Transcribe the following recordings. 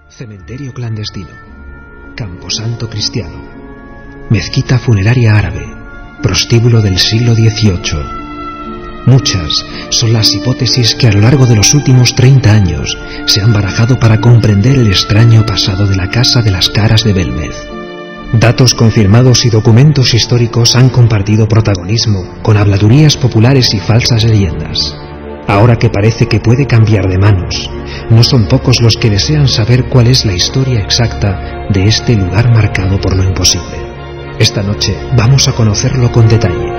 Cementerio clandestino, camposanto cristiano, mezquita funeraria árabe, prostíbulo del siglo XVIII. Muchas son las hipótesis que a lo largo de los últimos 30 años se han barajado para comprender el extraño pasado de la Casa de las Caras de Belmez. Datos confirmados y documentos históricos han compartido protagonismo con habladurías populares y falsas leyendas. Ahora que parece que puede cambiar de manos, no son pocos los que desean saber cuál es la historia exacta de este lugar marcado por lo imposible. Esta noche vamos a conocerlo con detalle,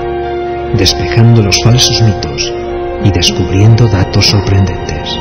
despejando los falsos mitos y descubriendo datos sorprendentes.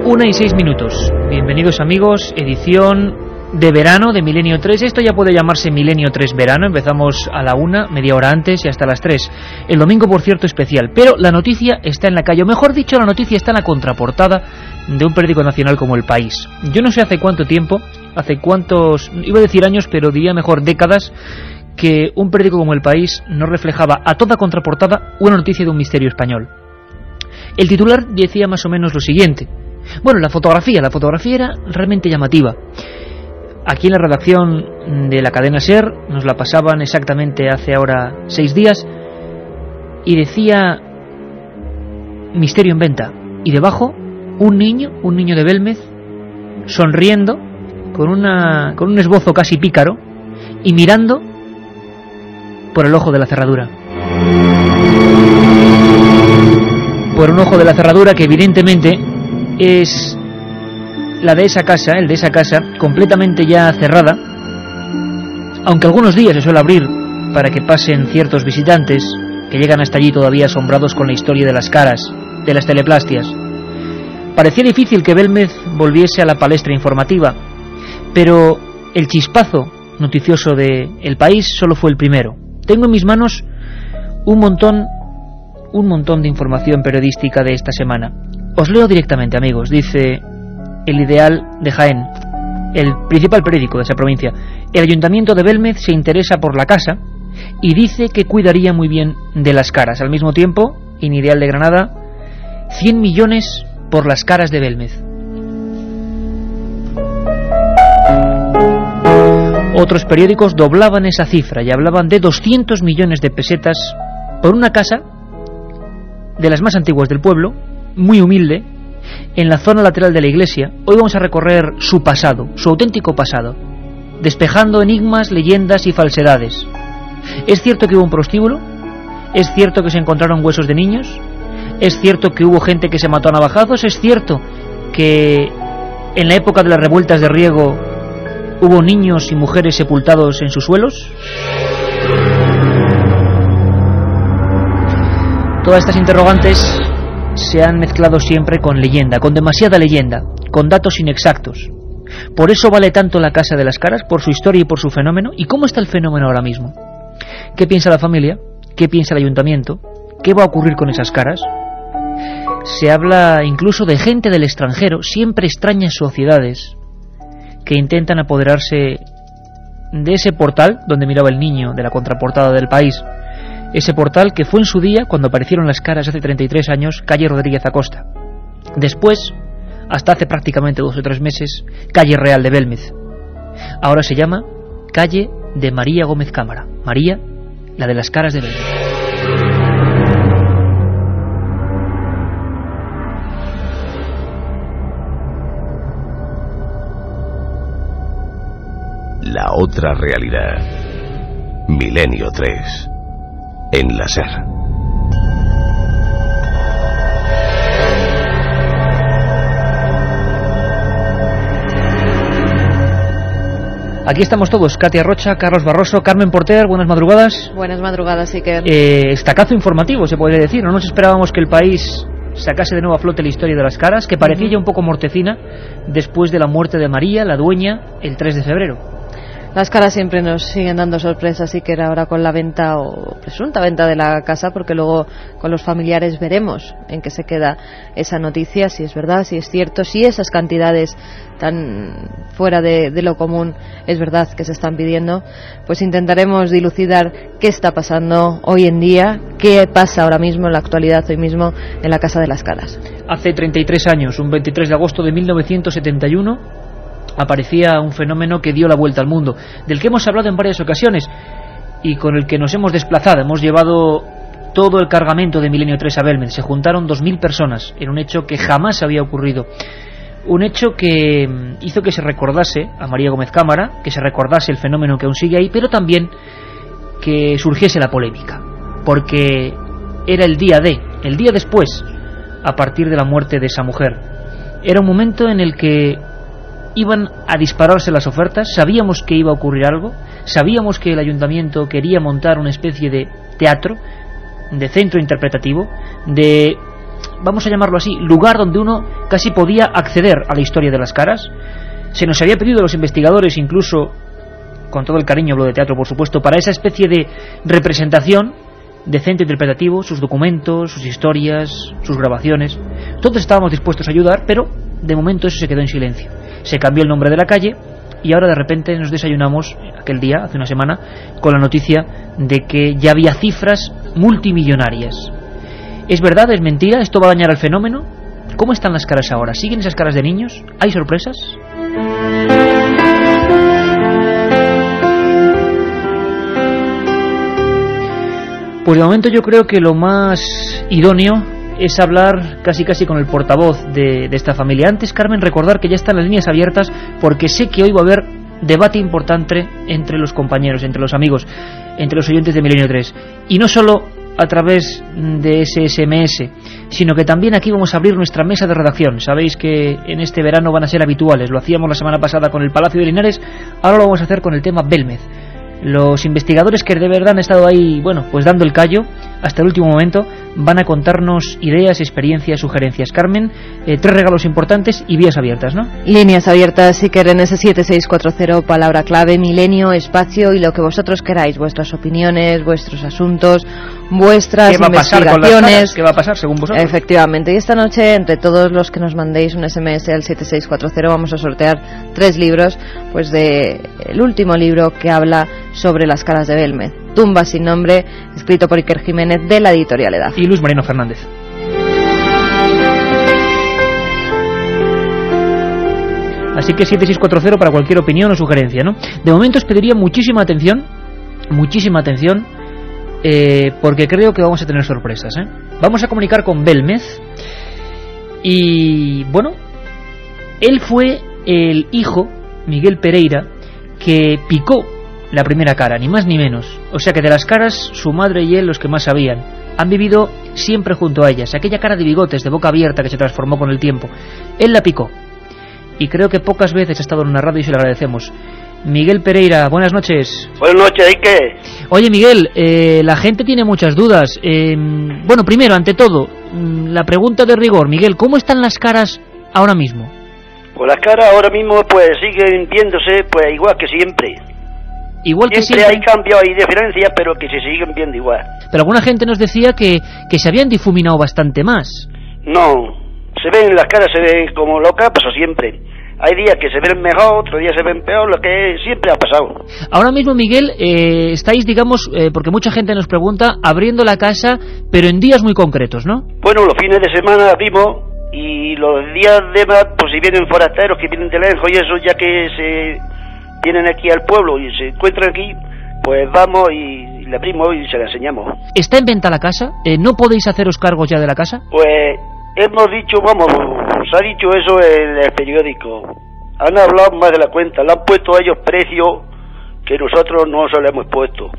Una y 6 minutos. Bienvenidos amigos, edición de verano de Milenio 3. Esto ya puede llamarse Milenio 3 verano. Empezamos a la 1, media hora antes y hasta las 3. El domingo, por cierto, especial. Pero la noticia está en la calle, o mejor dicho, la noticia está en la contraportada de un periódico nacional como El País. Yo no sé hace cuánto tiempo, hace cuántos, iba a decir años, pero diría mejor décadas, que un periódico como El País no reflejaba a toda contraportada una noticia de un misterio español. El titular decía más o menos lo siguiente. Bueno, la fotografía era realmente llamativa. Aquí en la redacción de la cadena SER nos la pasaban exactamente hace ahora 6 días y decía misterio en venta. Y debajo un niño de Belmez, sonriendo con un esbozo casi pícaro y mirando por el ojo de la cerradura. Por un ojo de la cerradura que evidentemente es la de esa casa, el de esa casa, completamente ya cerrada, aunque algunos días se suele abrir para que pasen ciertos visitantes que llegan hasta allí todavía asombrados con la historia de las caras, de las teleplastias. Parecía difícil que Belmez volviese a la palestra informativa, pero el chispazo noticioso de El País solo fue el primero. Tengo en mis manos un montón de información periodística de esta semana. Os leo directamente, amigos. Dice El Ideal de Jaén, el principal periódico de esa provincia: el ayuntamiento de Belmez se interesa por la casa y dice que cuidaría muy bien de las caras. Al mismo tiempo, en Ideal de Granada, 100 millones por las caras de Belmez. Otros periódicos doblaban esa cifra y hablaban de 200 millones de pesetas por una casa de las más antiguas del pueblo, muy humilde, en la zona lateral de la iglesia. Hoy vamos a recorrer su pasado, su auténtico pasado, despejando enigmas, leyendas y falsedades. ¿Es cierto que hubo un prostíbulo? ¿Es cierto que se encontraron huesos de niños? ¿Es cierto que hubo gente que se mató a navajazos? ¿Es cierto que en la época de las revueltas de Riego hubo niños y mujeres sepultados en sus suelos? Todas estas interrogantes se han mezclado siempre con leyenda, con demasiada leyenda, con datos inexactos. Por eso vale tanto la Casa de las Caras, por su historia y por su fenómeno. ¿Y cómo está el fenómeno ahora mismo? ¿Qué piensa la familia? ¿Qué piensa el ayuntamiento? ¿Qué va a ocurrir con esas caras? Se habla incluso de gente del extranjero, siempre extrañas sociedades, que intentan apoderarse de ese portal donde miraba el niño de la contraportada del País. Ese portal que fue en su día, cuando aparecieron las caras hace 33 años, calle Rodríguez Acosta. Después, hasta hace prácticamente 2 o 3 meses, calle Real de Belmez. Ahora se llama calle de María Gómez Cámara. María, la de las caras de Belmez. La otra realidad. Milenio 3. En la SER. Aquí estamos todos: Katia Rocha, Carlos Barroso, Carmen Porter. Buenas madrugadas. Buenas madrugadas, Iker. Estacazo informativo, se podría decir. No nos esperábamos que El País sacase de nuevo a flote la historia de las caras, que parecía ya un poco mortecina después de la muerte de María, la dueña, el 3 de febrero. Las Caras siempre nos siguen dando sorpresas, y que era ahora con la venta o presunta venta de la casa, porque luego con los familiares veremos en qué se queda esa noticia, si es verdad, si es cierto, si esas cantidades tan fuera de lo común es verdad que se están pidiendo. Pues intentaremos dilucidar qué está pasando hoy en día, qué pasa ahora mismo en la actualidad, hoy mismo en la Casa de las Caras. Hace 33 años, un 23 de agosto de 1971, aparecía un fenómeno que dio la vuelta al mundo, del que hemos hablado en varias ocasiones y con el que nos hemos desplazado. Hemos llevado todo el cargamento de Milenio 3 a Belmez. Se juntaron 2000 personas en un hecho que jamás había ocurrido, un hecho que hizo que se recordase a María Gómez Cámara, que se recordase el fenómeno que aún sigue ahí, pero también que surgiese la polémica, porque era el día después, a partir de la muerte de esa mujer. Era un momento en el que iban a dispararse las ofertas, sabíamos que iba a ocurrir algo, sabíamos que el ayuntamiento quería montar una especie de teatro, de centro interpretativo, de, vamos a llamarlo así, lugar donde uno casi podía acceder a la historia de las Caras. Se nos había pedido a los investigadores, incluso, con todo el cariño hablo de teatro por supuesto, para esa especie de representación de centro interpretativo, sus documentos, sus historias, sus grabaciones. Todos estábamos dispuestos a ayudar, pero de momento eso se quedó en silencio. Se cambió el nombre de la calle y ahora de repente nos desayunamos aquel día, hace una semana, con la noticia de que ya había cifras multimillonarias. ¿Es verdad? ¿Es mentira? ¿Esto va a dañar el fenómeno? ¿Cómo están las Caras ahora? ¿Siguen esas caras de niños? ¿Hay sorpresas? Pues de momento yo creo que lo más idóneo es hablar casi con el portavoz de esta familia. Antes, Carmen, recordar que ya están las líneas abiertas, porque sé que hoy va a haber debate importante entre los compañeros, entre los amigos, entre los oyentes de Milenio 3. Y no solo a través de ese SMS, sino que también aquí vamos a abrir nuestra mesa de redacción. Sabéis que en este verano van a ser habituales. Lo hacíamos la semana pasada con el Palacio de Linares, ahora lo vamos a hacer con el tema Belmez. Los investigadores que de verdad han estado ahí, bueno, pues dando el callo hasta el último momento, van a contarnos ideas, experiencias, sugerencias. Carmen, 3 regalos importantes y vías abiertas, ¿no? Líneas abiertas, si quieren, ese 7640, palabra clave, Milenio, espacio y lo que vosotros queráis, vuestras opiniones, vuestros asuntos, vuestras investigaciones. ¿Qué va a pasar según vosotros? Efectivamente, y esta noche, entre todos los que nos mandéis un SMS al 7640, vamos a sortear 3 libros, pues de el último libro que habla sobre las Caras de Belmez, Tumba sin nombre, escrito por Iker Jiménez, de la editorial Edad. Y Luis Mariano Fernández. Así que 7640 para cualquier opinión o sugerencia, ¿no? De momento os pediría muchísima atención, porque creo que vamos a tener sorpresas, ¿eh? Vamos a comunicar con Belmez y, bueno, él fue el hijo, Miguel Pereira, que picó la primera cara, ni más ni menos. O sea que de las Caras, su madre y él los que más sabían. Han vivido siempre junto a ellas. Aquella cara de bigotes, de boca abierta, que se transformó con el tiempo. Él la picó. Y creo que pocas veces ha estado en una radio y se lo agradecemos. Miguel Pereira, buenas noches. Buenas noches, ¿y qué? Oye, Miguel, la gente tiene muchas dudas. Bueno, primero, ante todo, la pregunta de rigor. Miguel, ¿cómo están las Caras ahora mismo? Pues las Caras ahora mismo pues siguen viéndose pues igual que siempre. Igual que siempre hay cambios y diferencias, pero que se siguen viendo igual. Pero alguna gente nos decía que se habían difuminado bastante más. No, se ven las Caras, se ven como locas, pasó siempre. Hay días que se ven mejor, otros días se ven peor, lo que siempre ha pasado. Ahora mismo, Miguel, estáis, digamos, porque mucha gente nos pregunta, abriendo la casa, pero en días muy concretos, ¿no? Bueno, los fines de semana abrimos, y los días demás, pues si vienen forasteros que vienen de lejos y eso, ya que se vienen aquí al pueblo y se encuentran aquí, pues vamos y le abrimos y se la enseñamos. ¿Está en venta la casa? ¿No podéis haceros cargos ya de la casa? Pues hemos dicho, vamos, se ha dicho eso en el periódico. Han hablado más de la cuenta, le han puesto a ellos precios que nosotros no se lo hemos puesto.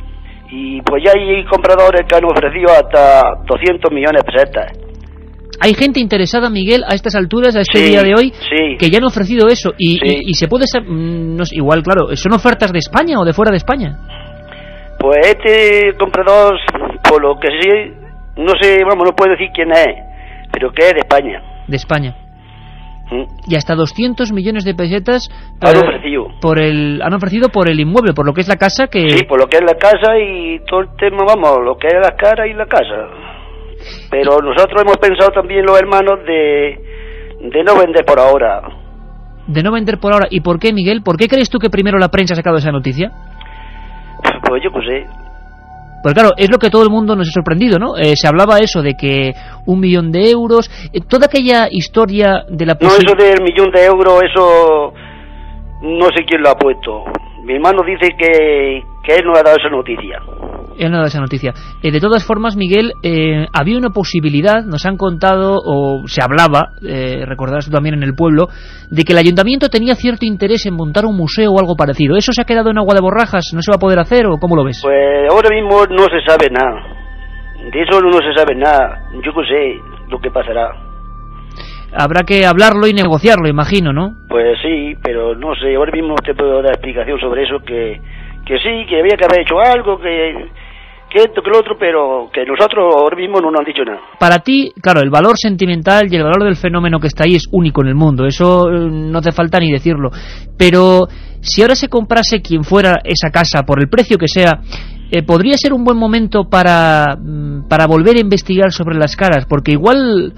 Y pues ya hay compradores que han ofrecido hasta 200 millones de pesetas. Hay gente interesada, Miguel, a estas alturas, a este día de hoy, que ya han ofrecido eso. Y se puede ser, no sé, igual, claro, ¿son ofertas de España o de fuera de España? Pues este comprador, por lo que sí, no sé, vamos, no puedo decir quién es, pero que es de España. De España. Y hasta 200 millones de pesetas han ofrecido por el inmueble, por lo que es la casa que... Sí, por lo que es la casa y todo el tema, vamos, lo que es las caras y la casa. Pero nosotros hemos pensado también, los hermanos, de no vender por ahora. De no vender por ahora. ¿Y por qué, Miguel? ¿Por qué crees tú que primero la prensa ha sacado esa noticia? Pues yo qué sé. Pues claro, es lo que todo el mundo nos ha sorprendido, ¿no? Se hablaba eso de que 1 millón de euros, toda aquella historia de la... No, eso del 1 millón de euros, eso no sé quién lo ha puesto. Mi hermano dice que él no ha dado esa noticia. Él no ha dado esa noticia. De todas formas, Miguel, había una posibilidad, nos han contado, o se hablaba, recordarás tú también en el pueblo, de que el ayuntamiento tenía cierto interés en montar un museo o algo parecido. ¿Eso se ha quedado en agua de borrajas? ¿No se va a poder hacer o cómo lo ves? Pues ahora mismo no se sabe nada. De eso no se sabe nada. Yo qué sé lo que pasará. Habrá que hablarlo y negociarlo, imagino, ¿no? Pues sí, pero no sé, ahora mismo te puedo dar explicación sobre eso, que sí, que había que haber hecho algo, que esto, que lo otro, pero que nosotros ahora mismo no nos han dicho nada. Para ti, claro, el valor sentimental y el valor del fenómeno que está ahí es único en el mundo, eso no hace falta ni decirlo. Pero si ahora se comprase quien fuera esa casa, por el precio que sea, podría ser un buen momento para volver a investigar sobre las caras, porque igual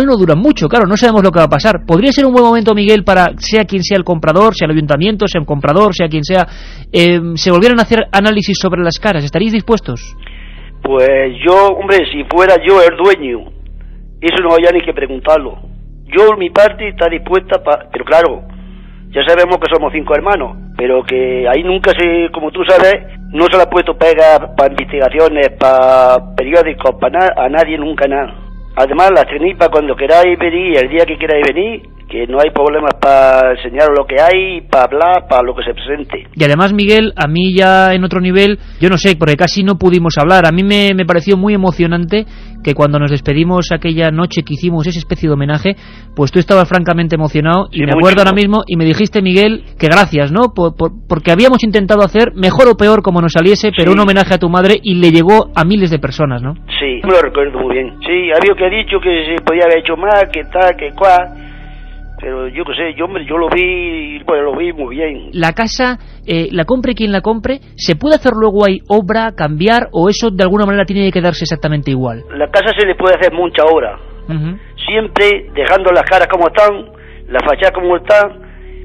no duran mucho, claro, no sabemos lo que va a pasar. Podría ser un buen momento, Miguel, para, sea quien sea el comprador, sea el ayuntamiento, sea un comprador, sea quien sea, se volvieran a hacer análisis sobre las caras. ¿Estaríais dispuestos? Pues yo, hombre, si fuera yo el dueño, eso no había ni que preguntarlo. Yo, mi parte, está dispuesta, pero claro, ya sabemos que somos 5 hermanos, pero que ahí nunca como tú sabes, no se le ha puesto pega para investigaciones, para periódicos, a nadie, nunca nada. Además, las tenéis para cuando queráis venir, el día que queráis venir, que no hay problemas para enseñaros lo que hay, para hablar, para lo que se presente. Y además, Miguel, a mí ya en otro nivel, yo no sé, porque casi no pudimos hablar, a mí me pareció muy emocionante que cuando nos despedimos aquella noche que hicimos esa especie de homenaje, pues tú estabas francamente emocionado, y sí, me acuerdo ahora mismo, y me dijiste, Miguel, que gracias, ¿no? Porque habíamos intentado hacer, mejor o peor como nos saliese, pero sí, un homenaje a tu madre, y le llegó a miles de personas, ¿no? Sí, me lo recuerdo muy bien. Sí, había que dicho que se podía haber hecho más, que tal, que cual, pero yo qué sé, yo lo vi muy bien. La casa, la compre quien la compre, ¿se puede hacer luego ahí obra, cambiar, o eso de alguna manera tiene que quedarse exactamente igual? La casa se le puede hacer mucha obra, siempre dejando las caras como están, la fachada como está,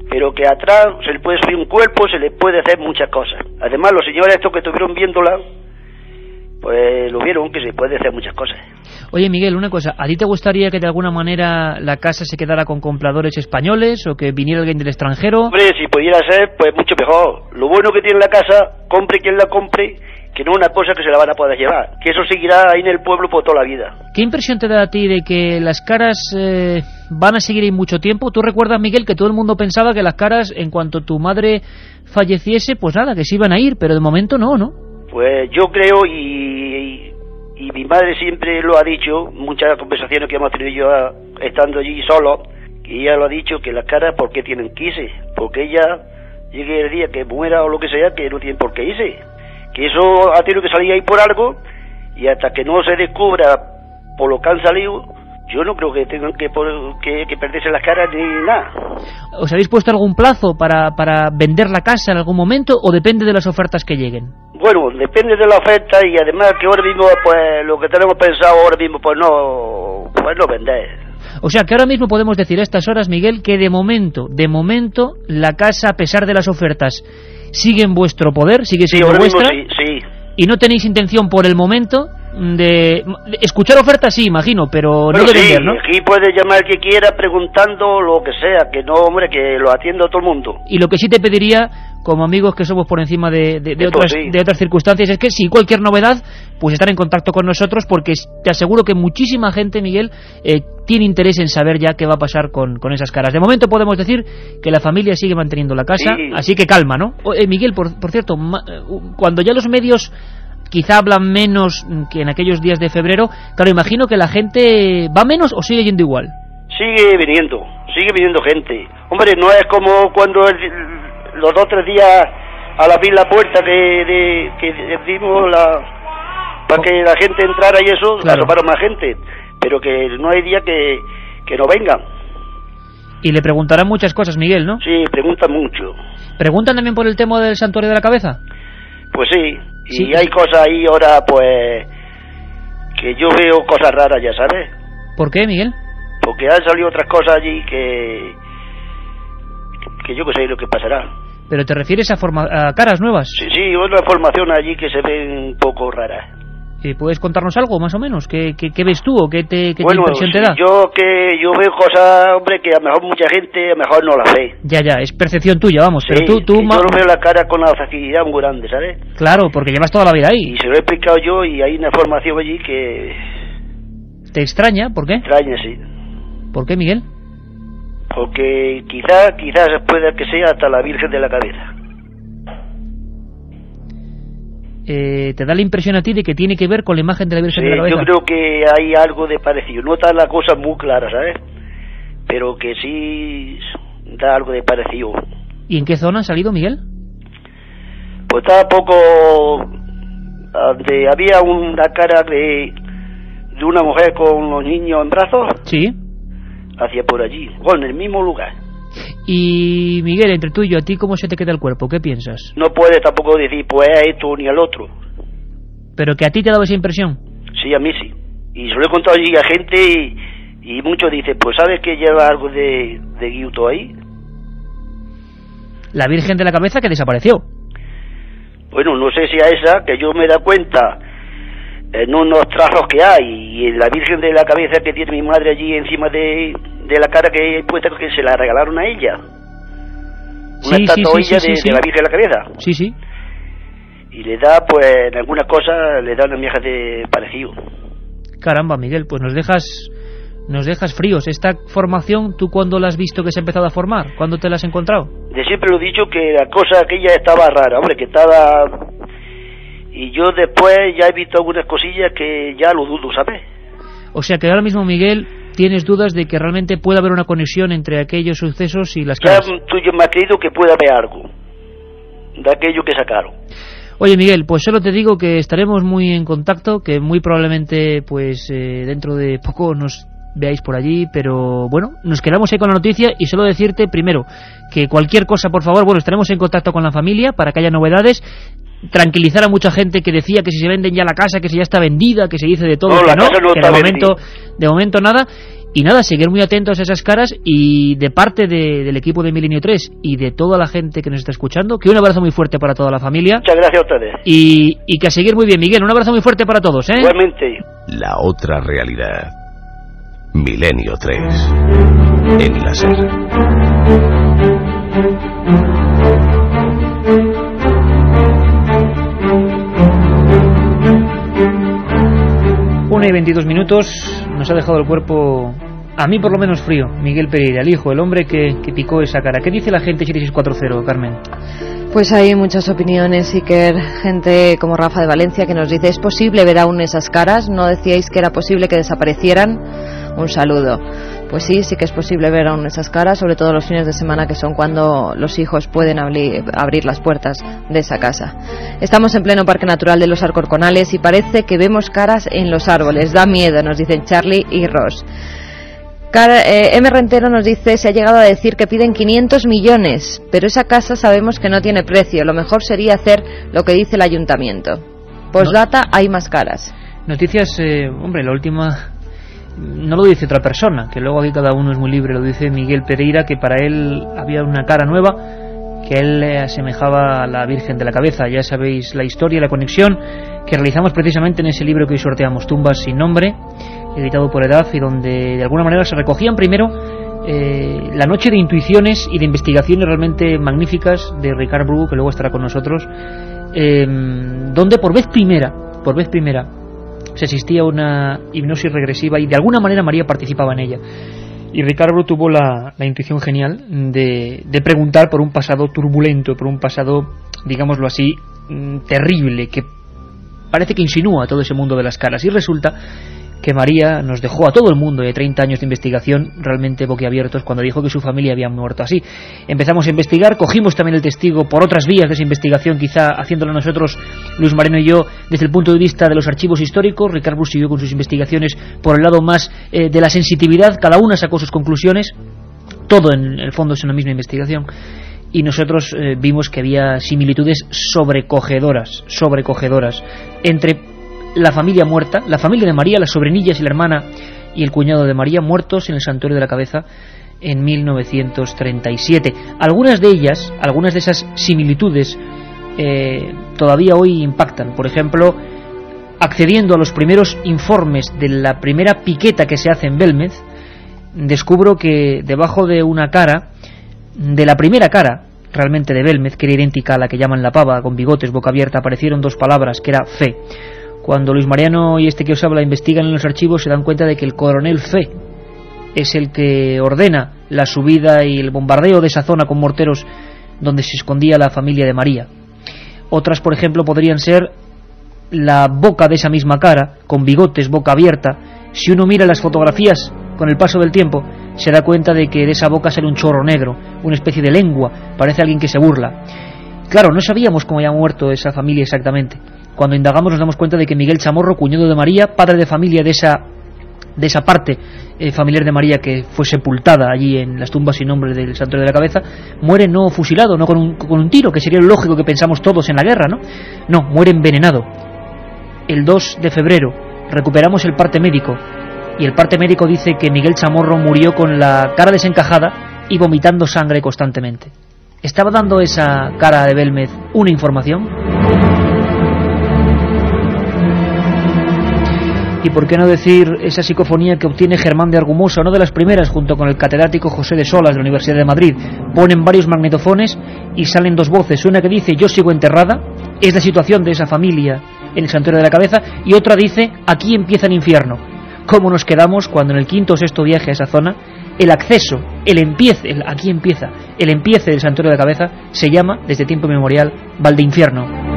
pero que atrás se le puede subir un cuerpo, se le puede hacer muchas cosas. Además, los señores estos que estuvieron viéndola, pues lo vieron, que se puede hacer muchas cosas. Oye, Miguel, una cosa, ¿a ti te gustaría que de alguna manera la casa se quedara con compradores españoles o que viniera alguien del extranjero? Hombre, si pudiera ser, pues mucho mejor. Lo bueno que tiene la casa, compre quien la compre, que no es una cosa que se la van a poder llevar, que eso seguirá ahí en el pueblo por toda la vida. ¿Qué impresión te da a ti de que las caras van a seguir ahí mucho tiempo? ¿Tú recuerdas, Miguel, que todo el mundo pensaba que las caras, en cuanto tu madre falleciese, pues nada, que se iban a ir, pero de momento no, ¿no? Pues yo creo, y mi madre siempre lo ha dicho, muchas conversaciones que hemos tenido yo estando allí solo, y ella lo ha dicho, que las caras, ¿por qué tienen que irse? Porque ella llegue el día que muera o lo que sea, que no tienen por qué irse. Que eso ha tenido que salir ahí por algo, y hasta que no se descubra por lo que han salido, yo no creo que tengan que perderse las caras ni nada. ¿Os habéis puesto algún plazo para vender la casa en algún momento, o depende de las ofertas que lleguen? Bueno, depende de la oferta, y además que ahora mismo, pues lo que tenemos pensado ahora mismo, pues no vender. O sea, que ahora mismo podemos decir a estas horas, Miguel, que de momento, la casa, a pesar de las ofertas, sigue en vuestro poder, sigue siendo vuestra. Sí. Y no tenéis intención por el momento de escuchar ofertas, sí, imagino, pero no de vender, ¿no? Aquí puedes llamar que quiera preguntando lo que sea, que no, hombre, que lo atienda todo el mundo. Y lo que sí te pediría, como amigos que somos por encima de otras circunstancias, es que si cualquier novedad, pues estar en contacto con nosotros, porque te aseguro que muchísima gente, Miguel, tiene interés en saber ya qué va a pasar con esas caras. De momento podemos decir que la familia sigue manteniendo la casa, sí, así que calma, ¿no? Miguel, por cierto, cuando ya los medios quizá hablan menos que en aquellos días de febrero, claro, imagino que la gente va menos o sigue yendo igual. Sigue viniendo gente. Hombre, no es como cuando los 2 o 3 días al abrir la puerta que dimos para que la gente entrara y eso, claro, asomaron más gente, pero que no hay día que no vengan. Y le preguntarán muchas cosas, Miguel, ¿no? Sí, preguntan mucho. ¿Preguntan también por el tema del santuario de la cabeza? Pues sí, y Sí. hay cosas ahí ahora, pues, que yo veo cosas raras, ya sabes. ¿Por qué, Miguel? Porque han salido otras cosas allí que yo que sé lo que pasará. ¿Pero te refieres a caras nuevas? Sí, otra formación allí que se ven un poco raras. ¿Puedes contarnos algo, más o menos? ¿Qué ves tú o qué Bueno, impresión te da? yo veo cosas, hombre, que a lo mejor mucha gente a lo mejor no las ve. Ya, es percepción tuya, vamos. Sí, Pero tú yo no veo la cara con una facilidad muy grande, ¿sabes? Claro, porque llevas toda la vida ahí. Y se lo he explicado yo y hay una formación allí que ¿Te extraña? ¿Por qué? extraña, sí. ¿Por qué, Miguel? Porque quizás pueda que sea hasta la Virgen de la Cabeza. ¿Te da la impresión a ti de que tiene que ver con la imagen de la Virgen de la Cabeza? Yo creo que hay algo de parecido. No está la cosa muy clara, ¿sabes? Pero que sí da algo de parecido. ¿Y en qué zona ha salido, Miguel? Pues estaba poco... donde había una cara de una mujer con los niños en brazos. Sí. Hacia por allí. Bueno, en el mismo lugar. Y Miguel, entre tú y yo, ¿a ti cómo se te queda el cuerpo? ¿Qué piensas? No puedes tampoco decir, pues a esto ni al otro. ¿Pero que a ti te ha dado esa impresión? Sí, a mí sí. Y se lo he contado allí a gente y muchos dicen, pues ¿sabes que lleva algo de guiuto ahí? La Virgen de la Cabeza que desapareció. Bueno, no sé si a esa, que yo me da cuenta en unos trazos que hay, y en la Virgen de la Cabeza que tiene mi madre allí encima de la cara que he puesto, que se la regalaron a ella. Una estatuilla de la Virgen de la Cabeza. Sí, sí. Y le da, pues, en algunas cosas, le da una miaja de parecido. Caramba, Miguel, pues nos dejas fríos. Esta formación, ¿tú cuándo la has visto que se ha empezado a formar? ¿Cuándo te la has encontrado? De siempre lo he dicho que la cosa aquella estaba rara, hombre, que estaba... Y yo después ya he visto algunas cosillas que ya lo dudo, ¿sabes? O sea que ahora mismo, Miguel, tienes dudas de que realmente pueda haber una conexión entre aquellos sucesos y las caras. Ya tú yo me has creído que puede haber algo de aquello que sacaron. Oye, Miguel, pues solo te digo que estaremos muy en contacto, que muy probablemente pues dentro de poco nos veáis por allí, pero bueno, nos quedamos ahí con la noticia y solo decirte primero que cualquier cosa, por favor, bueno, estaremos en contacto con la familia para que haya novedades, tranquilizar a mucha gente que decía que si se venden ya la casa, que si ya está vendida, que se dice de todo, no, que no, que de momento nada. Y nada, seguir muy atentos a esas caras y de parte del equipo de Milenio 3 y de toda la gente que nos está escuchando, que un abrazo muy fuerte para toda la familia. Muchas gracias a ustedes. Y que a seguir muy bien, Miguel, un abrazo muy fuerte para todos, ¿eh? Igualmente. La otra realidad. Milenio 3. En la SER. 1:22 minutos, nos ha dejado el cuerpo, a mí por lo menos frío, Miguel Pereira, el hijo, el hombre que picó esa cara. ¿Qué dice la gente 7640, Carmen? Pues hay muchas opiniones, Iker, gente como Rafa de Valencia que nos dice, ¿es posible ver aún esas caras? ¿No decíais que era posible que desaparecieran? Un saludo. Pues sí, sí que es posible ver aún esas caras, sobre todo los fines de semana, que son cuando los hijos pueden abrir las puertas de esa casa. Estamos en pleno Parque Natural de los Alcorconales y parece que vemos caras en los árboles. Da miedo, nos dicen Charlie y Ross. M. Rentero nos dice, se ha llegado a decir que piden 500 millones, pero esa casa sabemos que no tiene precio. Lo mejor sería hacer lo que dice el ayuntamiento. Postdata, hay más caras. Noticias, hombre, la última... No lo dice otra persona, que luego aquí cada uno es muy libre, lo dice Miguel Pereira, que para él había una cara nueva, que él le asemejaba a la Virgen de la Cabeza. Ya sabéis la historia, la conexión que realizamos precisamente en ese libro que hoy sorteamos, Tumbas sin nombre, editado por EDAF, y donde de alguna manera se recogían primero la noche de intuiciones y de investigaciones realmente magníficas de Ricard Bru, que luego estará con nosotros, donde por vez primera se asistía a una hipnosis regresiva y de alguna manera María participaba en ella. Y Ricardo tuvo la intuición genial de preguntar por un pasado turbulento, por un pasado, digámoslo así, terrible, que parece que insinúa todo ese mundo de las caras. Y resulta que María nos dejó a todo el mundo de 30 años de investigación realmente boquiabiertos cuando dijo que su familia había muerto así. Empezamos a investigar, cogimos también el testigo por otras vías de esa investigación, quizá haciéndolo nosotros, Luis Moreno y yo, desde el punto de vista de los archivos históricos. Ricardo Bru siguió con sus investigaciones por el lado más de la sensitividad, cada una sacó sus conclusiones. todo en el fondo es una misma investigación, y nosotros vimos que había similitudes sobrecogedoras entre la familia muerta, la familia de María, las sobrinillas y la hermana y el cuñado de María, muertos en el Santuario de la Cabeza en 1937. Algunas de ellas, algunas de esas similitudes todavía hoy impactan. Por ejemplo, accediendo a los primeros informes de la primera piqueta que se hace en Belmez, descubro que debajo de una cara, de la primera cara realmente de Belmez, que era idéntica a la que llaman la pava, con bigotes, boca abierta, aparecieron dos palabras, que era fe. Cuando Luis Mariano y este que os habla investigan en los archivos, se dan cuenta de que el coronel Fe es el que ordena la subida y el bombardeo de esa zona con morteros donde se escondía la familia de María. Otras, por ejemplo, podrían ser la boca de esa misma cara, con bigotes, boca abierta. Si uno mira las fotografías con el paso del tiempo, se da cuenta de que de esa boca sale un chorro negro, una especie de lengua, parece alguien que se burla. Claro, no sabíamos cómo había muerto esa familia exactamente. Cuando indagamos nos damos cuenta de que Miguel Chamorro, cuñado de María, padre de familia de esa parte familiar de María que fue sepultada allí en las tumbas sin nombre del Santuario de la Cabeza, muere no fusilado, no con un tiro, que sería lo lógico que pensamos todos en la guerra, ¿no? No, muere envenenado. El 2 de febrero recuperamos el parte médico, y el parte médico dice que Miguel Chamorro murió con la cara desencajada y vomitando sangre constantemente. ¿Estaba dando esa cara de Belmez una información? Y por qué no decir esa psicofonía que obtiene Germán de Argumosa, una de las primeras, junto con el catedrático José de Solas de la Universidad de Madrid. Ponen varios magnetofones y salen dos voces, una que dice yo sigo enterrada, es la situación de esa familia en el Santuario de la Cabeza, y otra dice aquí empieza el infierno. ¿Cómo nos quedamos cuando en el quinto o sexto viaje a esa zona el acceso, aquí empieza el empiece del Santuario de la Cabeza se llama desde tiempo inmemorial Valdeinfierno?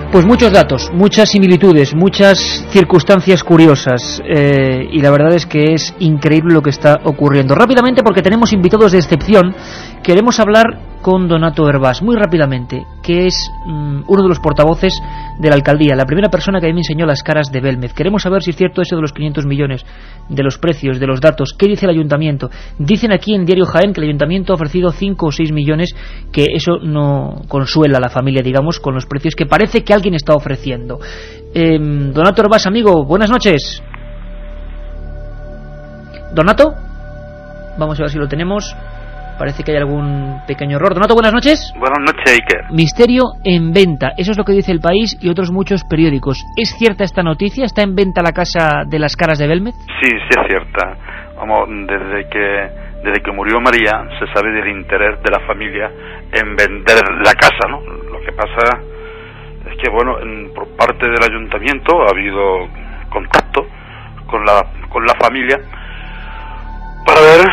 Pues muchos datos, muchas similitudes, muchas circunstancias curiosas, y la verdad es que es increíble lo que está ocurriendo. Rápidamente, porque tenemos invitados de excepción, queremos hablar con Donato Hervás, muy rápidamente, que es uno de los portavoces de la alcaldía, la primera persona que a mí me enseñó las caras de Belmez. Queremos saber si es cierto eso de los 500 millones, de los precios, de los datos. ¿Qué dice el ayuntamiento? Dicen aquí en Diario Jaén que el ayuntamiento ha ofrecido 5 o 6 millones, que eso no consuela a la familia, digamos, con los precios que parece que alguien está ofreciendo. Donato Hervás, amigo, buenas noches. ¿Donato? Vamos a ver si lo tenemos. Parece que hay algún pequeño error. Donato, buenas noches. Buenas noches, Iker. Misterio en venta, eso es lo que dice El País y otros muchos periódicos. ¿Es cierta esta noticia? ¿Está en venta la casa de las caras de Belmez? Sí, sí es cierta. Vamos, desde que murió María se sabe del interés de la familia en vender la casa, ¿no? Lo que pasa es que, bueno, por parte del ayuntamiento ha habido contacto con la familia para ver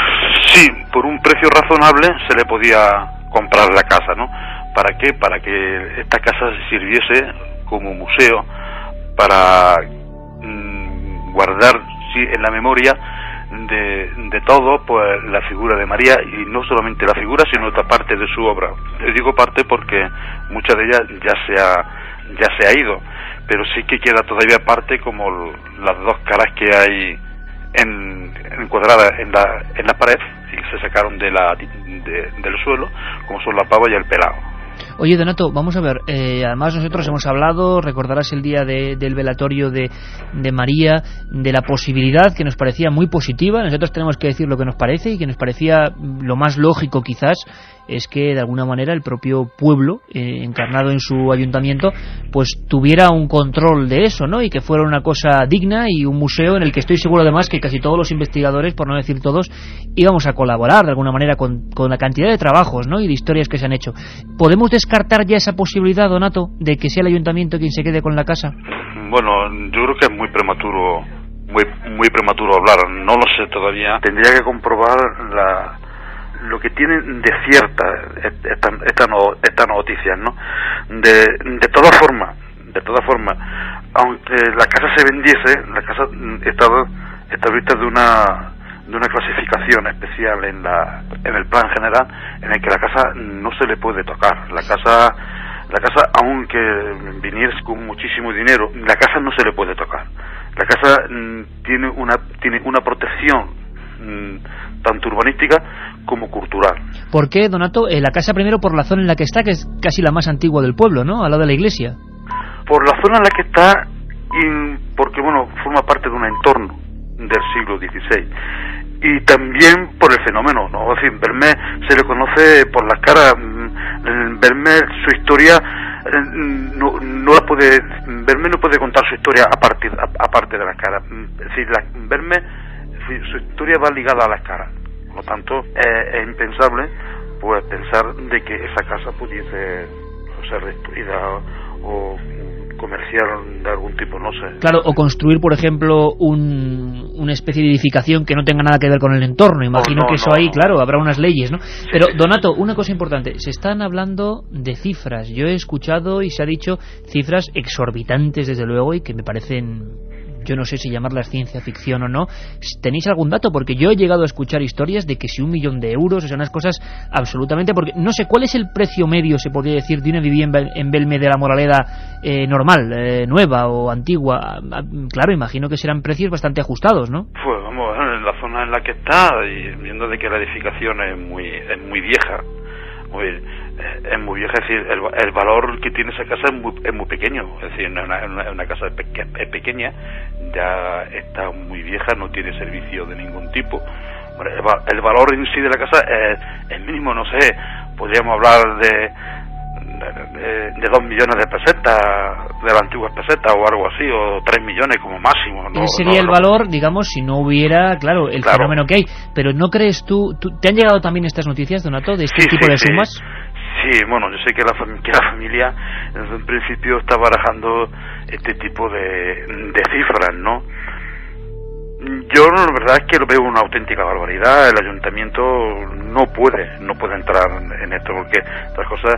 si por un precio razonable se le podía comprar la casa, ¿no? ¿Para qué? Para que esta casa sirviese como museo para guardar en la memoria de todo, pues la figura de María, y no solamente la figura, sino otra parte de su obra. Les digo parte porque mucha de ella ya se ha ido, pero sí que queda todavía parte, como las dos caras que hay encuadradas en la pared, y que se sacaron del suelo, como son la pava y el pelao. Oye, Donato, vamos a ver, además nosotros hemos hablado, recordarás el día del velatorio de María, de la posibilidad que nos parecía muy positiva. Nosotros tenemos que decir lo que nos parece, y que nos parecía lo más lógico quizás es que de alguna manera el propio pueblo, encarnado en su ayuntamiento, pues tuviera un control de eso, ¿no? Y que fuera una cosa digna y un museo en el que estoy seguro además que casi todos los investigadores, por no decir todos, íbamos a colaborar de alguna manera con la cantidad de trabajos, ¿no? Y de historias que se han hecho. ¿Podemos descartar ya esa posibilidad, Donato, de que sea el ayuntamiento quien se quede con la casa? Bueno, yo creo que es muy prematuro hablar, no lo sé todavía. Tendría que comprobar lo que tienen de cierta estas noticias, ¿no? De todas formas, aunque la casa se vendiese, la casa está vista de una clasificación especial en el plan general, en el que la casa no se le puede tocar. La casa, aunque viniese con muchísimo dinero, la casa no se le puede tocar. La casa tiene una protección tanto urbanística como cultural. ¿Por qué, Donato? La casa, primero, por la zona en la que está, que es casi la más antigua del pueblo, ¿no? Al lado de la iglesia. Por la zona en la que está, y porque, bueno, forma parte de un entorno del siglo XVI. Y también por el fenómeno, ¿no? Es decir, Belmez se le conoce por las caras. Belmez, su historia, Belmez no puede contar su historia aparte de las caras. Es decir, Belmez, su historia va ligada a las caras. Por lo tanto, es impensable pues pensar de que esa casa pudiese ser destruida o comerciar de algún tipo, no sé. Claro, o construir, por ejemplo, una especie de edificación que no tenga nada que ver con el entorno. Imagino que eso ahí, claro, habrá unas leyes, ¿no? Sí, pero, Donato, una cosa importante, se están hablando de cifras. Yo he escuchado y se ha dicho cifras exorbitantes, desde luego, y que me parecen, yo no sé si llamarlas ciencia ficción o no. ¿Tenéis algún dato? Porque yo he llegado a escuchar historias de que si 1 millón de euros, o sea, unas cosas absolutamente... Porque no sé, ¿cuál es el precio medio, se podría decir, de una vivienda en Belmez de la Moraleda normal, nueva o antigua? Claro, imagino que serán precios bastante ajustados, ¿no? Pues vamos, en la zona en la que está, y viendo de que la edificación es muy vieja, es muy vieja, es decir, el valor que tiene esa casa es muy pequeño, es decir, una casa es pequeña, ya está muy vieja, no tiene servicio de ningún tipo. El valor en sí de la casa es mínimo, no sé, podríamos hablar de 2 millones de pesetas, de las antiguas pesetas o algo así, o 3 millones como máximo. Ese sería el valor, digamos, si no hubiera, claro, el fenómeno que hay. Pero ¿no crees tú, te han llegado también estas noticias, Donato, de este tipo de sumas? Sí, bueno, yo sé que la familia desde un principio está barajando este tipo de cifras, ¿no? Yo la verdad es que lo veo una auténtica barbaridad. El ayuntamiento no puede entrar en esto, porque otras cosas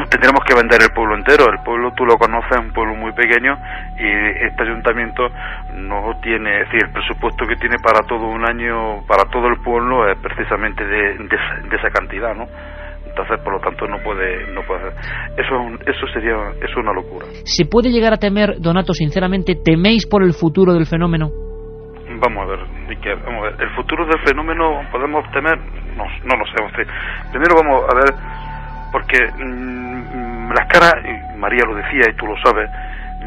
tendremos que vender el pueblo entero. El pueblo, tú lo conoces, es un pueblo muy pequeño, y este ayuntamiento no tiene, es decir, el presupuesto que tiene para todo un año, para todo el pueblo, es precisamente de esa cantidad, ¿no? Entonces, por lo tanto, no puede hacer. Eso es una locura. ¿Se puede llegar a temer, Donato, sinceramente, teméis por el futuro del fenómeno? Vamos a ver, el futuro del fenómeno podemos temer, no lo sé. Primero vamos a ver, porque las caras, y María lo decía y tú lo sabes,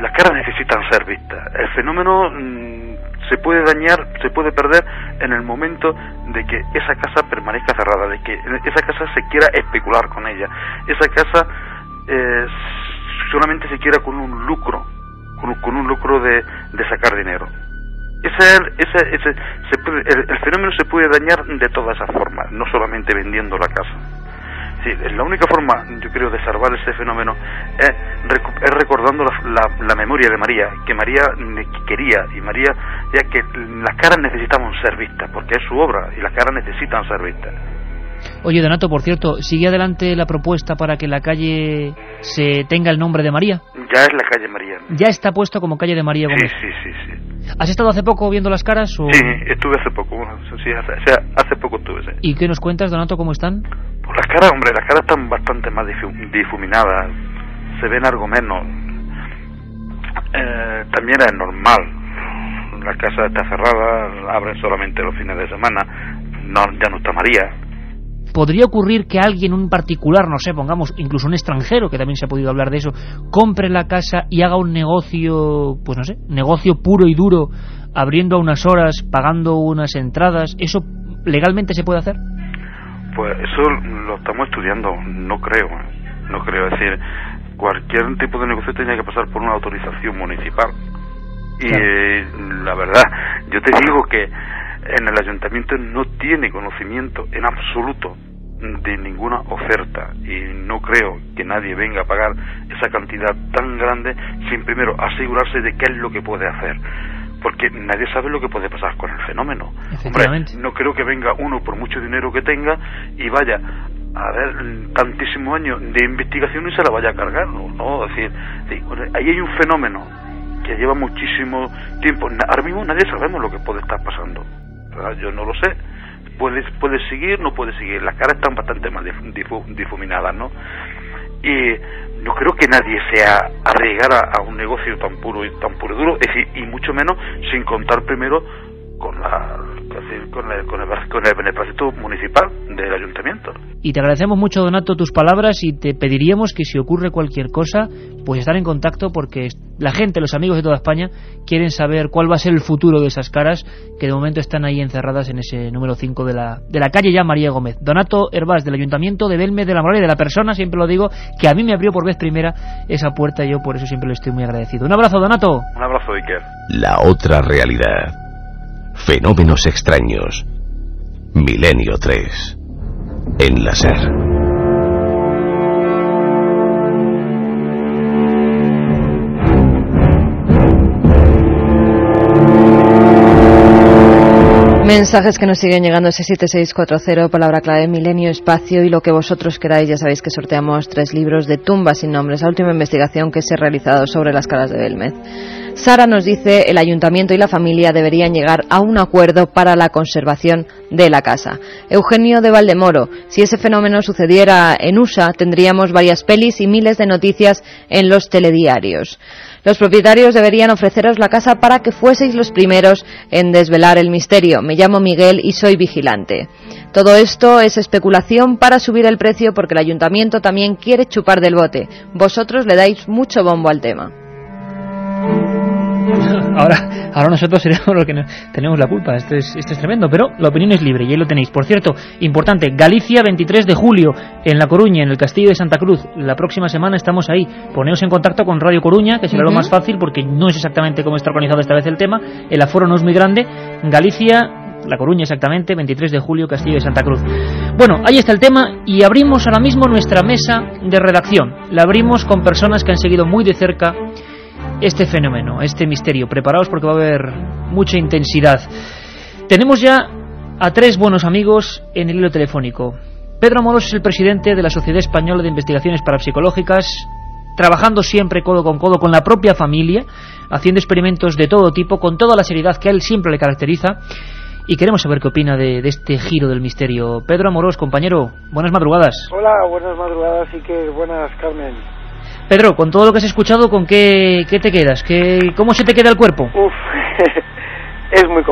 las caras necesitan ser vistas. El fenómeno se puede dañar, se puede perder en el momento de que esa casa permanezca cerrada, de que esa casa se quiera especular con ella. Esa casa solamente se quiera con un lucro, con un lucro de sacar dinero. El fenómeno se puede dañar de todas esas formas, no solamente vendiendo la casa. Sí, la única forma, yo creo, de salvar ese fenómeno es recordando la memoria de María, que María quería, y María, ya que las caras necesitaban ser vistas, porque es su obra, y las caras necesitan ser vistas. Oye, Donato, por cierto, ¿sigue adelante la propuesta para que la calle se tenga el nombre de María? Ya es la calle María. ¿Ya está puesto como calle de María Gómez? Sí. ¿Has estado hace poco viendo las caras? O... Sí, estuve hace poco, hace poco estuve, sí. ¿Y qué nos cuentas, Donato, cómo están? Pues las caras, hombre, las caras están bastante más difuminadas, se ven algo menos. También es normal, la casa está cerrada, abren solamente los fines de semana, ya no está María. ¿Podría ocurrir que alguien, un particular, no sé, pongamos, incluso un extranjero, que también se ha podido hablar de eso, compre la casa y haga un negocio, pues no sé, negocio puro y duro, abriendo a unas horas, pagando unas entradas? ¿Eso legalmente se puede hacer? Pues eso lo estamos estudiando, no creo, es decir, cualquier tipo de negocio tenía que pasar por una autorización municipal. Claro. Y la verdad, yo te digo que en el ayuntamiento no tiene conocimiento en absoluto de ninguna oferta, y no creo que nadie venga a pagar esa cantidad tan grande sin primero asegurarse de qué es lo que puede hacer, porque nadie sabe lo que puede pasar con el fenómeno. Hombre, no creo que venga uno, por mucho dinero que tenga, y vaya a ver tantísimos años de investigación y se la vaya a cargar, ¿no? Es decir, ahí hay un fenómeno que lleva muchísimo tiempo. Ahora mismo nadie sabemos lo que puede estar pasando. Yo no lo sé. Puede seguir, no puede seguir. Las caras están bastante más difuminadas, ¿no? Y no creo que nadie se arriesgara a un negocio tan puro y duro, es decir, y mucho menos sin contar primero con el beneplácito municipal del ayuntamiento. Y te agradecemos mucho, Donato, tus palabras, y te pediríamos que si ocurre cualquier cosa, pues estar en contacto, porque la gente, los amigos de toda España, quieren saber cuál va a ser el futuro de esas caras que de momento están ahí encerradas en ese número 5 de la calle ya María Gómez. Donato Hervás, del Ayuntamiento de Belmez de la Moral, y de la persona, siempre lo digo, que a mí me abrió por vez primera esa puerta, y yo por eso siempre le estoy muy agradecido. Un abrazo, Donato. Un abrazo, Iker. La otra realidad. Fenómenos extraños. Milenio 3. En la SER. Mensajes que nos siguen llegando a 67640, palabra clave Milenio, espacio y lo que vosotros queráis. Ya sabéis que sorteamos 3 libros de tumbas sin nombres, la última investigación que se ha realizado sobre las caras de Belmez. Sara nos dice: el ayuntamiento y la familia deberían llegar a un acuerdo para la conservación de la casa. Eugenio de Valdemoro: si ese fenómeno sucediera en USA, tendríamos varias pelis y miles de noticias en los telediarios. Los propietarios deberían ofreceros la casa para que fueseis los primeros en desvelar el misterio. Me llamo Miguel y soy vigilante. Todo esto es especulación para subir el precio, porque el ayuntamiento también quiere chupar del bote. Vosotros le dais mucho bombo al tema. Ahora nosotros seremos los que tenemos la culpa. Esto es tremendo, pero la opinión es libre y ahí lo tenéis. Por cierto, importante, Galicia, 23 de julio, en La Coruña, en el Castillo de Santa Cruz. La próxima semana estamos ahí. Poneos en contacto con Radio Coruña, que será lo más fácil, porque no es exactamente cómo está organizado esta vez el tema. El aforo no es muy grande. Galicia, La Coruña exactamente, 23 de julio, Castillo de Santa Cruz. Bueno, ahí está el tema, y abrimos ahora mismo nuestra mesa de redacción. La abrimos con personas que han seguido muy de cerca este fenómeno, este misterio. Preparaos porque va a haber mucha intensidad. Tenemos ya a 3 buenos amigos en el hilo telefónico. Pedro Amorós es el presidente de la Sociedad Española de Investigaciones Parapsicológicas, trabajando siempre codo con la propia familia, haciendo experimentos de todo tipo, con toda la seriedad que a él siempre le caracteriza, y queremos saber qué opina de este giro del misterio. Pedro Amorós, compañero, buenas madrugadas. Hola, buenas madrugadas, y que buenas, Carmen. Pedro, con todo lo que has escuchado, ¿con qué te quedas? ¿Cómo se te queda el cuerpo? Es muy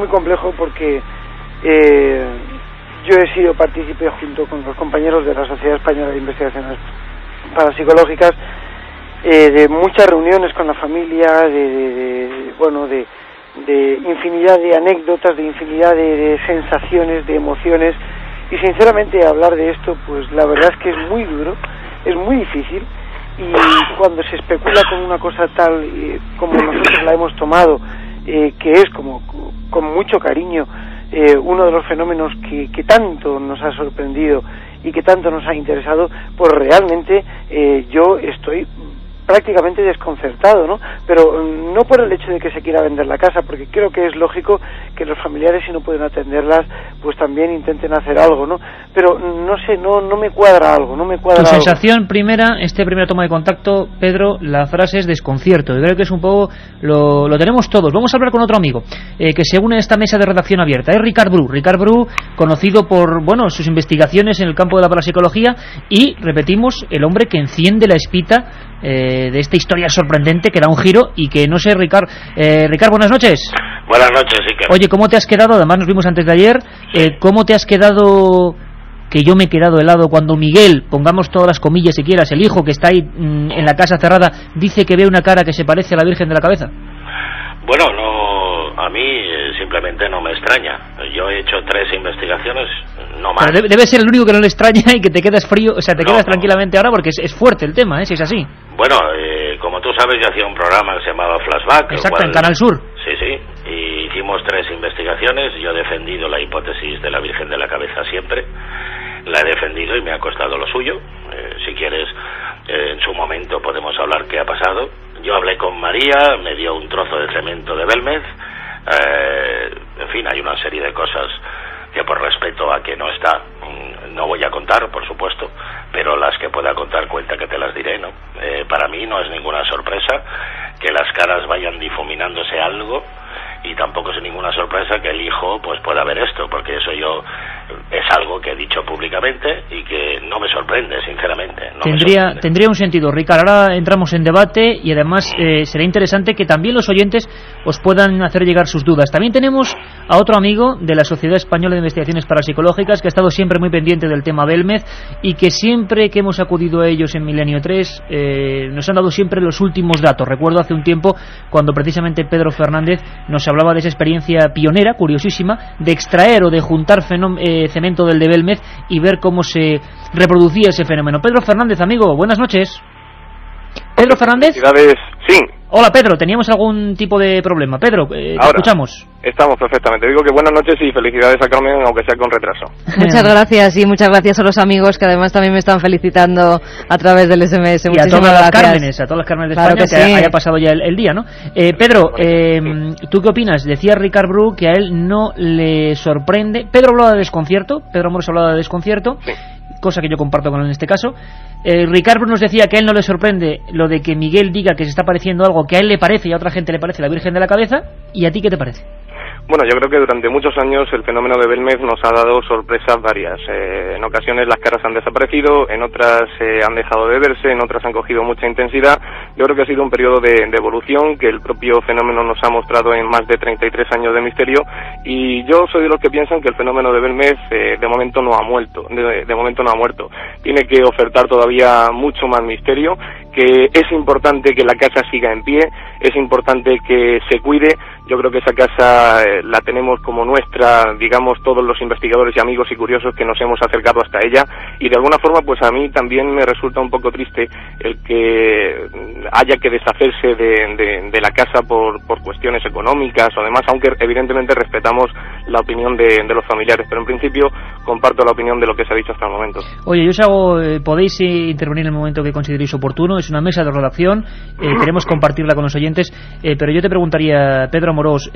complejo porque yo he sido partícipe junto con los compañeros de la Sociedad Española de Investigaciones Parapsicológicas de muchas reuniones con la familia, de infinidad de anécdotas, de infinidad de sensaciones, de emociones, y sinceramente hablar de esto, pues la verdad es que es muy duro, es muy difícil. Y cuando se especula con una cosa tal como nosotros la hemos tomado, que es como con mucho cariño uno de los fenómenos que tanto nos ha sorprendido y que tanto nos ha interesado, pues realmente yo estoy prácticamente desconcertado, ¿no? Pero no por el hecho de que se quiera vender la casa, porque creo que es lógico que los familiares, si no pueden atenderlas, pues también intenten hacer algo, ¿no? Pero no sé, no me cuadra algo, no me cuadra. Tu sensación primera, primera toma de contacto, Pedro, la frase es desconcierto. Yo creo que es un poco, lo tenemos todos. Vamos a hablar con otro amigo que se une a esta mesa de redacción abierta. Es Ricard Bru, conocido por, sus investigaciones en el campo de la parapsicología, y, repetimos, el hombre que enciende la espita de esta historia sorprendente que da un giro y que, no sé, Ricard, buenas noches. Buenas noches, Iker. Oye, ¿cómo te has quedado? Además nos vimos antes de ayer. ¿Cómo te has quedado? Que yo me he quedado helado cuando Miguel, pongamos todas las comillas si quieras, el hijo que está ahí en la casa cerrada, dice que ve una cara que se parece a la Virgen de la Cabeza. Bueno, no, a mí simplemente no me extraña. Yo he hecho 3 investigaciones, no más. Pero debe ser el único que no le extraña y que te quedas frío, o sea, te quedas tranquilamente ahora, porque es fuerte el tema, si es así. Bueno, como tú sabes, yo hacía un programa que se llamaba Flashback. Exacto, en Canal Sur. Sí, y hicimos 3 investigaciones. Yo he defendido la hipótesis de la Virgen de la Cabeza siempre. La he defendido y me ha costado lo suyo. Si quieres, en su momento podemos hablar qué ha pasado. Yo hablé con María, me dio un trozo de cemento de Belmez. En fin, hay una serie de cosas que, por respeto a que no está, no voy a contar, por supuesto, pero las que pueda contar, cuenta que te las diré, ¿no? Para mí no es ninguna sorpresa que las caras vayan difuminándose algo, y tampoco es ninguna sorpresa que el hijo pues pueda ver esto, porque eso yo es algo que he dicho públicamente y que no me sorprende, sinceramente. Tendría un sentido, Ricard. Ahora entramos en debate y además será interesante que también los oyentes os puedan hacer llegar sus dudas. También tenemos a otro amigo de la Sociedad Española de Investigaciones Parapsicológicas que ha estado siempre muy pendiente del tema Belmez y que siempre que hemos acudido a ellos en Milenio 3 nos han dado siempre los últimos datos. Recuerdo hace un tiempo cuando precisamente Pedro Fernández nos hablaba de esa experiencia pionera, curiosísima, de extraer o de juntar cemento del de Belmez y ver cómo se reproducía ese fenómeno. Pedro Fernández, amigo, buenas noches. Pedro Fernández. Sí. Hola, Pedro, teníamos algún tipo de problema. Pedro, te escuchamos. Estamos perfectamente. Digo que buenas noches y felicidades a Carmen, aunque sea con retraso. Muchas gracias y muchas gracias a los amigos que además también me están felicitando a través del SMS. Y a todas las Cármenes, de España, que sí. haya pasado ya el día, ¿no? Pedro, ¿tú qué opinas? Decía Ricard Bru que a él no le sorprende. Pedro hablaba de desconcierto, Pedro Moros hablaba de desconcierto. Sí. Cosa que yo comparto con él en este caso. Ricardo nos decía que a él no le sorprende lo de que Miguel diga que se está pareciendo algo que a él le parece y a otra gente le parece la Virgen de la Cabeza. ¿Y a ti qué te parece? Bueno, yo creo que durante muchos años el fenómeno de Belmez nos ha dado sorpresas varias. En ocasiones las caras han desaparecido, en otras han dejado de verse, en otras han cogido mucha intensidad. Yo creo que ha sido un periodo de evolución que el propio fenómeno nos ha mostrado en más de 33 años de misterio, y yo soy de los que piensan que el fenómeno de Belmez de momento no ha muerto. De momento no ha muerto. Tiene que ofertar todavía mucho más misterio, que es importante que la casa siga en pie, es importante que se cuide. Yo creo que esa casa la tenemos como nuestra, digamos, todos los investigadores y amigos y curiosos que nos hemos acercado hasta ella, y de alguna forma pues a mí también me resulta un poco triste el que haya que deshacerse de la casa por cuestiones económicas o demás, aunque evidentemente respetamos la opinión de los familiares, pero en principio comparto la opinión de lo que se ha dicho hasta el momento. Oye, yo os hago, podéis intervenir en el momento que consideréis oportuno, es una mesa de redacción, queremos compartirla con los oyentes, pero yo te preguntaría, Pedro Amorós,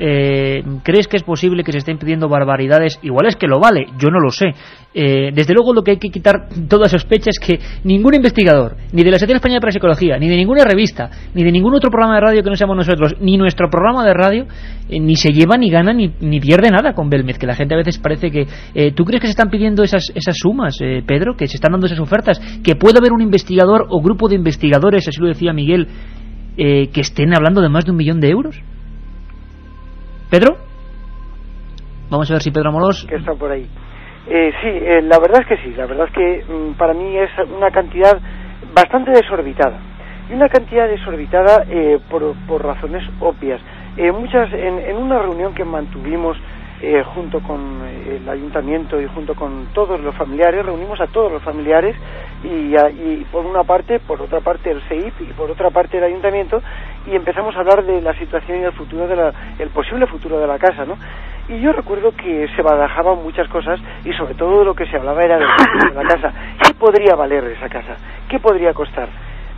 ¿crees que es posible que se estén pidiendo barbaridades? Igual es que lo vale, yo no lo sé. Desde luego lo que hay que quitar toda sospecha es que ningún investigador, ni de la Sociedad Española de Parapsicología, ni de ninguna revista, ni de ningún otro programa de radio que no seamos nosotros, ni nuestro programa de radio, ni se lleva, ni gana, ni pierde nada con Belmez, que la gente a veces parece que... ¿Tú crees que se están pidiendo esas sumas, Pedro? ¿Que se están dando esas ofertas? ¿Que puede haber un investigador o grupo de investigadores, así lo decía Miguel, que estén hablando de más de 1 millón de euros? ¿Pedro? Vamos a ver si Pedro Amorós... Que está por ahí. Sí, la verdad es que sí. La verdad es que para mí es una cantidad bastante desorbitada. Y una cantidad desorbitada por razones obvias. En una reunión que mantuvimos junto con el ayuntamiento y junto con todos los familiares, reunimos a todos los familiares y por otra parte el CEIP y por otra parte el ayuntamiento, y empezamos a hablar de la situación y el posible futuro de la casa, ¿no? Y yo recuerdo que se barajaban muchas cosas y sobre todo lo que se hablaba era del futuro de la casa. ¿Qué podría valer esa casa? ¿Qué podría costar?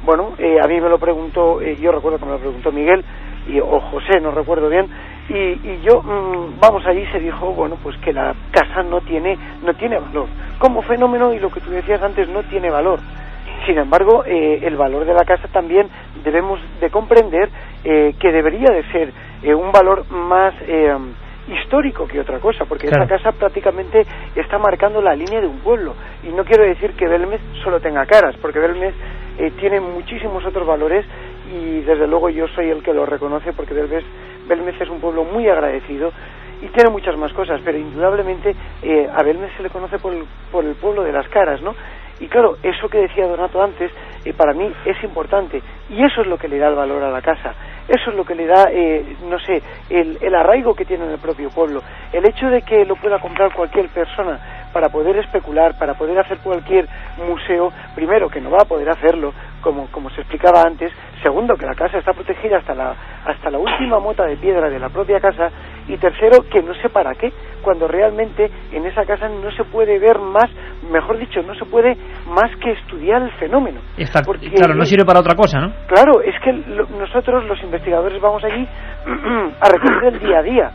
Bueno, a mí me lo preguntó, yo recuerdo que me lo preguntó Miguel o José, no recuerdo bien, y yo, vamos, allí se dijo, bueno, pues que la casa no tiene valor como fenómeno, y lo que tú decías antes, no tiene valor. Sin embargo, el valor de la casa también debemos de comprender que debería de ser un valor más histórico que otra cosa, porque claro, esta casa prácticamente está marcando la línea de un pueblo, y no quiero decir que Belmez solo tenga caras, porque Belmez tiene muchísimos otros valores, y desde luego yo soy el que lo reconoce, porque Belmez es un pueblo muy agradecido y tiene muchas más cosas, pero indudablemente a Belmez se le conoce por el pueblo de las caras, ¿no? Y claro, eso que decía Donato antes, para mí es importante, y eso es lo que le da el valor a la casa, eso es lo que le da, no sé, el arraigo que tiene en el propio pueblo, el hecho de que lo pueda comprar cualquier persona para poder especular, para poder hacer cualquier museo, primero que no va a poder hacerlo, como se explicaba antes, segundo que la casa está protegida hasta la última mota de piedra de la propia casa, y tercero que no sé para qué, cuando realmente en esa casa no se puede ver más, mejor dicho, no se puede más que estudiar el fenómeno. Porque, claro, no sirve para otra cosa, ¿no? Claro, es que nosotros los investigadores vamos allí a recorrer el día a día,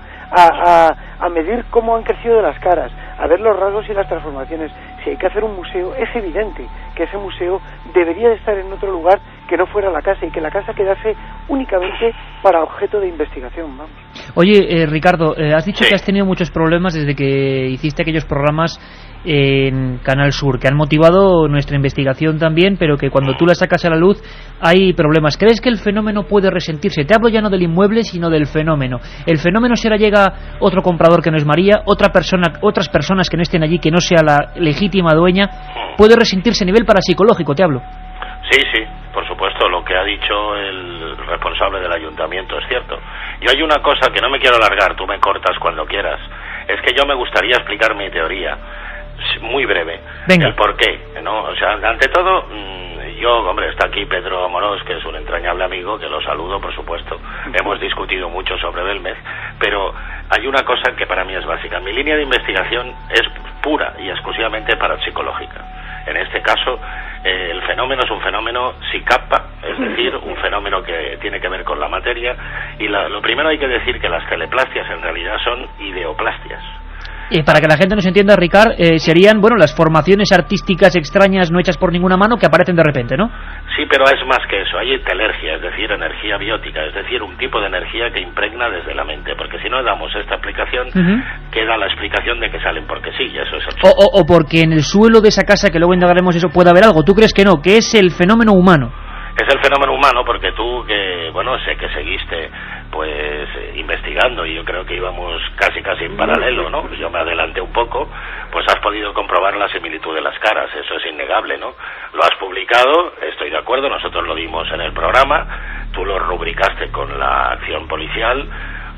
a medir cómo han crecido las caras, a ver los rasgos y las transformaciones. Si hay que hacer un museo, es evidente que ese museo debería de estar en otro lugar que no fuera la casa, y que la casa quedase únicamente para objeto de investigación, vamos. Oye, Ricardo, has dicho que has tenido muchos problemas desde que hiciste aquellos programas en Canal Sur, que han motivado nuestra investigación también, pero que cuando tú la sacas a la luz hay problemas. ¿Crees que el fenómeno puede resentirse? Te hablo ya no del inmueble, sino del fenómeno. ¿El fenómeno si ahora llega otro comprador que no es María, otras personas que no estén allí, que no sea la legítima dueña, puede resentirse a nivel parapsicológico, te hablo? Sí, por supuesto, lo que ha dicho el responsable del ayuntamiento es cierto. Yo hay una cosa que no me quiero alargar, tú me cortas cuando quieras, es que yo me gustaría explicar mi teoría, muy breve. Venga. El por qué, ¿no? O sea, ante todo, está aquí Pedro Amorós, que es un entrañable amigo, que lo saludo, por supuesto. Hemos discutido mucho sobre Belmez, pero hay una cosa que para mí es básica. Mi línea de investigación es pura y exclusivamente parapsicológica. En este caso, el fenómeno es un fenómeno psicapa, es decir, un fenómeno que tiene que ver con la materia, y lo primero hay que decir que las teleplastias en realidad son ideoplastias. Para que la gente nos entienda, Ricard, serían, las formaciones artísticas extrañas no hechas por ninguna mano que aparecen de repente, ¿no? Sí, pero es más que eso, hay telergia, es decir, energía biótica, es decir, un tipo de energía que impregna desde la mente, porque si no damos esta explicación, queda la explicación de que salen porque sí, y eso es absurdo. O porque en el suelo de esa casa, que luego indagaremos eso, puede haber algo. ¿Tú crees que no? Que es el fenómeno humano. Es el fenómeno humano, porque tú, sé que seguiste investigando, y yo creo que íbamos casi en paralelo, ¿no? Yo me adelanté un poco, pues has podido comprobar la similitud de las caras, eso es innegable, ¿no? Lo has publicado, estoy de acuerdo, nosotros lo dimos en el programa, tú lo rubricaste con la acción policial,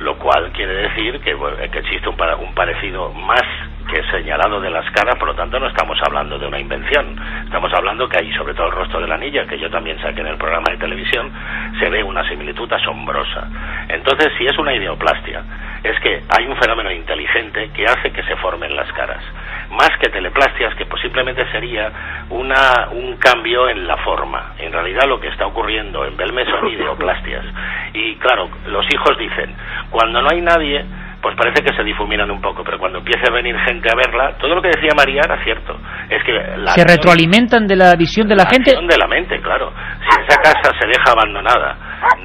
lo cual quiere decir que existe un parecido más que señalado de las caras, por lo tanto no estamos hablando de una invención, estamos hablando que hay, sobre todo el rostro de la niña, que yo también saqué en el programa de televisión, se ve una similitud asombrosa. Entonces, si es una ideoplastia, es que hay un fenómeno inteligente que hace que se formen las caras, más que teleplastias, que simplemente sería un cambio en la forma. En realidad lo que está ocurriendo en Belmez son ideoplastias, y claro, los hijos dicen, cuando no hay nadie, pues parece que se difuminan un poco, pero cuando empiece a venir gente a verla, todo lo que decía María era cierto. Es que ¿se retroalimentan de la visión de la gente? La visión de la mente, claro. Si esa casa se deja abandonada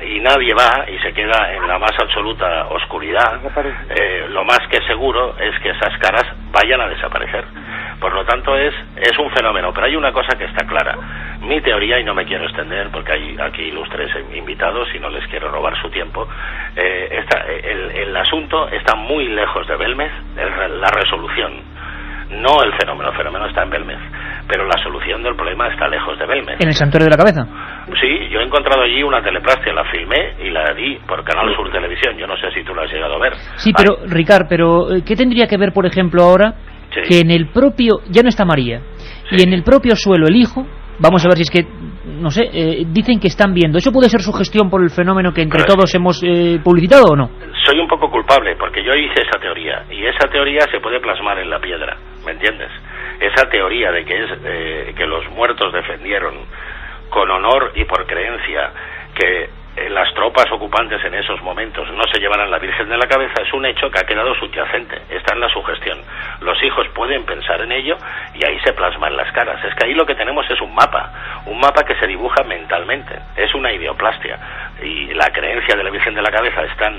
y nadie va y se queda en la más absoluta oscuridad, lo más que seguro es que esas caras vayan a desaparecer. Por lo tanto es un fenómeno, pero hay una cosa que está clara. Mi teoría, y no me quiero extender porque hay aquí ilustres invitados y no les quiero robar su tiempo, el asunto está muy lejos de Belmez, la resolución, no el fenómeno está en Belmez, pero la solución del problema está lejos de Belmez. ¿En el Santuario de la Cabeza? Sí, yo he encontrado allí una teleplastia, la filmé y la di por Canal Sur Televisión, yo no sé si tú la has llegado a ver. Sí, pero Ricard, ¿qué tendría que ver, por ejemplo, ahora que en el propio, ya no está María, y en el propio suelo el hijo, vamos a ver si es que, no sé, dicen que están viendo, ¿eso puede ser sugestión por el fenómeno que entre todos hemos publicitado o no? Soy un poco culpable porque yo hice esa teoría, y esa teoría se puede plasmar en la piedra, ¿me entiendes? Esa teoría de que que los muertos defendieron con honor y por creencia que las tropas ocupantes en esos momentos no se llevaran la Virgen de la Cabeza es un hecho que ha quedado subyacente, está en la sugestión. Los hijos pueden pensar en ello y ahí se plasman las caras. Es que ahí lo que tenemos es un mapa que se dibuja mentalmente, es una ideoplastia, y la creencia de la Virgen de la Cabeza es tan,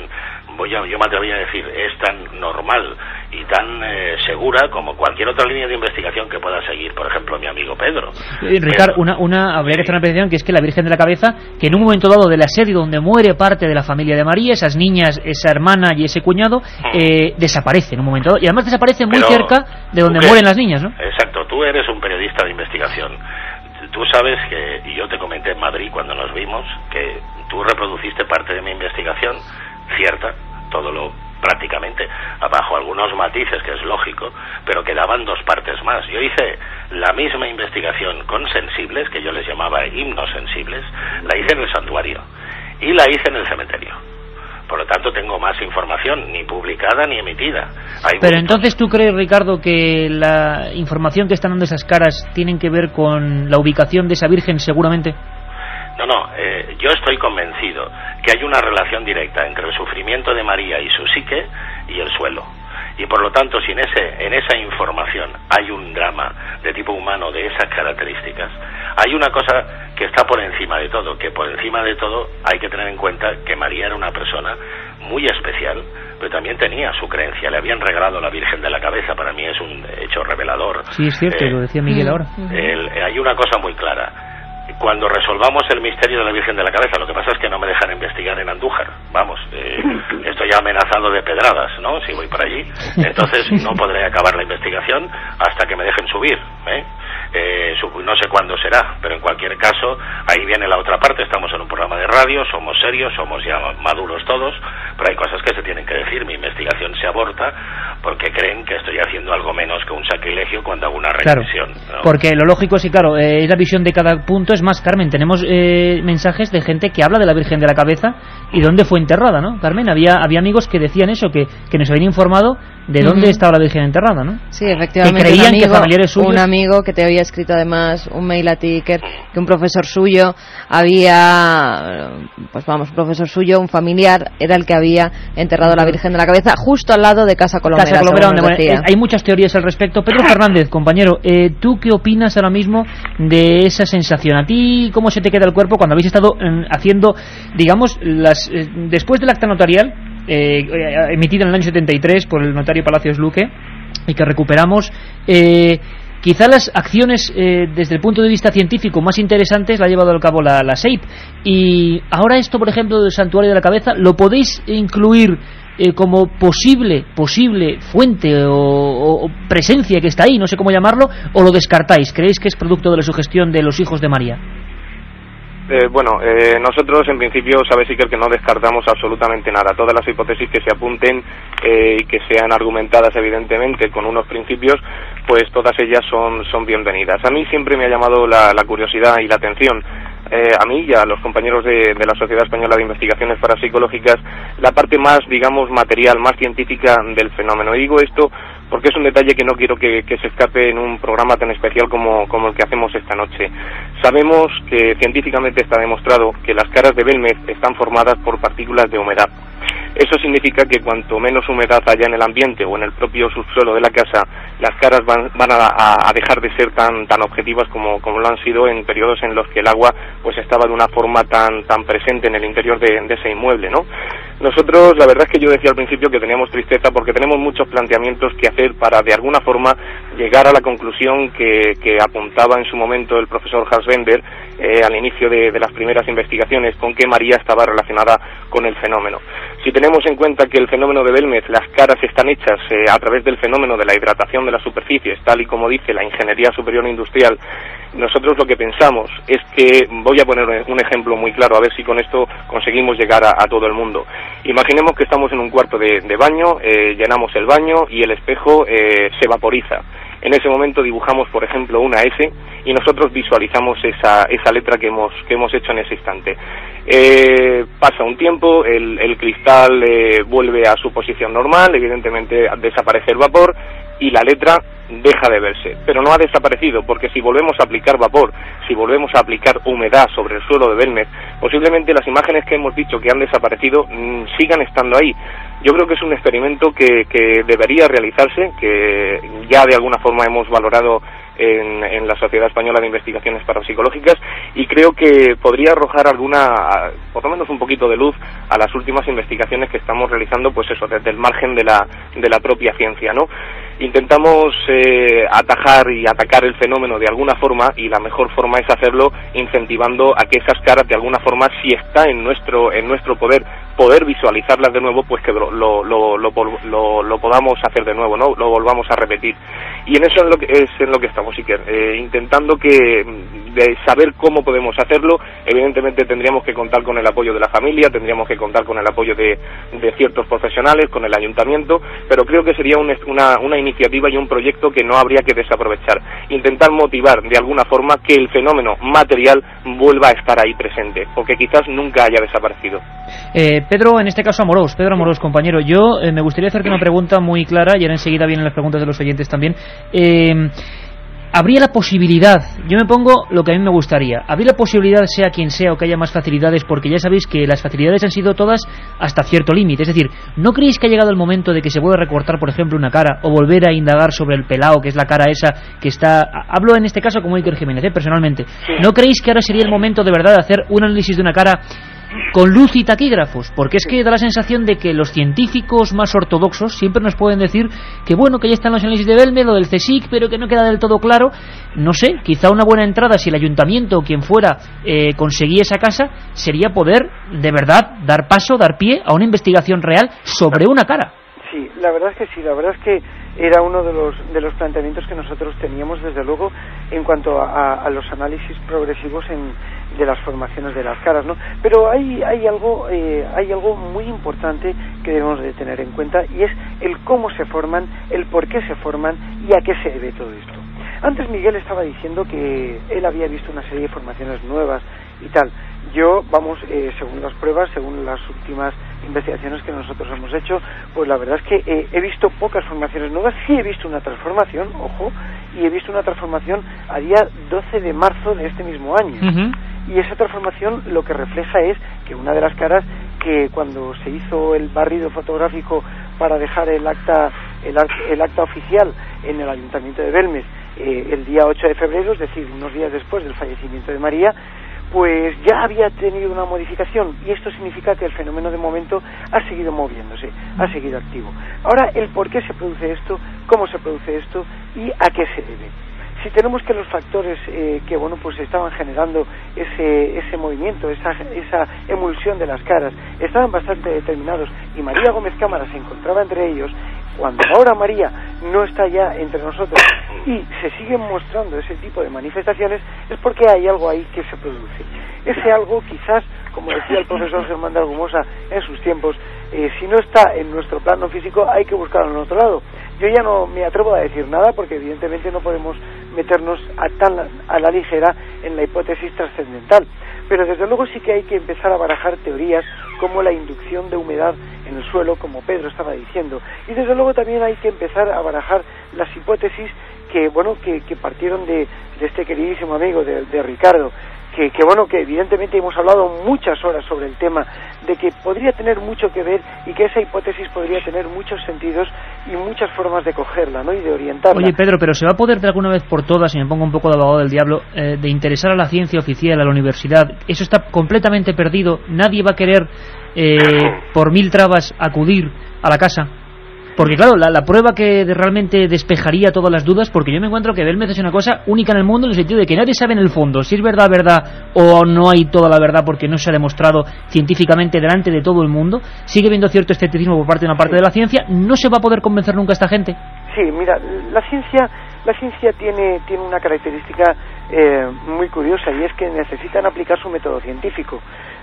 yo me atrevería a decir, es tan normal y tan segura como cualquier otra línea de investigación que pueda seguir, por ejemplo, mi amigo Pedro. Ricardo, habría que hacer una precisión, que es que la Virgen de la Cabeza, que en un momento dado del asedio donde muere parte de la familia de María, esas niñas, esa hermana y ese cuñado, desaparece en un momento dado, y además desaparece muy cerca de donde mueren las niñas, ¿no? Exacto, tú eres un periodista de investigación. Tú sabes que, y yo te comenté en Madrid cuando nos vimos, que tú reproduciste parte de mi investigación, cierta, prácticamente, bajo algunos matices, que es lógico, pero quedaban dos partes más. Yo hice la misma investigación con sensibles, que yo les llamaba hipnosensibles, la hice en el santuario y la hice en el cementerio. Por lo tanto, tengo más información, ni publicada ni emitida. Pero entonces, ¿tú crees, Ricardo, que la información que están dando esas caras tienen que ver con la ubicación de esa Virgen, seguramente? No, yo estoy convencido que hay una relación directa entre el sufrimiento de María y su psique y el suelo. Y por lo tanto, si en esa información hay un drama de tipo humano de esas características, hay una cosa que está por encima de todo, que por encima de todo hay que tener en cuenta que María era una persona muy especial, pero también tenía su creencia. Le habían regalado a la Virgen de la Cabeza, para mí es un hecho revelador. Sí, es cierto, lo decía Miguel ahora. Hay una cosa muy clara. Cuando resolvamos el misterio de la Virgen de la Cabeza, lo que pasa es que no me dejan investigar en Andújar. Vamos, estoy amenazado de pedradas, ¿no? Si voy por allí. Entonces no podré acabar la investigación hasta que me dejen subir, no sé cuándo será, pero en cualquier caso, ahí viene la otra parte. Estamos en un programa de radio, somos serios, somos ya maduros todos, pero hay cosas que se tienen que decir. Mi investigación se aborta porque creen que estoy haciendo algo menos que un sacrilegio cuando hago una regresión. Claro, ¿no? Porque lo lógico es que, claro, es la visión de cada punto. Es más, Carmen, tenemos mensajes de gente que habla de la Virgen de la Cabeza y dónde fue enterrada, ¿no? Carmen, había amigos que decían eso, que nos habían informado de dónde estaba la Virgen enterrada, ¿no? Sí, efectivamente. Que creían que familiares suyos... Un amigo que te había escrito además un mail a ti, Iker, que un profesor suyo un familiar, era el que había enterrado a la Virgen de la Cabeza justo al lado de Casa Colomera. Hay muchas teorías al respecto. Pedro Fernández, compañero, ¿tú qué opinas ahora mismo de esa sensación? ¿A ti cómo se te queda el cuerpo cuando habéis estado haciendo, digamos, después del acta notarial emitida en el año 73 por el notario Palacios Luque y que recuperamos, quizá las acciones desde el punto de vista científico más interesantes la ha llevado a cabo la SEIP, y ahora esto, por ejemplo, del Santuario de la Cabeza, ¿lo podéis incluir como posible fuente o presencia que está ahí, no sé cómo llamarlo, o lo descartáis? ¿Creéis que es producto de la sugestión de los hijos de María? Nosotros en principio, sabes, Iker, que no descartamos absolutamente nada. Todas las hipótesis que se apunten y que sean argumentadas evidentemente con unos principios, pues todas ellas son bienvenidas. A mí siempre me ha llamado la curiosidad y la atención, a mí y a los compañeros de la Sociedad Española de Investigaciones Parapsicológicas, la parte más, digamos, material, más científica del fenómeno. Y digo esto porque es un detalle que no quiero que se escape en un programa tan especial como el que hacemos esta noche. Sabemos que científicamente está demostrado que las caras de Belmez están formadas por partículas de humedad. Eso significa que cuanto menos humedad haya en el ambiente o en el propio subsuelo de la casa, las caras van a dejar de ser tan objetivas como lo han sido en periodos en los que el agua pues estaba de una forma tan presente en el interior de ese inmueble, ¿no? Nosotros, la verdad es que yo decía al principio que teníamos tristeza porque tenemos muchos planteamientos que hacer para de alguna forma llegar a la conclusión que apuntaba en su momento el profesor Hans Bender al inicio de las primeras investigaciones, con que María estaba relacionada con el fenómeno. Si tenemos en cuenta que el fenómeno de Belmez, las caras están hechas a través del fenómeno de la hidratación de las superficies, tal y como dice la Ingeniería Superior Industrial, nosotros lo que pensamos es que, voy a poner un ejemplo muy claro, a ver si con esto conseguimos llegar a todo el mundo. Imaginemos que estamos en un cuarto de baño, llenamos el baño y el espejo se vaporiza. En ese momento dibujamos, por ejemplo, una S y nosotros visualizamos esa letra que hemos hecho en ese instante. Pasa un tiempo, el cristal vuelve a su posición normal, evidentemente desaparece el vapor y la letra deja de verse, pero no ha desaparecido, porque si volvemos a aplicar vapor, si volvemos a aplicar humedad sobre el suelo de Belmez, posiblemente las imágenes que hemos dicho que han desaparecido sigan estando ahí. Yo creo que es un experimento que debería realizarse, que ya de alguna forma hemos valorado en la Sociedad Española de Investigaciones Parapsicológicas, y creo que podría arrojar por lo menos un poquito de luz a las últimas investigaciones que estamos realizando, pues eso, desde el margen de la propia ciencia, ¿no? Intentamos atajar y atacar el fenómeno de alguna forma, y la mejor forma es hacerlo incentivando a que esas caras de alguna forma, si está en nuestro poder visualizarlas de nuevo, pues que lo podamos hacer de nuevo, ¿no? Lo volvamos a repetir. Y en eso es en lo que estamos, Iker, intentando de saber cómo podemos hacerlo. Evidentemente tendríamos que contar con el apoyo de la familia, tendríamos que contar con el apoyo de ciertos profesionales, con el ayuntamiento, pero creo que sería una iniciativa y un proyecto que no habría que desaprovechar. Intentar motivar de alguna forma que el fenómeno material vuelva a estar ahí presente, porque quizás nunca haya desaparecido. Pedro, en este caso Pedro Amorós, compañero, yo me gustaría hacerte una pregunta muy clara, y ahora enseguida vienen las preguntas de los oyentes también. habría la posibilidad, yo me pongo lo que a mí me gustaría, habría la posibilidad, sea quien sea, o que haya más facilidades, porque ya sabéis que las facilidades han sido todas hasta cierto límite. Es decir, ¿no creéis que ha llegado el momento de que se pueda recortar, por ejemplo, una cara, o volver a indagar sobre el pelao, que es la cara esa que está... Hablo en este caso como Iker Jiménez, personalmente. ¿No creéis que ahora sería el momento de verdad de hacer un análisis de una cara con luz y taquígrafos? Porque es que da la sensación de que los científicos más ortodoxos siempre nos pueden decir que bueno, que ya están los análisis de Belmez, lo del CSIC, pero que no queda del todo claro. No sé, quizá una buena entrada, si el ayuntamiento o quien fuera conseguía esa casa, sería poder de verdad dar pie a una investigación real sobre una cara. Sí, la verdad es que sí, la verdad es que era uno de los planteamientos que nosotros teníamos, desde luego, en cuanto a los análisis progresivos de las formaciones de las caras, ¿no? Pero hay algo muy importante que debemos de tener en cuenta, y es el cómo se forman, el por qué se forman y a qué se debe todo esto. Antes Miguel estaba diciendo que él había visto una serie de formaciones nuevas y tal. Yo, según las pruebas, según las últimas investigaciones que nosotros hemos hecho, pues la verdad es que he visto pocas formaciones nuevas. Sí he visto una transformación, ojo, y he visto una transformación a día 12 de marzo de este mismo año. Y esa transformación lo que refleja es que una de las caras, que cuando se hizo el barrido fotográfico para dejar el acta oficial en el Ayuntamiento de Belmez el día 8 de febrero, es decir, unos días después del fallecimiento de María, pues ya había tenido una modificación, y esto significa que el fenómeno de momento ha seguido moviéndose, ha seguido activo. Ahora, el por qué se produce esto, cómo se produce esto y a qué se debe. Si tenemos que los factores que pues estaban generando ese movimiento, esa emulsión de las caras, estaban bastante determinados, y María Gómez Cámara se encontraba entre ellos, cuando ahora María no está ya entre nosotros y se siguen mostrando ese tipo de manifestaciones, es porque hay algo ahí que se produce. Ese algo, quizás, como decía el profesor Germán de Argumosa en sus tiempos, si no está en nuestro plano físico, hay que buscarlo en otro lado. Yo ya no me atrevo a decir nada, porque evidentemente no podemos meternos a la ligera en la hipótesis trascendental, pero desde luego sí que hay que empezar a barajar teorías como la inducción de humedad en el suelo, como Pedro estaba diciendo, y desde luego también hay que empezar a barajar las hipótesis que partieron de este queridísimo amigo de Ricardo, que evidentemente hemos hablado muchas horas sobre el tema, de que podría tener mucho que ver, y que esa hipótesis podría tener muchos sentidos y muchas formas de cogerla, ¿no?, y de orientarla. Oye, Pedro, pero ¿se va a poder de alguna vez por todas, y me pongo un poco de abogado del diablo, de interesar a la ciencia oficial, a la universidad? Eso está completamente perdido. Nadie va a querer, por mil trabas, acudir a la casa. Porque claro, la prueba que realmente despejaría todas las dudas, porque yo me encuentro que Belmez es una cosa única en el mundo, en el sentido de que nadie sabe en el fondo si es verdad o no hay toda la verdad, porque no se ha demostrado científicamente delante de todo el mundo. Sigue habiendo cierto escepticismo por parte de una parte de la ciencia. ¿No se va a poder convencer nunca a esta gente? Sí, mira, la ciencia tiene una característica muy curiosa, y es que necesitan aplicar su método científico.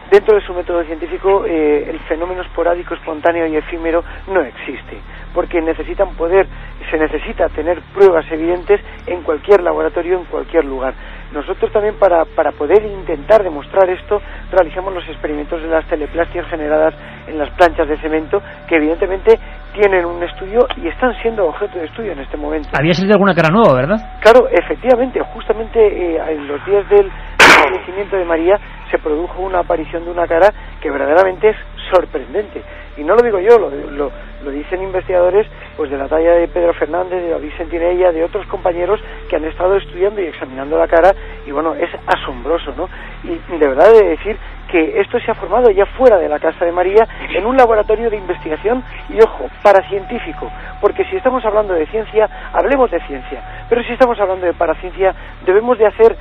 Dentro de su método científico, el fenómeno esporádico, espontáneo y efímero no existe, porque se necesita tener pruebas evidentes en cualquier laboratorio, en cualquier lugar. Nosotros también, para poder intentar demostrar esto, realizamos los experimentos de las teleplastias generadas en las planchas de cemento, que evidentemente tienen un estudio y están siendo objeto de estudio en este momento. Había salido alguna cara nueva, ¿verdad? Claro, efectivamente, justamente en los días del fallecimiento de María se produjo una aparición de una cara que verdaderamente es sorprendente. Y no lo digo yo, lo dicen investigadores pues de la talla de Pedro Fernández, de David Sentinella, de otros compañeros que han estado estudiando y examinando la cara, y es asombroso, ¿no? Y de verdad he de decir que esto se ha formado ya fuera de la casa de María, en un laboratorio de investigación, y ojo, paracientífico, porque si estamos hablando de ciencia, hablemos de ciencia, pero si estamos hablando de paraciencia, debemos de hacer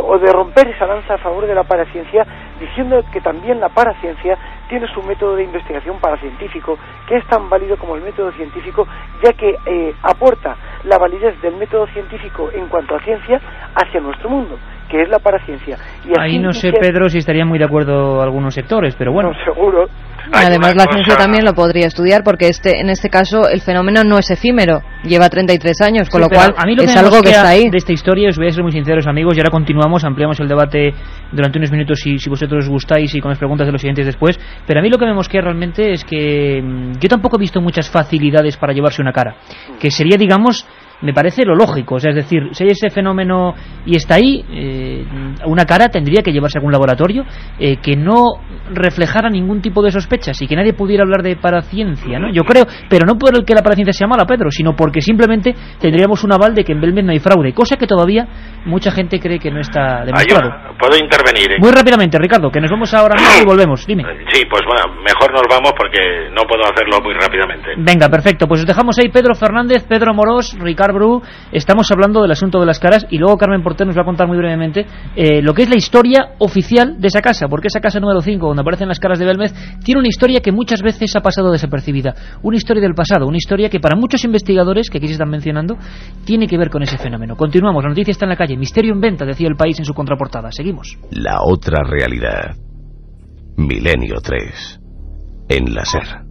o de romper esa lanza a favor de la paraciencia, diciendo que también la paraciencia tiene su método de investigación paracientífico, que es tan válido como el método científico, ya que aporta la validez del método científico en cuanto a ciencia hacia nuestro mundo, que es la paraciencia. Y ahí no sé, Pedro, si estarían muy de acuerdo algunos sectores, pero bueno. No, seguro. Además, la ciencia también lo podría estudiar, porque en este caso el fenómeno no es efímero, lleva 33 años, con lo cual a mí lo es algo que está ahí. De esta historia, os voy a ser muy sinceros, amigos, y ahora continuamos, ampliamos el debate durante unos minutos si vosotros gustáis, y con las preguntas de los siguientes después, pero a mí lo que me mosquea realmente es que yo tampoco he visto muchas facilidades para llevarse una cara, que sería, digamos, me parece lo lógico. O sea, es decir, si hay ese fenómeno y está ahí, una cara tendría que llevarse a algún laboratorio que no reflejara ningún tipo de sospechas y que nadie pudiera hablar de paraciencia, ¿no? Yo creo, pero no por el que la paraciencia sea mala, Pedro, sino porque simplemente tendríamos un aval de que en Belmez no hay fraude, cosa que todavía mucha gente cree que no está demostrado. ¿Puedo intervenir? Muy rápidamente, Ricardo, que nos vamos ahora mismo y volvemos. Dime. Sí, pues bueno, mejor nos vamos porque no puedo hacerlo muy rápidamente. Venga, perfecto, pues os dejamos ahí Pedro Fernández, Pedro Amorós, Ricard Bru. Estamos hablando del asunto de las caras y luego Carmen Porter nos va a contar muy brevemente lo que es la historia oficial de esa casa, porque esa casa número 5, donde aparecen las caras de Belmez, tiene una historia que muchas veces ha pasado desapercibida, una historia del pasado, una historia que para muchos investigadores, que aquí se están mencionando, tiene que ver con ese fenómeno. Continuamos, la noticia está en la calle, misterio en venta, decía El País en su contraportada. Seguimos. La otra realidad. Milenio 3. En la SER.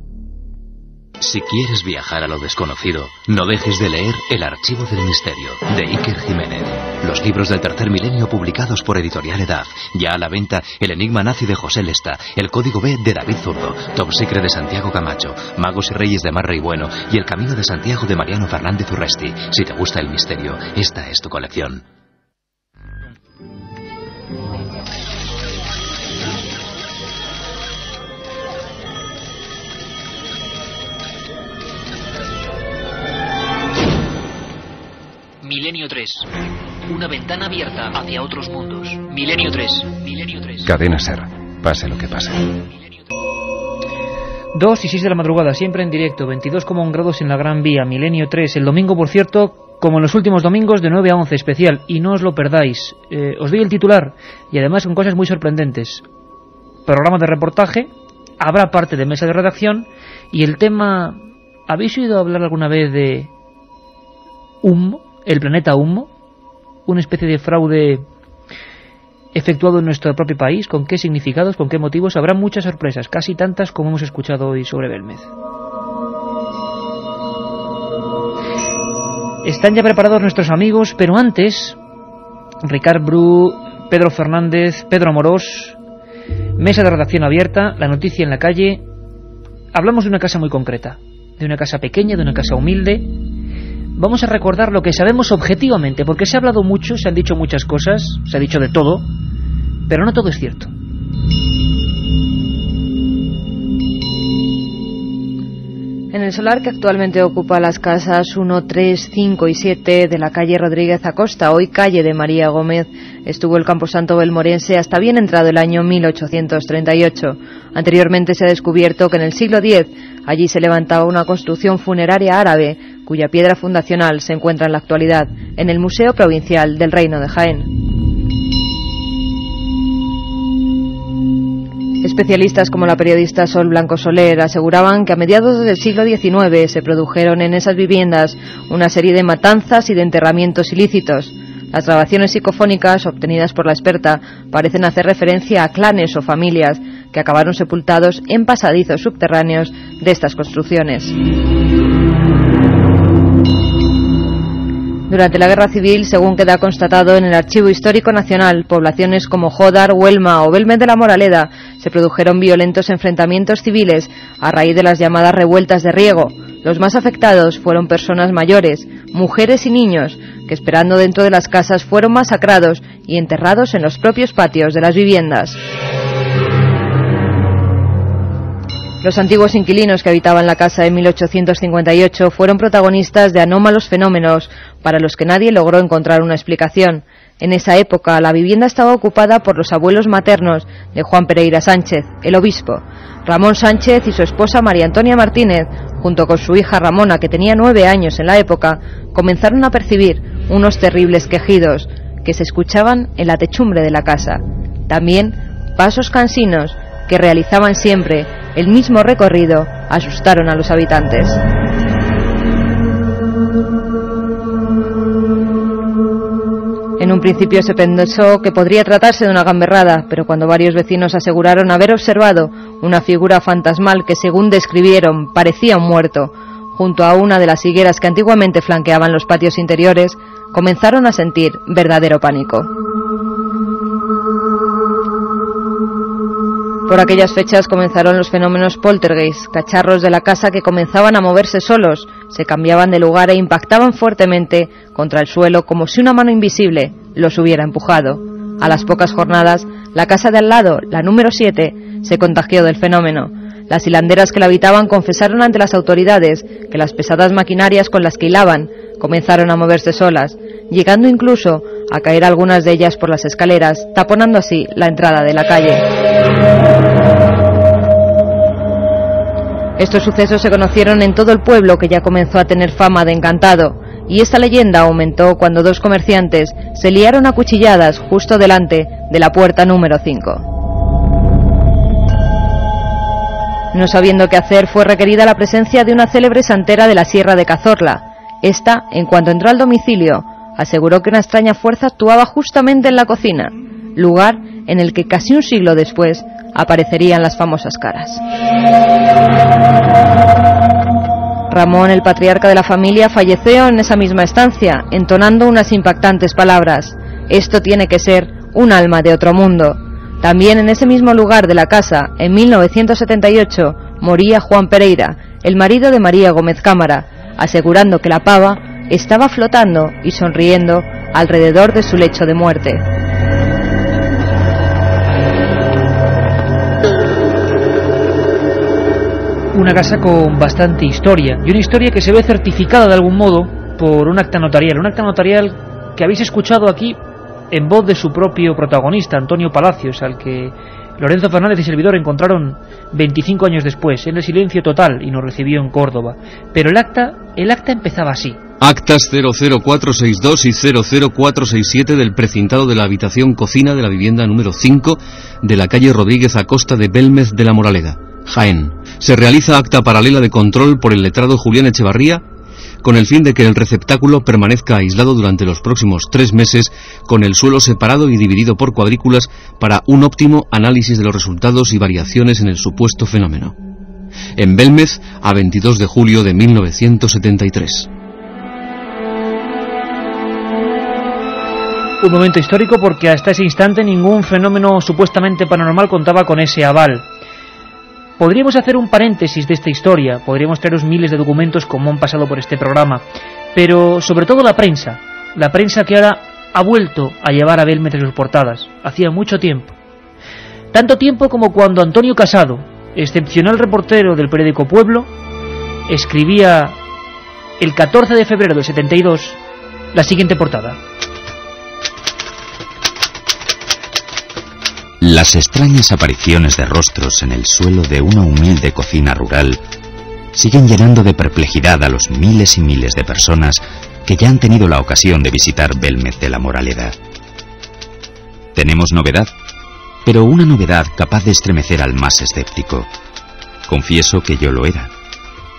Si quieres viajar a lo desconocido, no dejes de leer El Archivo del Misterio, de Iker Jiménez. Los libros del tercer milenio publicados por Editorial Edad. Ya a la venta El Enigma Nazi de José Lesta, El Código B de David Zurdo, Top Secret de Santiago Camacho, Magos y Reyes de Marra y Bueno y El Camino de Santiago de Mariano Fernández Urresti. Si te gusta el misterio, esta es tu colección. Milenio 3. Una ventana abierta hacia otros mundos. Milenio 3. Milenio 3. Cadena SER. Pase lo que pase. 2 y 6 de la madrugada, siempre en directo. 22,1 grados en la Gran Vía. Milenio 3. El domingo, por cierto, como en los últimos domingos, de 9 a 11, especial. Y no os lo perdáis. Os doy el titular. Y además con cosas muy sorprendentes. Programa de reportaje. Habrá parte de mesa de redacción. Y el tema... ¿Habéis oído hablar alguna vez de... Humo? El planeta Humo, una especie de fraude efectuado en nuestro propio país. ¿Con qué significados, con qué motivos? Habrá muchas sorpresas, casi tantas como hemos escuchado hoy sobre Belmez. Están ya preparados nuestros amigos, pero antes, Ricard Bru, Pedro Fernández, Pedro Amorós, mesa de redacción abierta, la noticia en la calle. Hablamos de una casa muy concreta, de una casa pequeña, de una casa humilde. Vamos a recordar lo que sabemos objetivamente, porque se ha hablado mucho, se han dicho muchas cosas, se ha dicho de todo, pero no todo es cierto. En el solar que actualmente ocupa las casas 1, 3, 5 y 7 de la calle Rodríguez Acosta, hoy calle de María Gómez, estuvo el camposanto belmorense hasta bien entrado el año 1838. Anteriormente se ha descubierto que en el siglo X allí se levantaba una construcción funeraria árabe, cuya piedra fundacional se encuentra en la actualidad en el Museo Provincial del Reino de Jaén. Especialistas como la periodista Sol Blanco Soler aseguraban que a mediados del siglo XIX se produjeron en esas viviendas una serie de matanzas y de enterramientos ilícitos. Las grabaciones psicofónicas obtenidas por la experta parecen hacer referencia a clanes o familias que acabaron sepultados en pasadizos subterráneos de estas construcciones. Durante la Guerra Civil, según queda constatado en el Archivo Histórico Nacional, poblaciones como Jódar, Huelma o Belmez de la Moraleda se produjeron violentos enfrentamientos civiles a raíz de las llamadas revueltas de Riego. Los más afectados fueron personas mayores, mujeres y niños, que esperando dentro de las casas fueron masacrados y enterrados en los propios patios de las viviendas. Los antiguos inquilinos que habitaban la casa en 1858 fueron protagonistas de anómalos fenómenos para los que nadie logró encontrar una explicación. En esa época, la vivienda estaba ocupada por los abuelos maternos de Juan Pereira Sánchez, el obispo. Ramón Sánchez y su esposa María Antonia Martínez, junto con su hija Ramona, que tenía 9 años en la época, comenzaron a percibir unos terribles quejidos que se escuchaban en la techumbre de la casa. También pasos cansinos que realizaban siempre el mismo recorrido asustaron a los habitantes. En un principio se pensó que podría tratarse de una gamberrada, pero cuando varios vecinos aseguraron haber observado una figura fantasmal que, según describieron, parecía un muerto, junto a una de las higueras que antiguamente flanqueaban los patios interiores, comenzaron a sentir verdadero pánico. Por aquellas fechas comenzaron los fenómenos poltergeist, cacharros de la casa que comenzaban a moverse solos, se cambiaban de lugar e impactaban fuertemente contra el suelo como si una mano invisible los hubiera empujado. A las pocas jornadas, la casa de al lado, la número 7, se contagió del fenómeno. Las hilanderas que la habitaban confesaron ante las autoridades que las pesadas maquinarias con las que hilaban comenzaron a moverse solas, llegando incluso a caer algunas de ellas por las escaleras, taponando así la entrada de la calle. Estos sucesos se conocieron en todo el pueblo, que ya comenzó a tener fama de encantado, y esta leyenda aumentó cuando dos comerciantes se liaron a cuchilladas justo delante de la puerta número 5. No sabiendo qué hacer, fue requerida la presencia de una célebre santera de la Sierra de Cazorla. Esta, en cuanto entró al domicilio, aseguró que una extraña fuerza actuaba justamente en la cocina, lugar en el que casi un siglo después aparecerían las famosas caras. Ramón, el patriarca de la familia, falleció en esa misma estancia, entonando unas impactantes palabras: «Esto tiene que ser un alma de otro mundo». También en ese mismo lugar de la casa, en 1978, moría Juan Pereira, el marido de María Gómez Cámara, asegurando que la pava estaba flotando y sonriendo alrededor de su lecho de muerte. Una casa con bastante historia, y una historia que se ve certificada de algún modo por un acta notarial que habéis escuchado aquí en voz de su propio protagonista, Antonio Palacios, al que Lorenzo Fernández y servidor encontraron 25 años después, en el silencio total, y nos recibió en Córdoba. Pero el acta empezaba así. Actas 00462 y 00467 del precintado de la habitación cocina de la vivienda número 5 de la calle Rodríguez Acosta de Belmez de la Moraleda, Jaén. Se realiza acta paralela de control por el letrado Julián Echevarría, con el fin de que el receptáculo permanezca aislado durante los próximos 3 meses, con el suelo separado y dividido por cuadrículas para un óptimo análisis de los resultados y variaciones en el supuesto fenómeno. En Belmez, a 22 de julio de 1973. Un momento histórico porque hasta ese instante ningún fenómeno supuestamente paranormal contaba con ese aval. Podríamos hacer un paréntesis de esta historia, podríamos traeros miles de documentos como han pasado por este programa, pero sobre todo la prensa que ahora ha vuelto a llevar a Belmez en sus portadas, hacía mucho tiempo. Tanto tiempo como cuando Antonio Casado, excepcional reportero del periódico Pueblo, escribía el 14 de febrero del 72 la siguiente portada. Las extrañas apariciones de rostros en el suelo de una humilde cocina rural siguen llenando de perplejidad a los miles y miles de personas que ya han tenido la ocasión de visitar Belmez de la Moraleda. Tenemos novedad, pero una novedad capaz de estremecer al más escéptico. Confieso que yo lo era,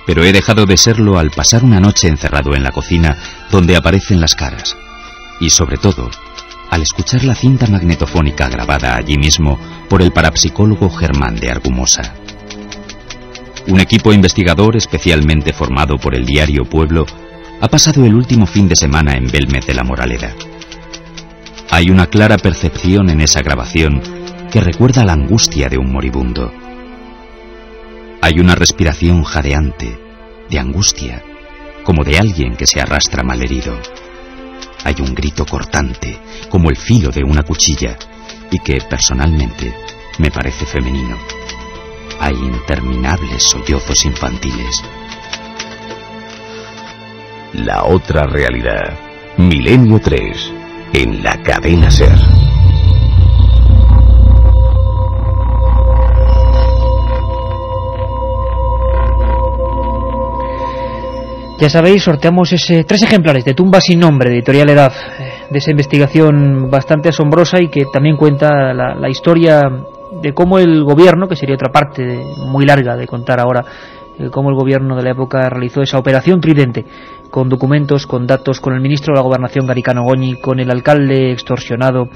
pero he dejado de serlo al pasar una noche encerrado en la cocina donde aparecen las caras, y sobre todo al escuchar la cinta magnetofónica grabada allí mismo por el parapsicólogo Germán de Argumosa. Un equipo investigador especialmente formado por el diario Pueblo ha pasado el último fin de semana en Belmez de la Moraleda. Hay una clara percepción en esa grabación que recuerda la angustia de un moribundo. Hay una respiración jadeante, de angustia, como de alguien que se arrastra malherido. Hay un grito cortante, como el filo de una cuchilla, y que, personalmente, me parece femenino. Hay interminables sollozos infantiles. La otra realidad. Milenio 3. En la cadena SER. Ya sabéis, sorteamos 3 ejemplares de Tumba sin nombre, de Editorial Edad, de esa investigación bastante asombrosa y que también cuenta la historia de cómo el gobierno, que sería otra parte muy larga de contar ahora, cómo el gobierno de la época realizó esa operación Tridente, con documentos, con datos, con el ministro de la Gobernación Garicano Goñi, con el alcalde extorsionado,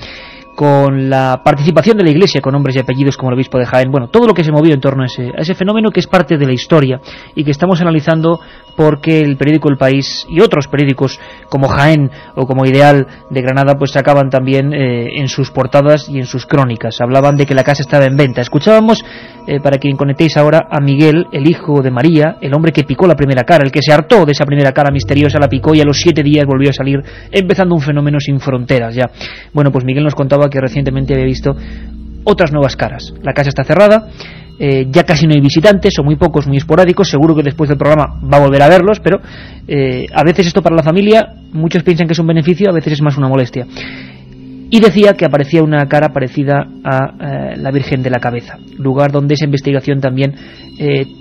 con la participación de la Iglesia con nombres y apellidos como el obispo de Jaén, bueno, todo lo que se movió en torno a ese fenómeno que es parte de la historia y que estamos analizando porque el periódico El País y otros periódicos como Jaén o como Ideal de Granada pues sacaban también en sus portadas y en sus crónicas. Hablaban de que la casa estaba en venta. Escuchábamos, para quien conectéis ahora, a Miguel, el hijo de María, el hombre que picó la primera cara, el que se hartó de esa primera cara misteriosa, la picó y a los 7 días volvió a salir, empezando un fenómeno sin fronteras ya. Bueno, pues Miguel nos contaba que recientemente había visto otras nuevas caras. La casa está cerrada, ya casi no hay visitantes, o muy pocos, muy esporádicos. Seguro que después del programa va a volver a verlos, pero a veces esto para la familia, muchos piensan que es un beneficio, a veces es más una molestia. Y decía que aparecía una cara parecida a la Virgen de la Cabeza, lugar donde esa investigación también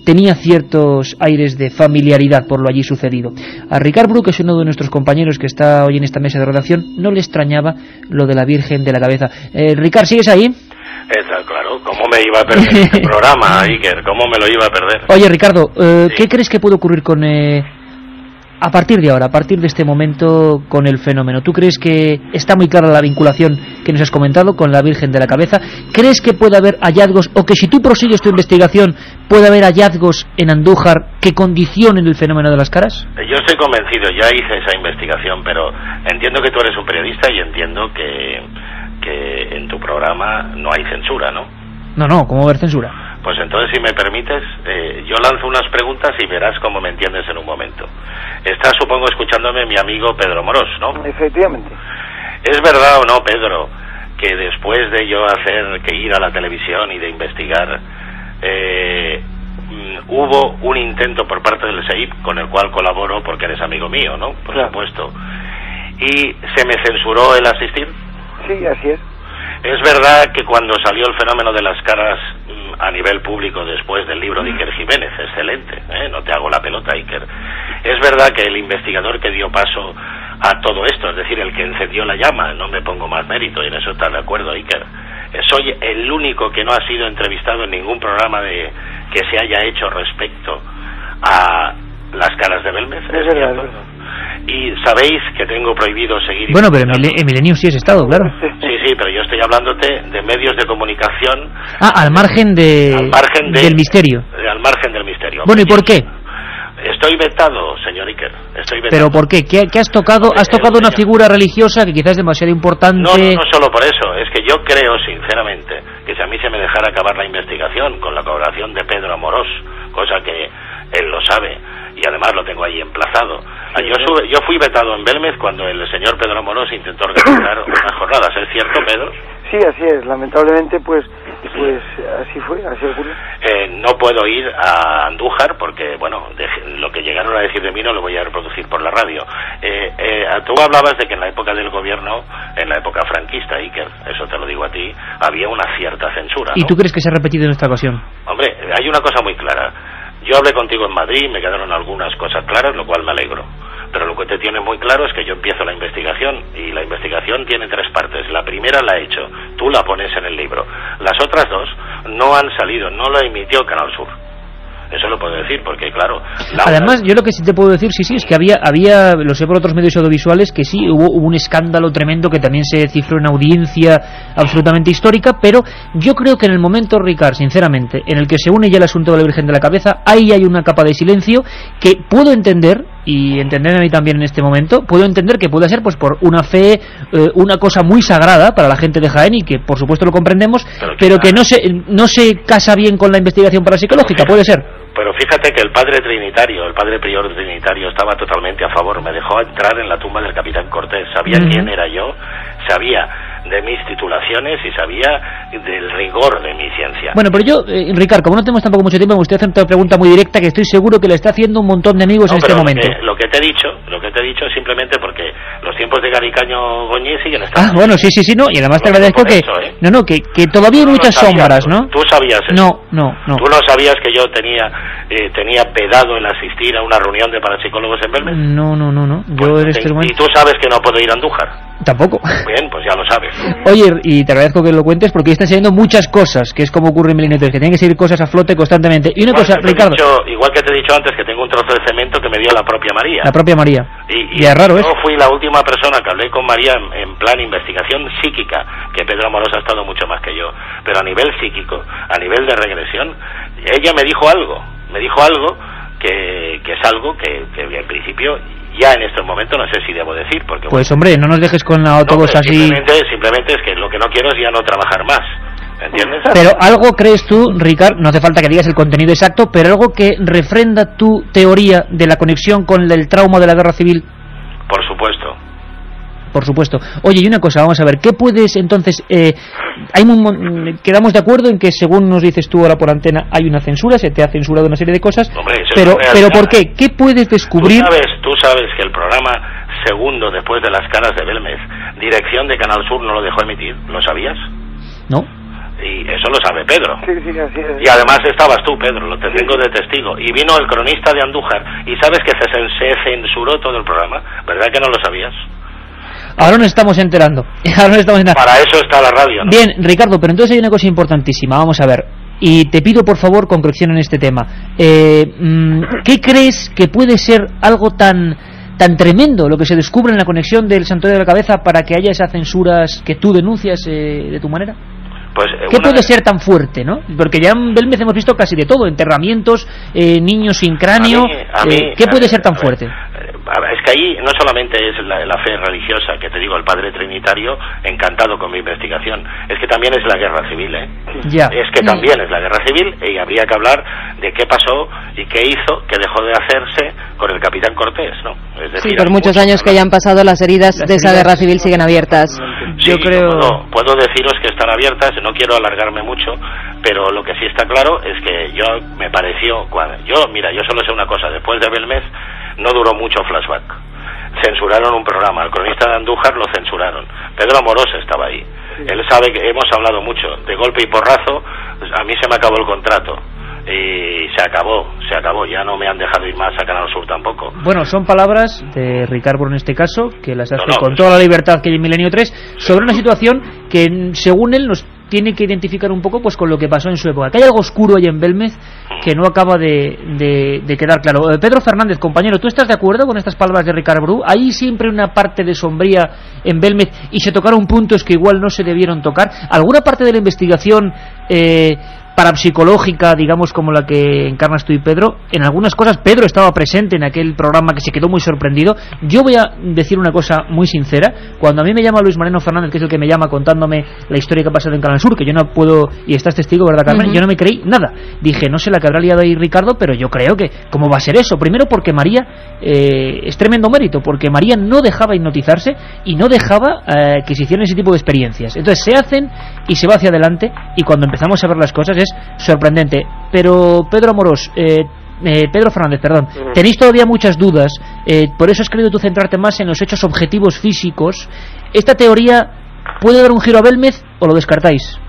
tenía ciertos aires de familiaridad por lo allí sucedido. A Ricard Bru, que es uno de nuestros compañeros que está hoy en esta mesa de redacción, no le extrañaba lo de la Virgen de la Cabeza. Ricard, ¿sigues ahí? Claro, ¿cómo me iba a perder este programa, Iker? ¿Cómo me lo iba a perder? Oye, Ricardo, ¿qué crees que puede ocurrir con a partir de ahora, a partir de este momento, con el fenómeno? ¿Tú crees que está muy clara la vinculación que nos has comentado con la Virgen de la Cabeza? ¿Crees que puede haber hallazgos, o que si tú prosigues tu investigación, puede haber hallazgos en Andújar que condicionen el fenómeno de las caras? Yo estoy convencido, ya hice esa investigación, pero entiendo que tú eres un periodista y entiendo que en tu programa no hay censura, ¿no? No, ¿cómo va a haber censura? Pues entonces, si me permites, yo lanzo unas preguntas y verás cómo me entiendes en un momento. Está, supongo, escuchándome mi amigo Pedro Morós, ¿no? Efectivamente. ¿Es verdad o no, Pedro, que después de yo ir a la televisión y de investigar, hubo un intento por parte del SEIP, con el cual colaboro porque eres amigo mío, ¿no? Por supuesto. ¿Y se me censuró el asistir? Sí, así es. Es verdad que cuando salió el fenómeno de las caras a nivel público después del libro de Iker Jiménez, excelente, no te hago la pelota, Iker. Es verdad que el investigador que dio paso a todo esto, es decir, el que encendió la llama, no me pongo más mérito y en eso estás de acuerdo, Iker. Soy el único que no ha sido entrevistado en ningún programa que se haya hecho respecto a las caras de Belmez. Es verdad. Y sabéis que tengo prohibido seguir... Bueno, pero en Milenio sí has estado, claro. Sí, pero yo estoy hablándote de medios de comunicación... al margen del misterio. Al margen del misterio. Bueno, ¿y por qué? Estoy vetado, señor Iker. Estoy vetado. ¿Pero por qué? ¿Qué has tocado? ¿Has tocado una figura religiosa que quizás es demasiado importante? No solo por eso. Es que yo creo, sinceramente, que si a mí se me dejara acabar la investigación con la colaboración de Pedro Amorós, cosa que él lo sabe, y además lo tengo ahí emplazado. Yo fui vetado en Belmez cuando el señor Pedro Amorós intentó organizar unas jornadas. ¿Es cierto, Pedro? Sí, así es. Lamentablemente, pues así fue, así ocurrió. No puedo ir a Andújar porque, bueno, lo que llegaron a decir de mí no lo voy a reproducir por la radio. Tú hablabas de que en la época del gobierno, en la época franquista, Iker, eso te lo digo a ti, había una cierta censura, ¿no? ¿Y tú crees que se ha repetido en esta ocasión? Hombre, hay una cosa muy clara. Yo hablé contigo en Madrid, me quedaron algunas cosas claras, lo cual me alegro. Pero lo que te tiene muy claro es que yo empiezo la investigación, y la investigación tiene 3 partes. La primera la he hecho, tú la pones en el libro. Las otras 2 no han salido, no la emitió Canal Sur. Eso lo puedo decir, porque claro... Además, yo lo que sí te puedo decir, sí, es que había, lo sé por otros medios audiovisuales, que sí, hubo un escándalo tremendo que también se cifró en audiencia absolutamente histórica, pero yo creo que en el momento, Ricard, sinceramente, en el que se une ya el asunto de la Virgen de la Cabeza, ahí hay una capa de silencio que puedo entender, y entenderme a mí también en este momento, puedo entender que puede ser pues por una fe, una cosa muy sagrada para la gente de Jaén, y que por supuesto lo comprendemos, pero que no se casa bien con la investigación parapsicológica, puede ser. Pero fíjate que el padre prior trinitario estaba totalmente a favor, me dejó entrar en la tumba del capitán Cortés, sabía quién era yo, sabía de mis titulaciones y sabía del rigor de mi ciencia. Bueno, pero yo, Ricard, como no tenemos tampoco mucho tiempo, me gustaría hacer una pregunta muy directa que estoy seguro que le está haciendo un montón de amigos en este momento. Lo que te he dicho es simplemente porque los tiempos de Garicaño Goñi siguen estando. Bueno, sí, no, y además te agradezco que... que todavía hay muchas sombras, ¿no? ¿Tú sabías eso? No. ¿Tú no sabías que yo tenía vedado el asistir a una reunión de parapsicólogos en Belmez? No. Yo en este momento... ¿Y tú sabes que no puedo ir a Andújar? Tampoco. Bien, pues ya lo sabes. Oye, y te agradezco que lo cuentes porque están saliendo muchas cosas, que es como ocurre en Milenio 3, que tienen que seguir cosas a flote constantemente. Y una cosa, Ricardo... Igual que te he dicho antes, que tengo un trozo de cemento que me dio la propia María. La propia María. Y es raro, yo fui la última persona que hablé con María en plan investigación psíquica, que Pedro Amorós ha estado mucho más que yo, pero a nivel psíquico, a nivel de regresión, ella me dijo algo que algo que en principio ya en estos momentos no sé si debo decir, porque pues hombre, no nos dejes con la autobús así. Simplemente es que lo que no quiero es ya no trabajar más, ¿entiendes? Pero algo crees tú, Ricard, no hace falta que digas el contenido exacto, pero algo que refrenda tu teoría de la conexión con el trauma de la guerra civil. Por supuesto. Por supuesto. Oye, y una cosa, vamos a ver, ¿qué puedes entonces... quedamos de acuerdo en que, según nos dices tú ahora por antena, hay una censura, se te ha censurado una serie de cosas, hombre, pero ¿por qué? ¿Qué puedes descubrir? Tú sabes que el programa segundo después de Las Caras de Belmez, dirección de Canal Sur, no lo dejó emitir, ¿lo sabías? No. Y eso lo sabe Pedro. Sí, así es. Y además estabas tú, Pedro, lo tengo de testigo. Y vino el cronista de Andújar, y sabes que se censuró todo el programa, ¿verdad que no lo sabías? Ahora nos estamos enterando. Para eso está la radio, ¿no? Bien, Ricardo, pero entonces hay una cosa importantísima. Vamos a ver. Y te pido, por favor, concreción en este tema. ¿Qué crees que puede ser algo tan tremendo lo que se descubre en la conexión del Santuario de la Cabeza para que haya esas censuras que tú denuncias de tu manera? Pues, ¿qué puede ser tan fuerte, no? Porque ya en Belmez hemos visto casi de todo, enterramientos, niños sin cráneo. ¿Qué puede ser tan fuerte? Es que ahí no solamente es la fe religiosa, que te digo, el Padre Trinitario, encantado con mi investigación, es que también es la guerra civil, ¿eh? Ya. Es que también es la guerra civil, y habría que hablar de qué pasó y qué hizo, que dejó de hacerse con el capitán Cortés, ¿no? Es decir, sí, por muchos años que ya han pasado, las heridas de esa guerra civil siguen abiertas. Sí, yo creo... puedo deciros que están abiertas, no quiero alargarme mucho, pero lo que sí está claro es que yo me pareció, yo solo sé una cosa, después de Belmez no duró mucho Flashback, censuraron un programa, el cronista de Andújar lo censuraron, Pedro Amorós estaba ahí, él sabe que hemos hablado mucho, de golpe y porrazo, a mí se me acabó el contrato, y se acabó, ya no me han dejado ir más a Canal Sur tampoco. Bueno, son palabras de Ricardo en este caso, que las hace con toda la libertad que hay en Milenio 3, sobre una situación que, según él, nos tiene que identificar un poco pues con lo que pasó en su época. Que hay algo oscuro ahí en Belmez que no acaba de quedar claro. Pedro Fernández, compañero, ¿tú estás de acuerdo con estas palabras de Ricard Bru? ¿Hay siempre una parte de sombría en Belmez y se tocaron puntos que igual no se debieron tocar? ¿Alguna parte de la investigación parapsicológica, digamos, como la que encarnas tú y Pedro? En algunas cosas Pedro estaba presente en aquel programa que se quedó muy sorprendido. Yo voy a decir una cosa muy sincera. Cuando a mí me llama Luis Moreno Fernández, que es el que me llama contándome la historia que ha pasado en Canal Sur, que yo no puedo, y estás testigo, ¿verdad, Carmen? Yo no me creí nada. Dije, no sé la que habrá liado ahí Ricardo, pero yo creo que, ¿cómo va a ser eso? Primero porque María, es tremendo mérito, porque María no dejaba hipnotizarse y no dejaba que se hicieran ese tipo de experiencias. Entonces se hacen y se va hacia adelante, y cuando empezamos a ver las cosas es sorprendente. Pero Pedro Amorós, Pedro Fernández, perdón, tenéis todavía muchas dudas, por eso has querido tú centrarte más en los hechos objetivos físicos. ¿Esta teoría puede dar un giro a Belmez o lo descartáis?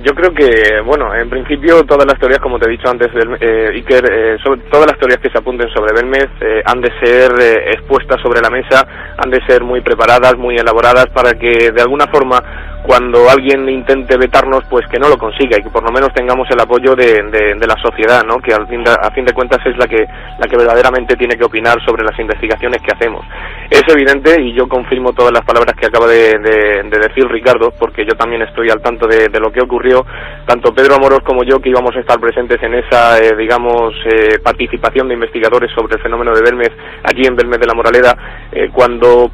Yo creo que, bueno, en principio todas las teorías, como te he dicho antes, Iker, todas las teorías que se apunten sobre Belmez han de ser expuestas sobre la mesa, han de ser muy preparadas, muy elaboradas, para que de alguna forma, cuando alguien intente vetarnos, pues que no lo consiga y que por lo menos tengamos el apoyo de la sociedad, ¿no? Que a fin de cuentas es la que verdaderamente tiene que opinar sobre las investigaciones que hacemos. Es evidente, y yo confirmo todas las palabras que acaba de decir Ricardo, porque yo también estoy al tanto de lo que ocurrió, tanto Pedro Amorós como yo, que íbamos a estar presentes en esa, participación de investigadores sobre el fenómeno de Belmez, aquí en Belmez de la Moraleda, cuando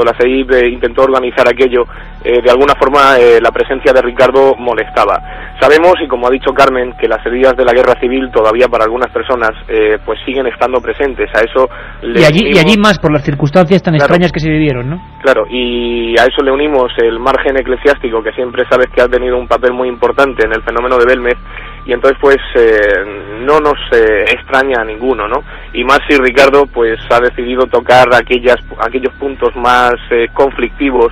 la CEIP intentó organizar aquello, de alguna forma la presencia de Ricardo molestaba. Sabemos, y como ha dicho Carmen, que las heridas de la guerra civil todavía para algunas personas pues siguen estando presentes. A eso y allí más por las circunstancias tan extrañas que se vivieron, ¿no? Claro, y a eso le unimos el margen eclesiástico, que siempre sabes que ha tenido un papel muy importante en el fenómeno de Belmez, y entonces pues no nos extraña a ninguno, ¿no? Y más si Ricardo pues ha decidido tocar aquellos puntos más conflictivos,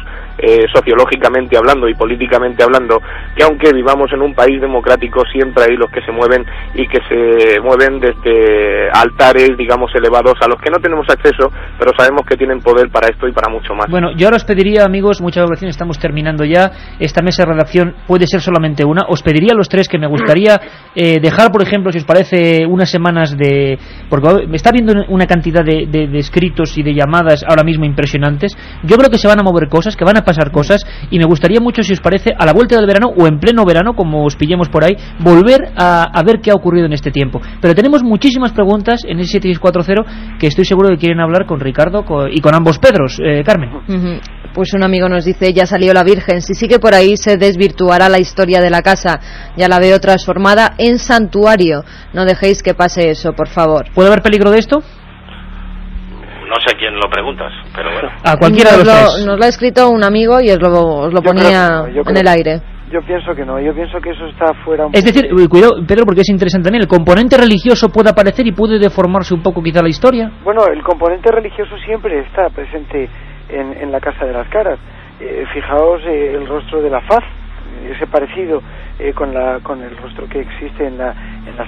sociológicamente hablando y políticamente hablando, que aunque vivamos en un país democrático, siempre hay los que se mueven, y que se mueven desde altares, digamos, elevados, a los que no tenemos acceso, pero sabemos que tienen poder para esto y para mucho más. Bueno, yo ahora os pediría, amigos, muchas gracias, estamos terminando ya, esta mesa de redacción puede ser solamente una, os pediría a los tres que me gustaría dejar, por ejemplo, si os parece, unas semanas porque me está viendo una cantidad de escritos y de llamadas ahora mismo impresionantes. Yo creo que se van a mover cosas, que van a a pasar cosas y me gustaría mucho, si os parece, a la vuelta del verano o en pleno verano, como os pillemos por ahí, volver a ver qué ha ocurrido en este tiempo. Pero tenemos muchísimas preguntas en el 7640 que estoy seguro que quieren hablar con Ricardo y con ambos Pedros. Carmen. Pues un amigo nos dice, ya salió la Virgen, si sigue por ahí se desvirtuará la historia de la casa, ya la veo transformada en santuario, no dejéis que pase eso, por favor. ¿Puede haber peligro de esto? No sé a quién lo preguntas, pero bueno. A cualquiera de los tres. Nos lo ha escrito un amigo y os lo ponía en el aire. Yo pienso que no, yo pienso que eso está fuera Es decir, cuidado, Pedro, porque es interesante también, ¿el componente religioso puede aparecer y puede deformarse un poco quizá la historia? Bueno, el componente religioso siempre está presente en la Casa de las Caras. Fijaos el rostro de la Faz, ese parecido con el rostro que existe en la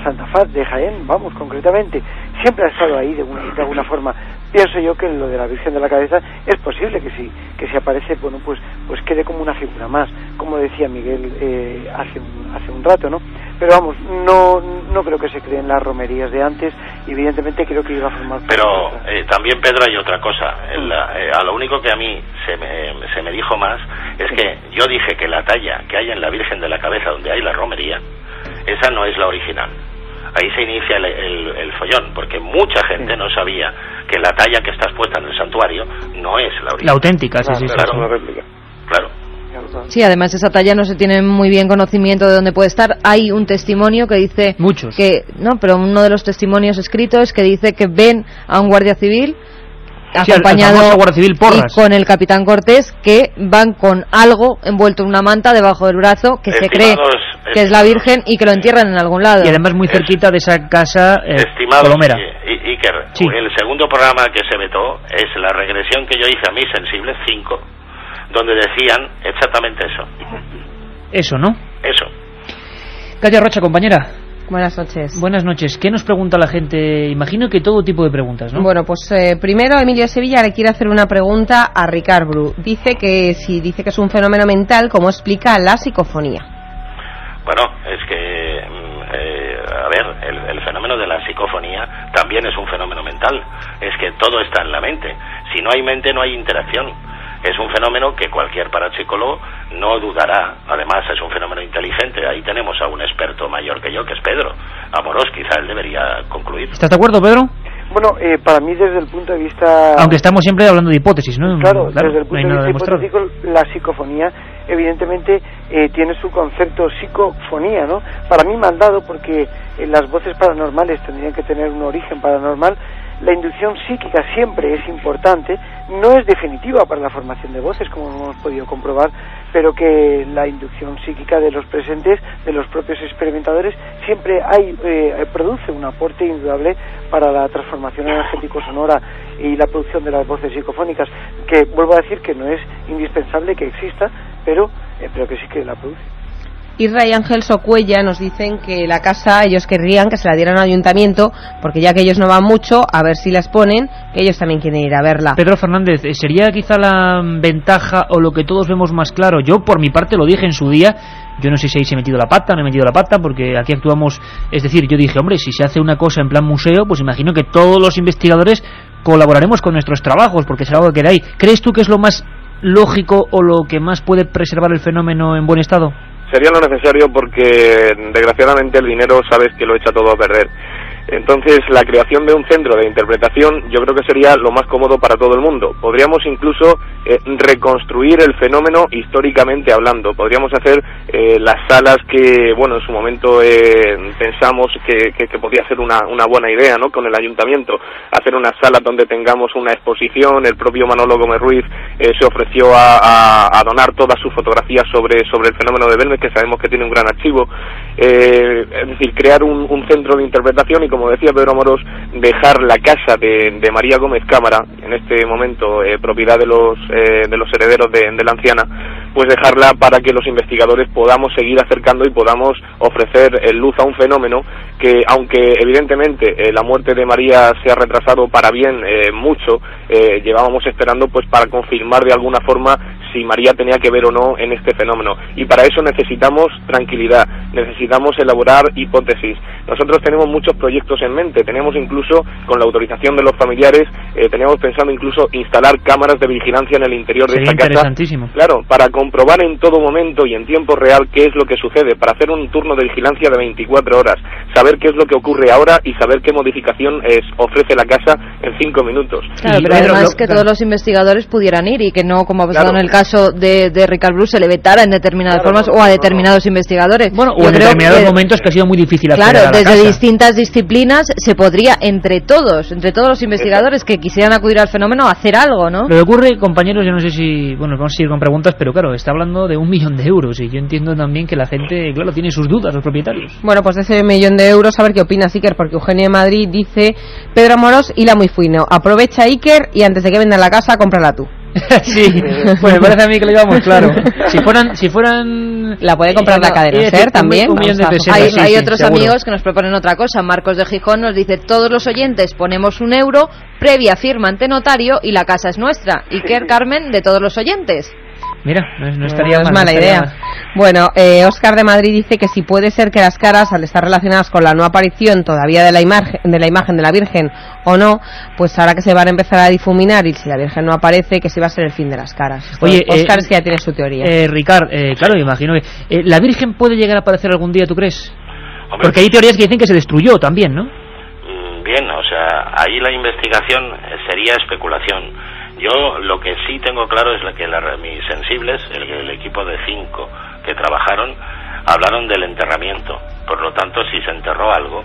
Santa Faz de Jaén, vamos, concretamente, siempre ha estado ahí de alguna forma. Pienso yo que lo de la Virgen de la Cabeza es posible que si aparece, bueno, pues quede como una figura más, como decía Miguel hace un rato, ¿no? Pero vamos, no creo que se creen las romerías de antes, y evidentemente creo que iba a formar parte. Pero también, Pedro, hay otra cosa. A lo único que a mí se me dijo más es que yo dije que la talla que hay en la Virgen de la Cabeza, donde hay la romería, esa no es la original. Ahí se inicia el follón, porque mucha gente no sabía que la talla que está expuesta en el santuario no es la original. La auténtica, sí. Claro. Sí, además esa talla no se tiene muy bien conocimiento de dónde puede estar. Hay un testimonio que dice muchos que pero uno de los testimonios escritos que dice que ven a un guardia civil acompañado Guardia Civil Porras, y con el capitán Cortés, que van con algo envuelto en una manta debajo del brazo, que se cree que es la Virgen y que lo entierran en algún lado. Y además muy cerquita de esa casa Colomera. Iker, el segundo programa que se vetó es la regresión que yo hice a Mis Sensibles 5, donde decían exactamente eso. Eso, ¿no? Eso. Katia Rocha, compañera. Buenas noches. Buenas noches. ¿Qué nos pregunta la gente? Imagino que todo tipo de preguntas, ¿no? Bueno, pues primero Emilio Sevilla le quiere hacer una pregunta a Ricard Bru. Dice que es un fenómeno mental, ¿cómo explica la psicofonía? Bueno, es que, a ver, el fenómeno de la psicofonía también es un fenómeno mental. Es que todo está en la mente. Si no hay mente, no hay interacción. Es un fenómeno que cualquier parapsicólogo no dudará. Además, es un fenómeno inteligente. Ahí tenemos a un experto mayor que yo, que es Pedro Amorós. Quizá él debería concluir. ¿Estás de acuerdo, Pedro? Bueno, para mí, desde el punto de vista... Aunque estamos siempre hablando de hipótesis, ¿no? Claro, desde el punto de vista hipotético, la psicofonía, evidentemente, tiene su concepto psicofonía, ¿no? Para mí me han dado, porque las voces paranormales tendrían que tener un origen paranormal. La inducción psíquica siempre es importante, no es definitiva para la formación de voces, como hemos podido comprobar, pero que la inducción psíquica de los presentes, de los propios experimentadores, siempre produce un aporte indudable para la transformación energético-sonora y la producción de las voces psicofónicas, que vuelvo a decir que no es indispensable que exista, pero que sí que la produce. Irra y Ángel Socuella nos dicen que la casa ellos querrían que se la dieran al ayuntamiento, porque ya que ellos no van mucho, a ver si las ponen, que ellos también quieren ir a verla. Pedro Fernández, ¿sería quizá la ventaja o lo que todos vemos más claro? Yo por mi parte lo dije en su día, yo no sé si ahí se he metido la pata, no he metido la pata, porque aquí actuamos, es decir, yo dije, hombre, si se hace una cosa en plan museo, pues imagino que todos los investigadores colaboraremos con nuestros trabajos, porque será algo que queda ahí. ¿Crees tú que es lo más lógico o lo que más puede preservar el fenómeno en buen estado? Sería lo necesario, porque desgraciadamente el dinero sabes que lo echa todo a perder. Entonces, la creación de un centro de interpretación yo creo que sería lo más cómodo para todo el mundo. Podríamos incluso reconstruir el fenómeno históricamente hablando. Podríamos hacer las salas que, bueno, en su momento pensamos que podía ser una buena idea, ¿no?, con el ayuntamiento. Hacer unas salas donde tengamos una exposición. El propio Manolo Gómez Ruiz se ofreció a donar todas sus fotografías sobre el fenómeno de Belmez, que sabemos que tiene un gran archivo. Es decir, crear un centro de interpretación y, como decía Pedro Amorós, dejar la casa de María Gómez Cámara, en este momento propiedad de los herederos de la anciana, pues dejarla para que los investigadores podamos seguir acercando y podamos ofrecer luz a un fenómeno que, aunque evidentemente la muerte de María se ha retrasado para bien mucho, llevábamos esperando pues para confirmar de alguna forma si María tenía que ver o no en este fenómeno. Y para eso necesitamos tranquilidad, necesitamos elaborar hipótesis, nosotros tenemos muchos proyectos en mente. Tenemos incluso, con la autorización de los familiares, teníamos pensando incluso instalar cámaras de vigilancia en el interior de esta casa. Interesantísimo. Claro, para comprobar en todo momento y en tiempo real qué es lo que sucede, para hacer un turno de vigilancia de 24 horas, saber qué es lo que ocurre ahora y saber qué modificación ofrece la casa en 5 minutos. Claro, pero además que todos los investigadores pudieran ir y que no, como ha pasado en el caso de Ricard Bru, se le vetara en determinadas formas o a determinados investigadores. Bueno, o en determinados momentos que ha sido muy difícil acceder a la desde casa. Distintas disciplinas se podría, entre todos los investigadores que quisieran acudir al fenómeno, hacer algo, ¿no? Lo que ocurre, compañeros, yo no sé si... Bueno, vamos a seguir con preguntas, pero claro, está hablando de 1 millón de euros y yo entiendo también que la gente, claro, tiene sus dudas, los propietarios. Bueno, pues de ese 1 millón de euros, a ver qué opina Iker, porque Eugenio de Madrid dice: Pedro Amorós, hila muy fino, aprovecha Iker y antes de que vendan la casa, cómprala tú. Sí, pues me parece a mí que lo íbamos claro. Si fueran la puede comprar la cadena SER también. Hay otros amigos que nos proponen otra cosa. Marcos de Gijón nos dice: todos los oyentes ponemos 1 euro, previa firma ante notario y la casa es nuestra. Iker, Carmen, de todos los oyentes. Mira, no estaría mal, mala idea. Bueno, Óscar de Madrid dice que si puede ser que las caras, al estar relacionadas con la no aparición todavía de la imagen de la Virgen o no, pues ahora que se van a empezar a difuminar y si la Virgen no aparece, que se va a ser el fin de las caras. Oye, Óscar es que ya tiene su teoría. Ricard, claro, imagino que la Virgen puede llegar a aparecer algún día, ¿tú crees? Hombre, porque hay teorías que dicen que se destruyó también, ¿no? Bien, o sea, ahí la investigación sería especulación. Yo lo que sí tengo claro es que mis sensibles, el equipo de 5 que trabajaron, hablaron del enterramiento. Por lo tanto, si se enterró algo,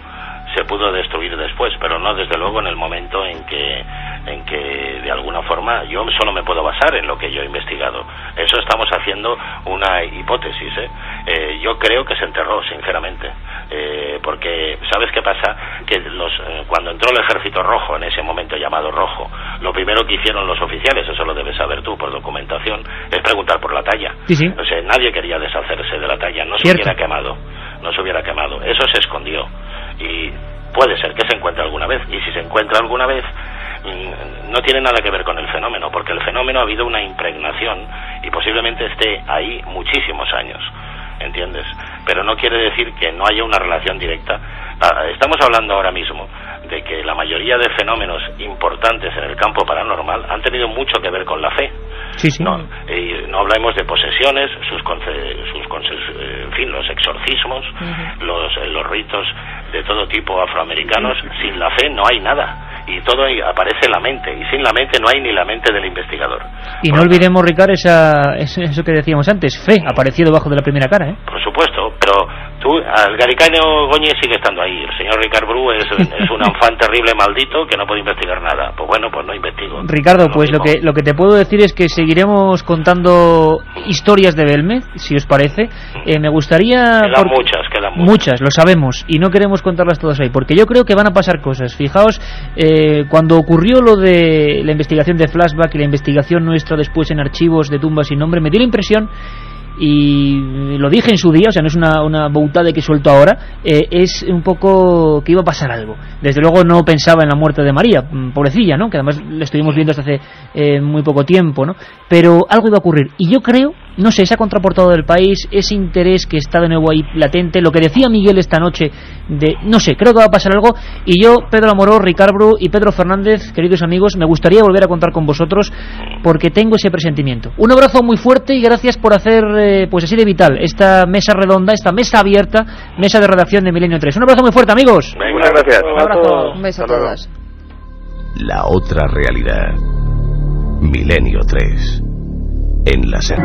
se pudo destruir después, pero no desde luego en el momento en que de alguna forma yo solo me puedo basar en lo que yo he investigado. Eso estamos haciendo una hipótesis, yo creo que se enterró, sinceramente. Porque ¿sabes qué pasa? Que cuando entró el Ejército Rojo, en ese momento llamado Rojo, lo primero que hicieron los oficiales, eso lo debes saber tú por documentación, es preguntar por la talla. Sí. O sea, nadie quería deshacerse de la talla, no se hubiera quemado, eso se escondió y puede ser que se encuentre alguna vez, y si se encuentra alguna vez no tiene nada que ver con el fenómeno, porque el fenómeno ha habido una impregnación y posiblemente esté ahí muchísimos años, ¿entiendes? Pero no quiere decir que no haya una relación directa. Estamos hablando ahora mismo de que la mayoría de fenómenos importantes en el campo paranormal han tenido mucho que ver con la fe. Sí. No hablamos de posesiones, en fin, los exorcismos, los ritos de todo tipo afroamericanos. Sin la fe no hay nada. Y todo aparece en la mente, y sin la mente no hay ni la mente del investigador. Y no olvidemos, Ricard, eso que decíamos antes, fe, apareció debajo de la primera cara, ¿eh? Por supuesto, pero el Garicano Goñi sigue estando ahí. El señor Ricard Bru es un afán terrible maldito que no puede investigar nada. Pues bueno, pues no investigo. Ricardo, pues lo que te puedo decir es que seguiremos contando historias de Belmez, si os parece. Me gustaría... Quedan muchas, lo sabemos, y no queremos contarlas todas ahí, porque yo creo que van a pasar cosas. Fijaos, cuando ocurrió lo de la investigación de Flashback y la investigación nuestra después en archivos de tumbas sin nombre, me dio la impresión, y lo dije en su día, o sea, no es una boutada que suelto ahora, es un poco que iba a pasar algo. Desde luego no pensaba en la muerte de María, pobrecilla, ¿no? Que además la estuvimos viendo hasta hace muy poco tiempo, ¿no? Pero algo iba a ocurrir, y yo creo, no sé, esa contraportada del país, ese interés que está de nuevo ahí latente, lo que decía Miguel esta noche, no sé, creo que va a pasar algo, y yo, Pedro Amorós, Ricard Bru y Pedro Fernández, queridos amigos, me gustaría volver a contar con vosotros, porque tengo ese presentimiento. Un abrazo muy fuerte y gracias por hacer, pues así de vital, esta mesa redonda, esta mesa abierta, mesa de redacción de Milenio 3. Un abrazo muy fuerte, amigos. Muchas gracias. Un abrazo. Un beso a todos. La otra realidad. Milenio 3. En la SER.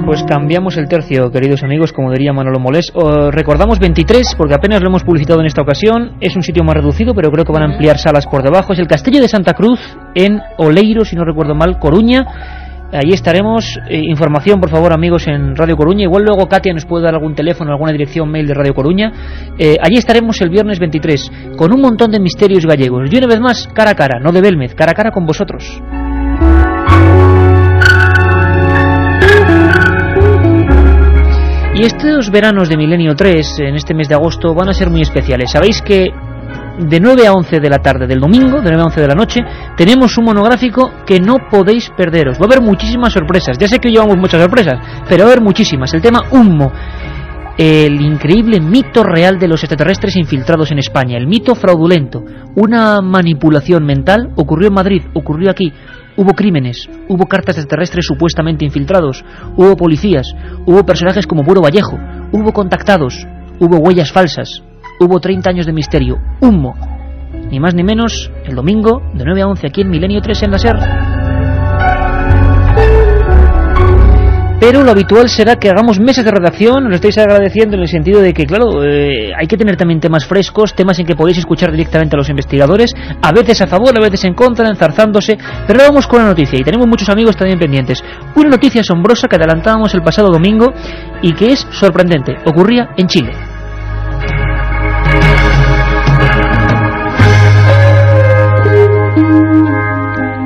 Pues cambiamos el tercio, queridos amigos, como diría Manolo Molés. Recordamos 23, porque apenas lo hemos publicitado en esta ocasión. Es un sitio más reducido, pero creo que van a ampliar salas por debajo. Es el Castillo de Santa Cruz, en Oleiro, si no recuerdo mal, Coruña. Allí estaremos. Información, por favor, amigos, en Radio Coruña. Igual luego Katia nos puede dar algún teléfono, alguna dirección mail de Radio Coruña. Allí estaremos el viernes 23, con un montón de misterios gallegos. Y una vez más, cara a cara, no de Belmez, cara a cara con vosotros. Y estos veranos de Milenio 3, en este mes de agosto, van a ser muy especiales. Sabéis que de 9 a 11 de la tarde del domingo, de 9 a 11 de la noche, tenemos un monográfico que no podéis perderos. Va a haber muchísimas sorpresas. Ya sé que llevamos muchas sorpresas, pero va a haber muchísimas. El tema Humo. el increíble mito real de los extraterrestres infiltrados en España, el mito fraudulento, una manipulación mental. Ocurrió en Madrid, ocurrió aquí. Hubo crímenes, hubo cartas de extraterrestres supuestamente infiltrados, hubo policías, hubo personajes como Buro Vallejo, hubo contactados, hubo huellas falsas, hubo 30 años de misterio, humo. Ni más ni menos, el domingo, de 9 a 11, aquí en Milenio 3 en la SER. Pero lo habitual será que hagamos meses de redacción, lo estáis agradeciendo en el sentido de que, claro, hay que tener también temas frescos, temas en que podéis escuchar directamente a los investigadores, a veces a favor, a veces en contra, enzarzándose, pero ahora vamos con la noticia, y tenemos muchos amigos también pendientes. Una noticia asombrosa que adelantábamos el pasado domingo, y que es sorprendente, ocurría en Chile.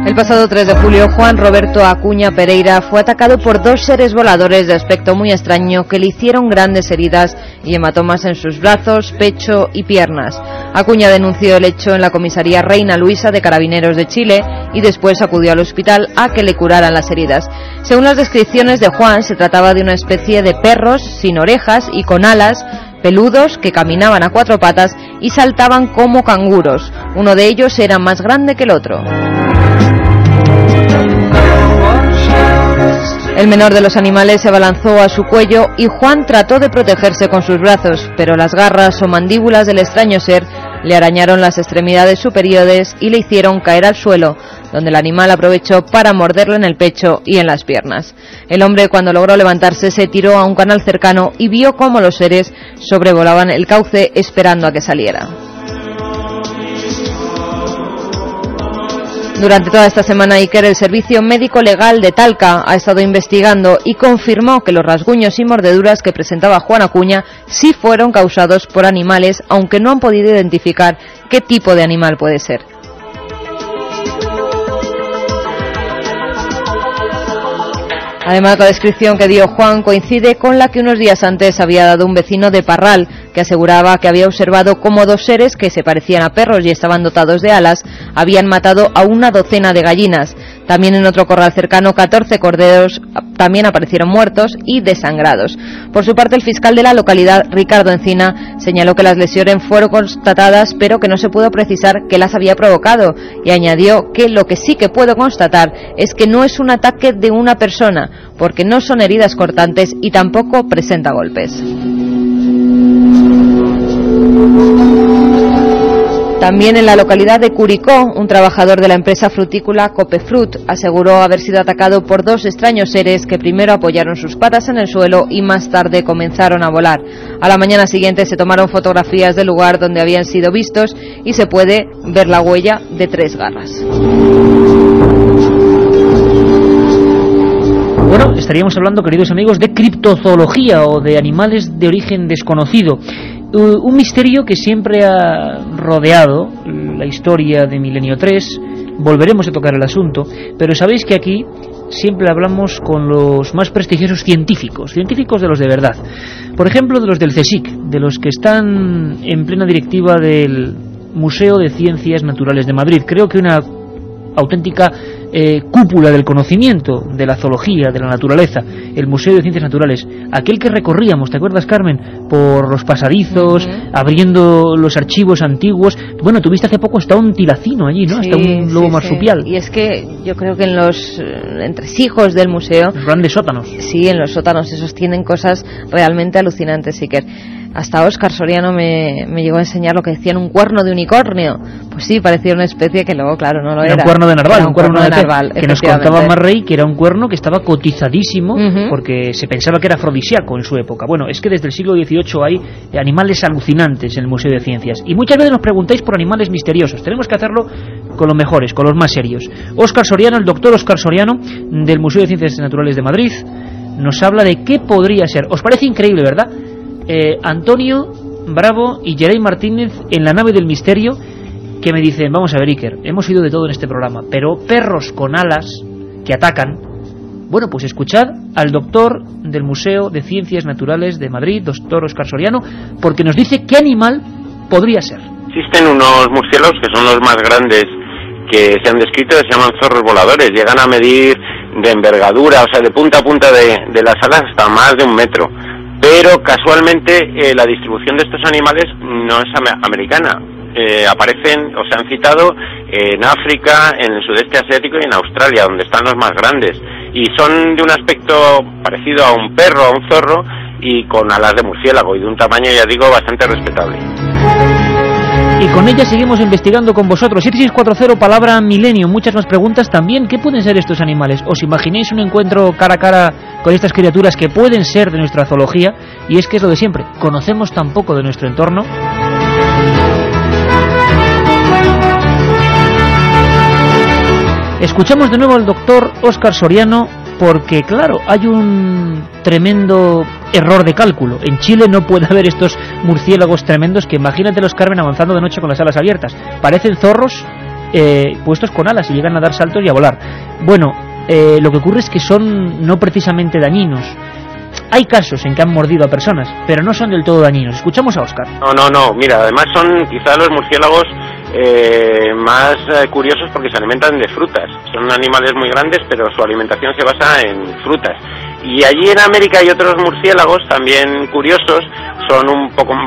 El pasado 3 de julio, Juan Roberto Acuña Pereira fue atacado por dos seres voladores de aspecto muy extraño que le hicieron grandes heridas y hematomas en sus brazos, pecho y piernas. Acuña denunció el hecho en la comisaría Reina Luisa de Carabineros de Chile y después acudió al hospital a que le curaran las heridas. Según las descripciones de Juan, se trataba de una especie de perros sin orejas y con alas, peludos que caminaban a cuatro patas y saltaban como canguros. Uno de ellos era más grande que el otro. El menor de los animales se abalanzó a su cuello y Juan trató de protegerse con sus brazos, pero las garras o mandíbulas del extraño ser le arañaron las extremidades superiores y le hicieron caer al suelo, donde el animal aprovechó para morderle en el pecho y en las piernas. El hombre, cuando logró levantarse, se tiró a un canal cercano y vio cómo los seres sobrevolaban el cauce esperando a que saliera. Durante toda esta semana, Iker, el Servicio Médico Legal de Talca ha estado investigando y confirmó que los rasguños y mordeduras que presentaba Juan Acuña sí fueron causados por animales, aunque no han podido identificar qué tipo de animal puede ser. Además, la descripción que dio Juan coincide con la que unos días antes había dado un vecino de Parral, que aseguraba que había observado cómo dos seres que se parecían a perros y estaban dotados de alas habían matado a una docena de gallinas. También en otro corral cercano, 14 corderos también aparecieron muertos y desangrados. Por su parte, el fiscal de la localidad, Ricardo Encina, señaló que las lesiones fueron constatadas, pero que no se pudo precisar qué las había provocado, y añadió que lo que sí que puedo constatar es que no es un ataque de una persona, porque no son heridas cortantes y tampoco presenta golpes. También en la localidad de Curicó, un trabajador de la empresa frutícola Copefrut aseguró haber sido atacado por dos extraños seres que primero apoyaron sus patas en el suelo y más tarde comenzaron a volar. A la mañana siguiente se tomaron fotografías del lugar donde habían sido vistos y se puede ver la huella de 3 garras. Bueno, estaríamos hablando, queridos amigos, de criptozoología o de animales de origen desconocido. Un misterio que siempre ha rodeado la historia de Milenio 3. Volveremos a tocar el asunto, pero sabéis que aquí siempre hablamos con los más prestigiosos científicos de los de verdad. Por ejemplo, de los del CSIC, de los que están en plena directiva del Museo de Ciencias Naturales de Madrid. Creo que una auténtica cúpula del conocimiento, de la zoología, de la naturaleza, el Museo de Ciencias Naturales, aquel que recorríamos, ¿te acuerdas, Carmen? Por los pasadizos, abriendo los archivos antiguos. Bueno, tuviste hace poco hasta un tilacino allí, ¿no? Sí, hasta un lobo marsupial. Sí. Y es que yo creo que en los entresijos del museo, los grandes sótanos. Sí, en los sótanos esos tienen cosas realmente alucinantes, Iker. Hasta Óscar Soriano me llegó a enseñar lo que decían un cuerno de unicornio. Pues sí, parecía una especie que luego, claro, no lo era. Era un cuerno de narval, un cuerno de narval, que nos contaba Marrey que era un cuerno que estaba cotizadísimo porque se pensaba que era afrodisíaco en su época. Bueno, es que desde el siglo XVIII hay animales alucinantes en el Museo de Ciencias. Y muchas veces nos preguntáis por animales misteriosos. Tenemos que hacerlo con los mejores, con los más serios. Óscar Soriano, el doctor Óscar Soriano, del Museo de Ciencias Naturales de Madrid, nos habla de qué podría ser. ¿Os parece increíble, verdad? Antonio Bravo y Geray Martínez en la nave del misterio, que me dicen, vamos a ver, Iker, hemos oído de todo en este programa, pero perros con alas que atacan. Bueno, pues escuchad al doctor del Museo de Ciencias Naturales de Madrid, doctor Óscar Soriano, porque nos dice qué animal podría ser. Existen unos murciélagos que son los más grandes que se han descrito, que se llaman zorros voladores. Llegan a medir de envergadura, o sea, de punta a punta de las alas hasta más de 1 metro. pero casualmente la distribución de estos animales no es americana. Aparecen o se han citado en África, en el sudeste asiático y en Australia, donde están los más grandes, y son de un aspecto parecido a un perro, a un zorro, y con alas de murciélago y de un tamaño, ya digo, bastante respetable. Y con ella seguimos investigando con vosotros. 7640, palabra milenio. Muchas más preguntas también. ¿Qué pueden ser estos animales? ¿Os imagináis un encuentro cara a cara con estas criaturas que pueden ser de nuestra zoología? Y es que es lo de siempre. Conocemos tan poco de nuestro entorno. Escuchamos de nuevo al doctor Óscar Soriano porque, claro, hay un tremendo error de cálculo. En Chile no puede haber estos murciélagos tremendos que, imagínatelos, Carmen, avanzando de noche con las alas abiertas. Parecen zorros puestos con alas y llegan a dar saltos y a volar. Bueno, lo que ocurre es que son no precisamente dañinos. Hay casos en que han mordido a personas, pero no son del todo dañinos. Escuchamos a Óscar. No, mira, además son quizá los murciélagos más curiosos porque se alimentan de frutas. Son animales muy grandes, pero su alimentación se basa en frutas. Y allí en América hay otros murciélagos también curiosos, son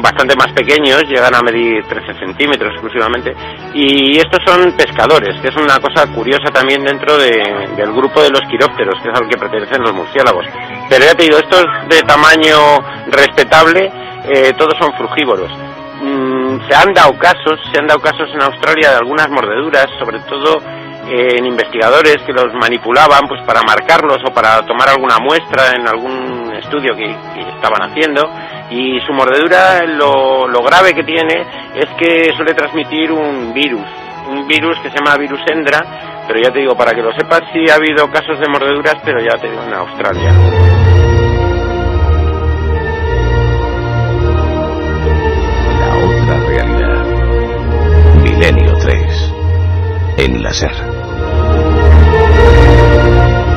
bastante más pequeños, llegan a medir 13 centímetros exclusivamente, y estos son pescadores, que es una cosa curiosa también dentro del grupo de los quirópteros, que es al que pertenecen los murciélagos. Pero ya te digo, estos de tamaño respetable, todos son frugívoros. Se han dado casos en Australia de algunas mordeduras, sobre todo en investigadores que los manipulaban pues para marcarlos o para tomar alguna muestra en algún estudio que estaban haciendo, y su mordedura, lo grave que tiene es que suele transmitir un virus que se llama virus Hendra, pero ya te digo, para que lo sepas, sí ha habido casos de mordeduras, pero ya te digo, en Australia. Realidad. Milenio 3 en la SER.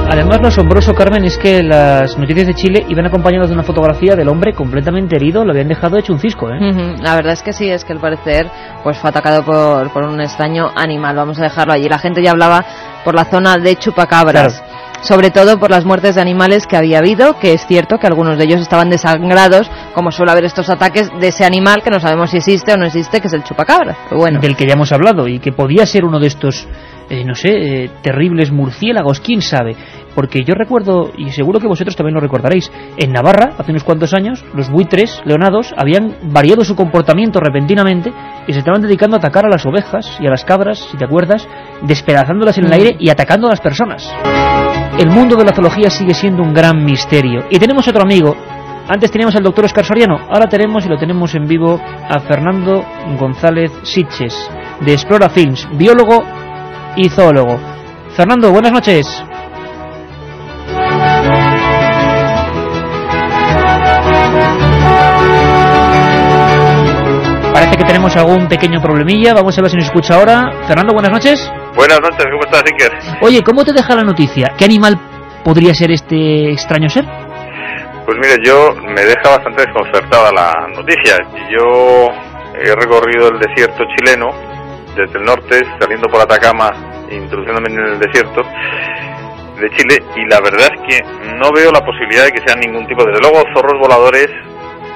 Además, lo asombroso, Carmen, es que las noticias de Chile iban acompañadas de una fotografía del hombre completamente herido. Lo habían dejado hecho un cisco, ¿eh? La verdad es que sí, es que al parecer pues fue atacado por un extraño animal. Vamos a dejarlo allí. La gente ya hablaba por la zona de Chupacabras. Claro. Sobre todo por las muertes de animales que había habido, que es cierto que algunos de ellos estaban desangrados, como suele haber estos ataques de ese animal que no sabemos si existe o no existe, que es el chupacabras. Pero bueno. Del que ya hemos hablado y que podía ser uno de estos, terribles murciélagos, quién sabe. Porque yo recuerdo, y seguro que vosotros también lo recordaréis, en Navarra, hace unos cuantos años, los buitres leonados habían variado su comportamiento repentinamente y se estaban dedicando a atacar a las ovejas y a las cabras, si te acuerdas, despedazándolas en el aire y atacando a las personas. El mundo de la zoología sigue siendo un gran misterio. Y tenemos otro amigo. Antes teníamos al doctor Óscar Soriano, ahora tenemos, y lo tenemos en vivo, a Fernando González Sitges, de Explora Films, biólogo y zoólogo. Fernando, buenas noches. Parece que tenemos algún pequeño problemilla, vamos a ver si nos escucha ahora. Fernando, buenas noches. Buenas noches, ¿cómo estás, Iker? Oye, ¿cómo te deja la noticia? ¿Qué animal podría ser este extraño ser? Pues mire, me deja bastante desconcertada la noticia. Yo he recorrido el desierto chileno, desde el norte, saliendo por Atacama, introduciéndome en el desierto de Chile, y la verdad es que no veo la posibilidad de que sean ningún tipo, desde luego, zorros voladores,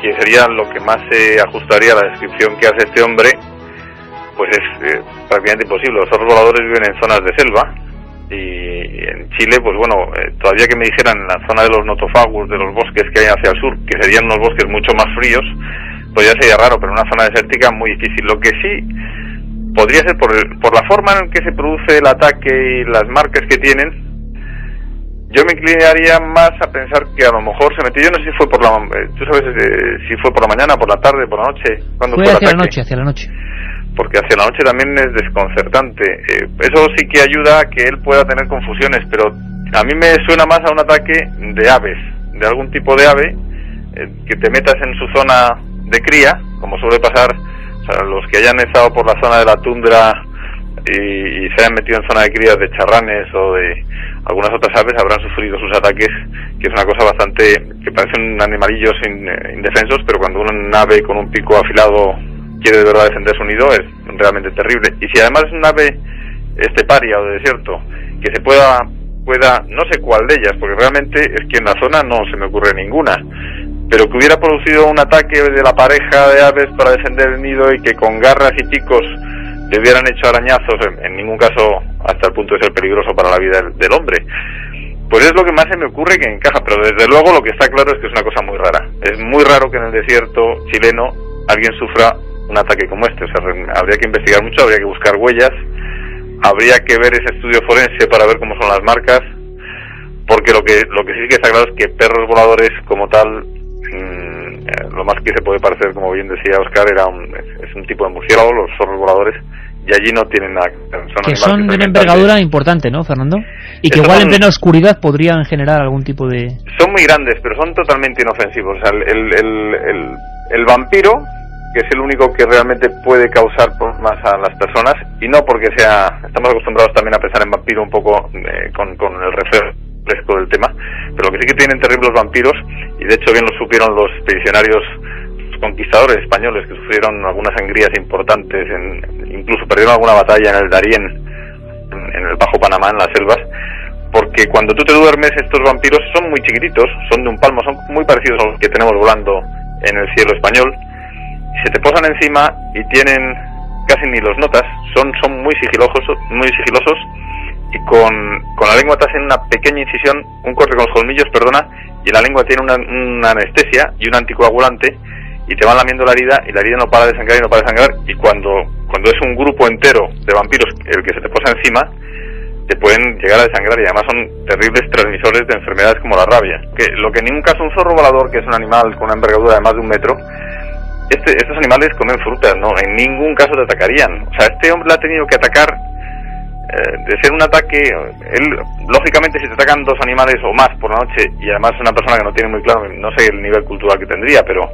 que sería lo que más se ajustaría a la descripción que hace este hombre, pues es prácticamente imposible. Los zorros voladores viven en zonas de selva, y en Chile, pues bueno, todavía que me dijeran en la zona de los notofagus, de los bosques que hay hacia el sur, que serían unos bosques mucho más fríos, pues ya sería raro, pero en una zona desértica muy difícil. Lo que sí podría ser por la forma en que se produce el ataque y las marcas que tienen, yo me inclinaría más a pensar que a lo mejor se metió. Yo no sé si fue por tú sabes si fue por la mañana, por la tarde, por la noche. ¿Cuándo fue el ataque? Hacia la noche. Porque hacia la noche también es desconcertante. Eso sí que ayuda a que él pueda tener confusiones, pero a mí me suena más a un ataque de aves, de algún tipo de ave, que te metas en su zona de cría, como suele pasar. O sea, los que hayan estado por la zona de la tundra y se hayan metido en zona de crías de charranes o de algunas otras aves, habrán sufrido sus ataques, que es una cosa bastante, que parecen animalillos indefensos, pero cuando un ave con un pico afilado quiere de verdad defender su nido, es realmente terrible. Y si además es un ave esteparia o de desierto, que se pueda, no sé cuál de ellas, porque realmente es que en la zona no se me ocurre ninguna, pero que hubiera producido un ataque de la pareja de aves para defender el nido y que con garras y picos le hubieran hecho arañazos, en ningún caso hasta el punto de ser peligroso para la vida del hombre. Pues es lo que más se me ocurre que encaja, pero desde luego lo que está claro es que es una cosa muy rara. Es muy raro que en el desierto chileno alguien sufra un ataque como este. O sea, habría que investigar mucho, habría que buscar huellas, habría que ver ese estudio forense para ver cómo son las marcas, porque lo que sí que está claro es que perros voladores como tal, lo más que se puede parecer, como bien decía Óscar, es un tipo de murciélago, los zorros voladores, y allí no tienen nada. Son de una envergadura importante, ¿no, Fernando? Y que igual en plena oscuridad podrían generar algún tipo de... Son muy grandes, pero son totalmente inofensivos. O sea, el vampiro, que es el único que realmente puede causar más a las personas, y no porque estamos acostumbrados también a pensar en vampiro un poco con el refresco del tema, pero lo que sí que tienen terribles vampiros, y de hecho bien lo supieron los expedicionarios conquistadores españoles, que sufrieron algunas sangrías importantes, incluso perdieron alguna batalla en el Darién, en el Bajo Panamá, en las selvas, porque cuando tú te duermes, estos vampiros son muy chiquititos, son de un palmo, son muy parecidos a los que tenemos volando en el cielo español, se te posan encima y tienen, casi ni los notas, son muy sigilosos, y con la lengua te hacen una pequeña incisión, un corte con los colmillos, y la lengua tiene una anestesia y un anticoagulante, y te van lamiendo la herida, y la herida no para de sangrar, y cuando es un grupo entero de vampiros el que se te posa encima, te pueden llegar a desangrar, y además son terribles transmisores de enfermedades como la rabia. Lo que en ningún caso un zorro volador, que es un animal con una envergadura de más de 1 metro, estos animales comen frutas, no, en ningún caso te atacarían. O sea, este hombre la ha tenido que atacar, de ser un ataque, él, lógicamente, si te atacan 2 animales o más por la noche, y además es una persona que no tiene muy claro, no sé el nivel cultural que tendría, pero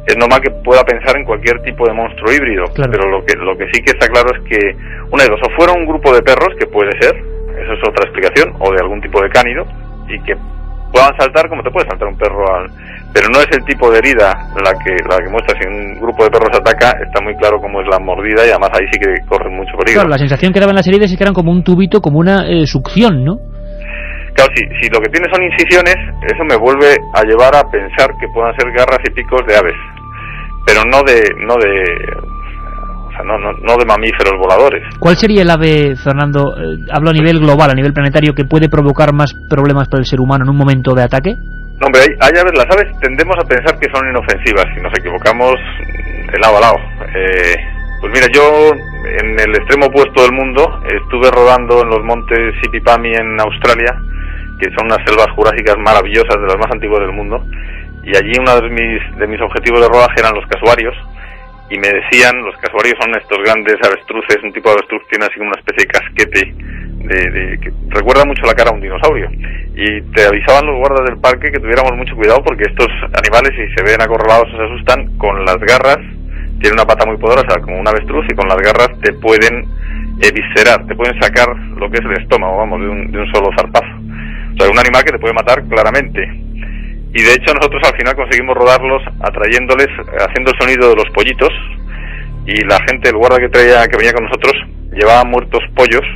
es normal que pueda pensar en cualquier tipo de monstruo híbrido. Claro. Pero lo que sí que está claro es que, una de dos, o fuera un grupo de perros, que puede ser, eso es otra explicación, o de algún tipo de cánido, y que puedan saltar como te puede saltar un perro, pero no es el tipo de herida la que muestra. Si un grupo de perros ataca, está muy claro cómo es la mordida, y además ahí sí que corren mucho peligro. Claro, la sensación que daban las heridas es que eran como un tubito, como una succión, ¿no? Claro, si lo que tiene son incisiones, eso me vuelve a llevar a pensar que puedan ser garras y picos de aves, pero no de mamíferos voladores. ¿Cuál sería el ave, Fernando, hablo a nivel global, a nivel planetario, que puede provocar más problemas para el ser humano en un momento de ataque? No, hombre, hay aves, las aves tendemos a pensar que son inofensivas, y nos equivocamos de lado a lado. Pues mira, yo en el extremo opuesto del mundo estuve rodando en los montes Sipipami en Australia, que son unas selvas jurásicas maravillosas, de las más antiguas del mundo, y allí uno de mis objetivos de rodaje eran los casuarios, y me decían, los casuarios son estos grandes avestruces, un tipo de avestruz que tiene así como una especie de casquete, que recuerda mucho la cara a un dinosaurio, y te avisaban los guardas del parque que tuviéramos mucho cuidado, porque estos animales, si se ven acorralados o se asustan, con las garras, tienen una pata muy poderosa como un avestruz, y con las garras te pueden eviscerar, te pueden sacar lo que es el estómago, vamos, de un solo zarpazo. O sea, un animal que te puede matar claramente. Y de hecho nosotros al final conseguimos rodarlos atrayéndoles, haciendo el sonido de los pollitos, y la gente, el guarda que venía con nosotros, llevaba muertos pollos,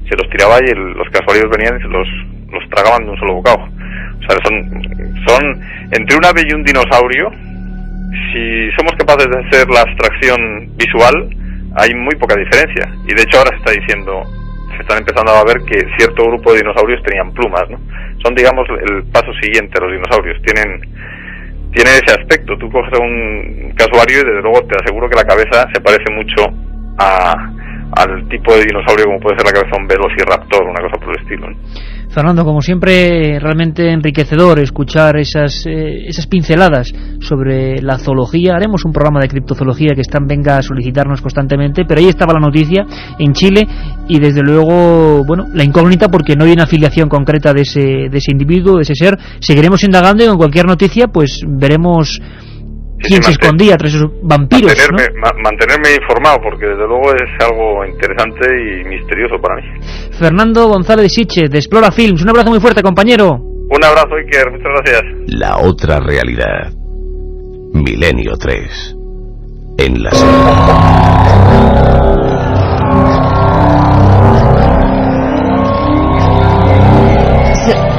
se los tiraba, y los casuarios venían y se los tragaban de un solo bocado. O sea, son entre un ave y un dinosaurio. Si somos capaces de hacer la abstracción visual, hay muy poca diferencia, y de hecho ahora se están empezando a ver que cierto grupo de dinosaurios tenían plumas, ¿no? Son, digamos, el paso siguiente a los dinosaurios. Tienen ese aspecto. Tú coges un casuario y desde luego te aseguro que la cabeza se parece mucho al tipo de dinosaurio como puede ser la cabeza de un velociraptor, una cosa por el estilo, ¿no? Fernando, como siempre, realmente enriquecedor escuchar esas pinceladas sobre la zoología. Haremos un programa de criptozoología que venga a solicitarnos constantemente, pero ahí estaba la noticia en Chile, y desde luego, bueno, la incógnita, porque no hay una afiliación concreta de ese individuo, de ese ser. Seguiremos indagando, y con cualquier noticia pues veremos quién se escondía tras esos vampiros, mantenerme informado, porque desde luego es algo interesante y misterioso para mí. Fernando González de Siche, de Explora Films, un abrazo muy fuerte, compañero. Un abrazo, Iker, muchas gracias. La otra realidad. Milenio 3. En la selva.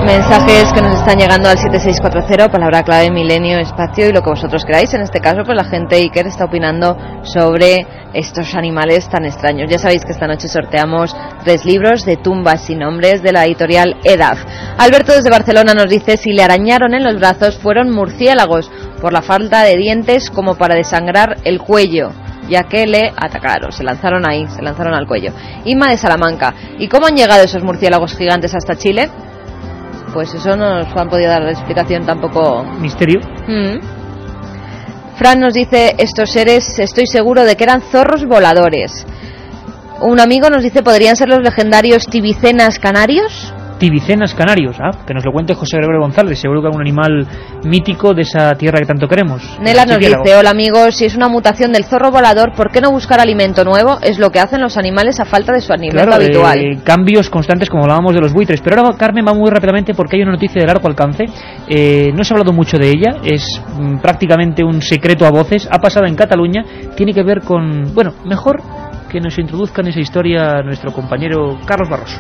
Mensajes que nos están llegando al 7640, palabra clave milenio, espacio y lo que vosotros queráis. En este caso, pues la gente Iker está opinando sobre estos animales tan extraños. Ya sabéis que esta noche sorteamos 3 libros de tumbas sin nombres de la editorial EDAF. Alberto desde Barcelona nos dice: si le arañaron en los brazos fueron murciélagos por la falta de dientes como para desangrar el cuello, ya que le atacaron, se lanzaron al cuello. Inma de Salamanca: ¿y cómo han llegado esos murciélagos gigantes hasta Chile? Pues eso no nos han podido dar la explicación tampoco. Misterio. Fran nos dice: estos seres estoy seguro de que eran zorros voladores. Un amigo nos dice: ¿podrían ser los legendarios tibicenas canarios? Tibicenas canarios, que nos lo cuente José Gregorio González, seguro que algún animal mítico de esa tierra que tanto queremos. Nela nos dice: hola amigos, si es una mutación del zorro volador, ¿por qué no buscar alimento nuevo? Es lo que hacen los animales a falta de su alimento habitual. Cambios constantes, como hablábamos de los buitres. Pero ahora, Carmen, va muy rápidamente porque hay una noticia de largo alcance. No se ha hablado mucho de ella, es prácticamente un secreto a voces. Ha pasado en Cataluña, tiene que ver con... Bueno, mejor que nos introduzca en esa historia nuestro compañero Carlos Barroso.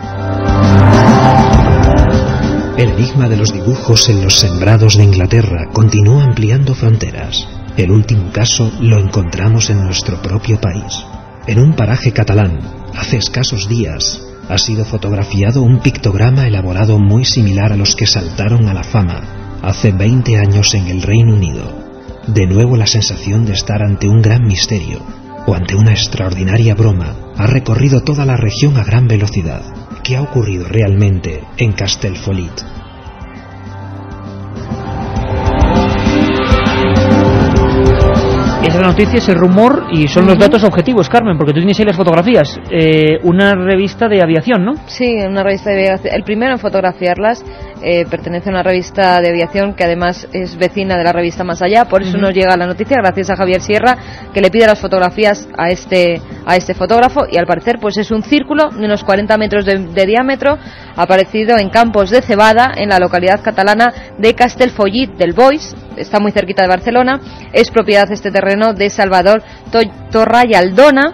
El enigma de los dibujos en los sembrados de Inglaterra continúa ampliando fronteras. El último caso lo encontramos en nuestro propio país. En un paraje catalán, hace escasos días, ha sido fotografiado un pictograma elaborado muy similar a los que saltaron a la fama hace 20 años en el Reino Unido. De nuevo la sensación de estar ante un gran misterio o ante una extraordinaria broma ha recorrido toda la región a gran velocidad. ¿Qué ha ocurrido realmente en Castellfollit? Esa noticia, ese rumor, y son los datos objetivos, Carmen, porque tú tienes ahí las fotografías. Una revista de aviación, ¿no? Sí, una revista de aviación. El primero en fotografiarlas pertenece a una revista de aviación que además es vecina de la revista Más Allá. Por eso nos llega la noticia, gracias a Javier Sierra, que le pide las fotografías a este fotógrafo, y al parecer pues es un círculo de unos 40 metros de diámetro, aparecido en campos de cebada en la localidad catalana de Castellfollit del Boix. Está muy cerquita de Barcelona. Es propiedad este terreno de Salvador Torra y Aldona,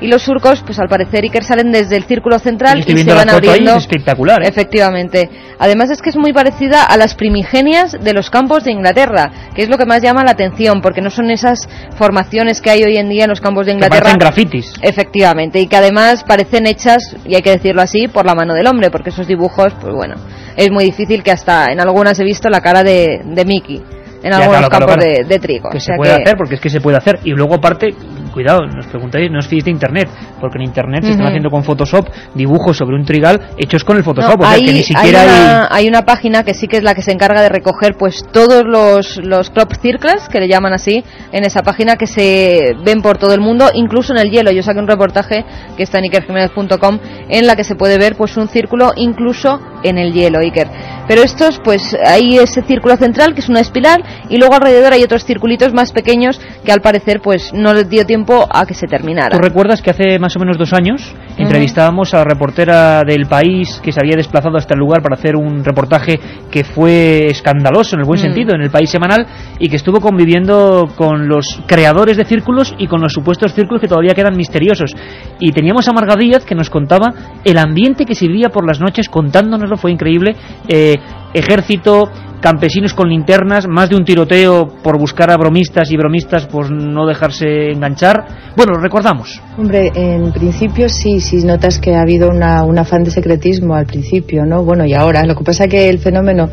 y los surcos, pues al parecer, Iker, salen desde el círculo central y se van abriendo. Ahí, es espectacular, ¿eh? Efectivamente. Además es que es muy parecida a las primigenias de los campos de Inglaterra, que es lo que más llama la atención, porque no son esas formaciones que hay hoy en día en los campos de Inglaterra. Que parecen grafitis. Efectivamente, y que además parecen hechas, y hay que decirlo así, por la mano del hombre, porque esos dibujos, pues bueno, es muy difícil, que hasta en algunas he visto la cara de Mickey en algunos campos de trigo. Que se puede hacer, porque es que se puede hacer. Y luego aparte, cuidado, nos preguntáis, no os fiéis de internet, porque en internet se están haciendo con Photoshop dibujos sobre un trigal hechos con el Photoshop, o sea que ni siquiera hay una página que sí que es la que se encarga de recoger pues todos los crop circles, que le llaman así, en esa página, que se ven por todo el mundo, incluso en el hielo. Yo saqué un reportaje que está en ikerjimenez.com, en la que se puede ver pues un círculo incluso en el hielo, Iker. Pero estos, pues hay ese círculo central que es una espiral, y luego alrededor hay otros circulitos más pequeños que al parecer pues no les dio tiempo a que se terminara. ¿Tú recuerdas que hace más o menos 2 años entrevistábamos a la reportera del País, que se había desplazado hasta el lugar para hacer un reportaje que fue escandaloso en el buen sentido, en el País semanal, y que estuvo conviviendo con los creadores de círculos y con los supuestos círculos que todavía quedan misteriosos? Y teníamos a Marga Díaz, que nos contaba el ambiente que se vivía por las noches, contándonoslo, fue increíble. Ejército, campesinos con linternas, más de un tiroteo por buscar a bromistas, y bromistas por no dejarse enganchar. Bueno, lo recordamos. Hombre, en principio sí notas que ha habido un afán de secretismo al principio, ¿no? Bueno, y ahora, lo que pasa es que el fenómeno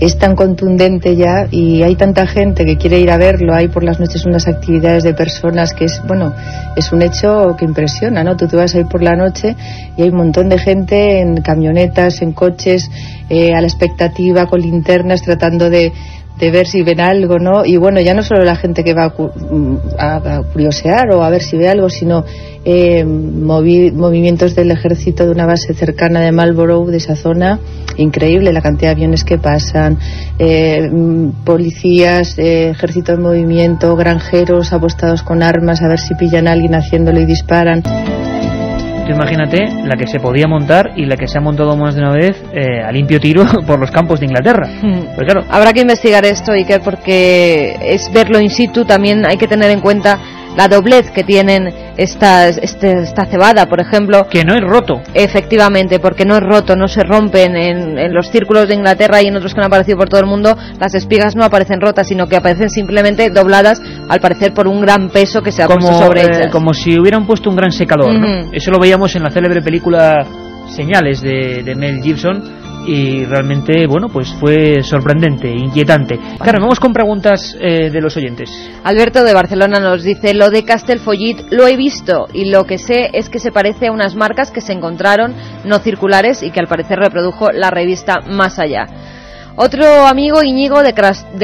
es tan contundente ya, y hay tanta gente que quiere ir a verlo. Hay por las noches unas actividades de personas que es un hecho que impresiona, ¿no? Tú te vas a ir por la noche y hay un montón de gente en camionetas, en coches, a la expectativa, con linternas, tratando de ver si ven algo, ¿no? Y bueno, ya no solo la gente que va a curiosear o a ver si ve algo, sino movimientos del ejército de una base cercana de Marlborough, de esa zona. Increíble la cantidad de aviones que pasan, policías, ejército en movimiento, granjeros apostados con armas a ver si pillan a alguien haciéndolo y disparan. Tú imagínate la que se podía montar y la que se ha montado más de una vez a limpio tiro por los campos de Inglaterra. Pues claro, habrá que investigar esto, Iker, porque es verlo in situ. También hay que tener en cuenta la doblez que tienen esta cebada, por ejemplo. Que no es roto. Efectivamente, porque no es roto, no se rompen en los círculos de Inglaterra y en otros que han aparecido por todo el mundo, las espigas no aparecen rotas, sino que aparecen simplemente dobladas, al parecer por un gran peso que se ha puesto sobre ellas. Como si hubieran puesto un gran secador, ¿no? Eso lo veíamos en la célebre película Señales de Mel Gibson. Y realmente, bueno, pues fue sorprendente, inquietante. Claro, vamos con preguntas de los oyentes. Alberto de Barcelona nos dice: lo de Castellfollit lo he visto y lo que sé es que se parece a unas marcas que se encontraron no circulares y que al parecer reprodujo la revista Más Allá. Otro amigo, Íñigo de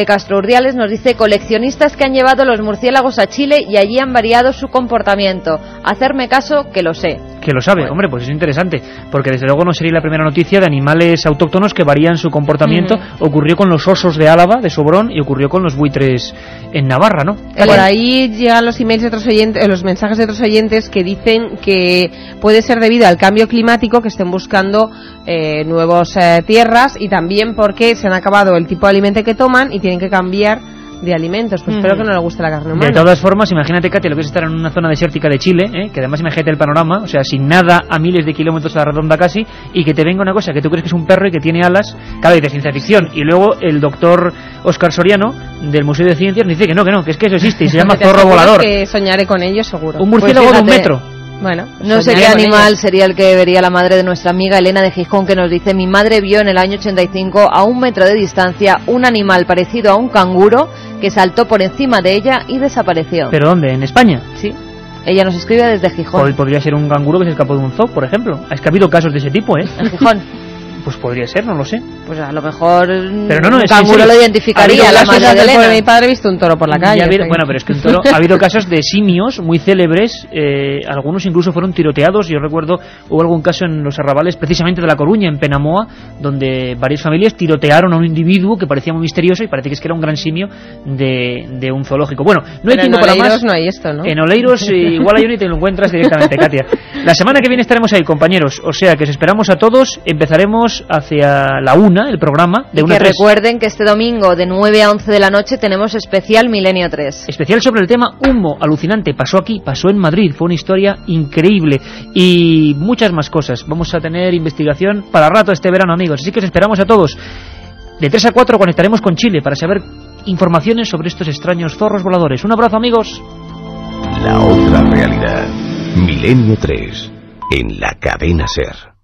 Castro Urdiales, nos dice: coleccionistas que han llevado los murciélagos a Chile y allí han variado su comportamiento. Hacerme caso, que lo sé. Que lo sabe, hombre, pues es interesante, porque desde luego no sería la primera noticia de animales autóctonos que varían su comportamiento. Ocurrió con los osos de Álava, de Sobrón, y ocurrió con los buitres en Navarra, ¿no? Por ahí llegan los emails de otros oyentes, los mensajes de otros oyentes que dicen que puede ser debido al cambio climático, que estén buscando nuevas tierras, y también porque se han acabado el tipo de alimento que toman y tienen que cambiar de alimentos. Pues espero que no le guste la carne humana. De todas formas, imagínate, Katia, lo que es estar en una zona desértica de Chile, que además imagínate el panorama, o sea, sin nada a miles de kilómetros a la redonda casi, y que te venga una cosa que tú crees que es un perro y que tiene alas, cada vez de ciencia ficción, y luego el doctor Óscar Soriano del Museo de Ciencias dice que no, que es que eso existe y se llama zorro volador. Que soñaré con ello, seguro. Un murciélago Pues de 1 metro. Bueno, no sé qué animal sería el que vería la madre de nuestra amiga Elena de Gijón, que nos dice: mi madre vio en el año 85 a 1 metro de distancia un animal parecido a un canguro que saltó por encima de ella y desapareció. ¿Pero dónde? ¿En España? Sí. Ella nos escribe desde Gijón. Podría ser un canguro que se escapó de un zoo, por ejemplo. Es que ha habido casos de ese tipo, ¿eh? En Gijón. Pues podría ser, no lo sé. Pues a lo mejor pero no, un canguro lo identificaría la madre de Elena. Mi padre ha visto un toro por la calle. Bueno, pero es que un toro... Ha habido casos de simios muy célebres, algunos incluso fueron tiroteados. Yo recuerdo, hubo algún caso en los arrabales, precisamente de La Coruña, en Penamoa, donde varias familias tirotearon a un individuo que parecía muy misterioso y parece que era un gran simio de un zoológico. Bueno, no hay tiempo para más. En Oleiros no hay esto, ¿no? En Oleiros igual hay uno y te lo encuentras directamente, Katia. La semana que viene estaremos ahí, compañeros, o sea que os esperamos a todos. Empezaremos hacia la 1, el programa de 1 a 3. Recuerden que este domingo de 9 a 11 de la noche tenemos especial Milenio 3. Especial sobre el tema humo alucinante. Pasó aquí, pasó en Madrid, fue una historia increíble y muchas más cosas. Vamos a tener investigación para rato este verano, amigos, así que os esperamos a todos. De 3 a 4 conectaremos con Chile para saber informaciones sobre estos extraños zorros voladores. Un abrazo, amigos. La otra realidad. Milenio 3 en la cadena SER.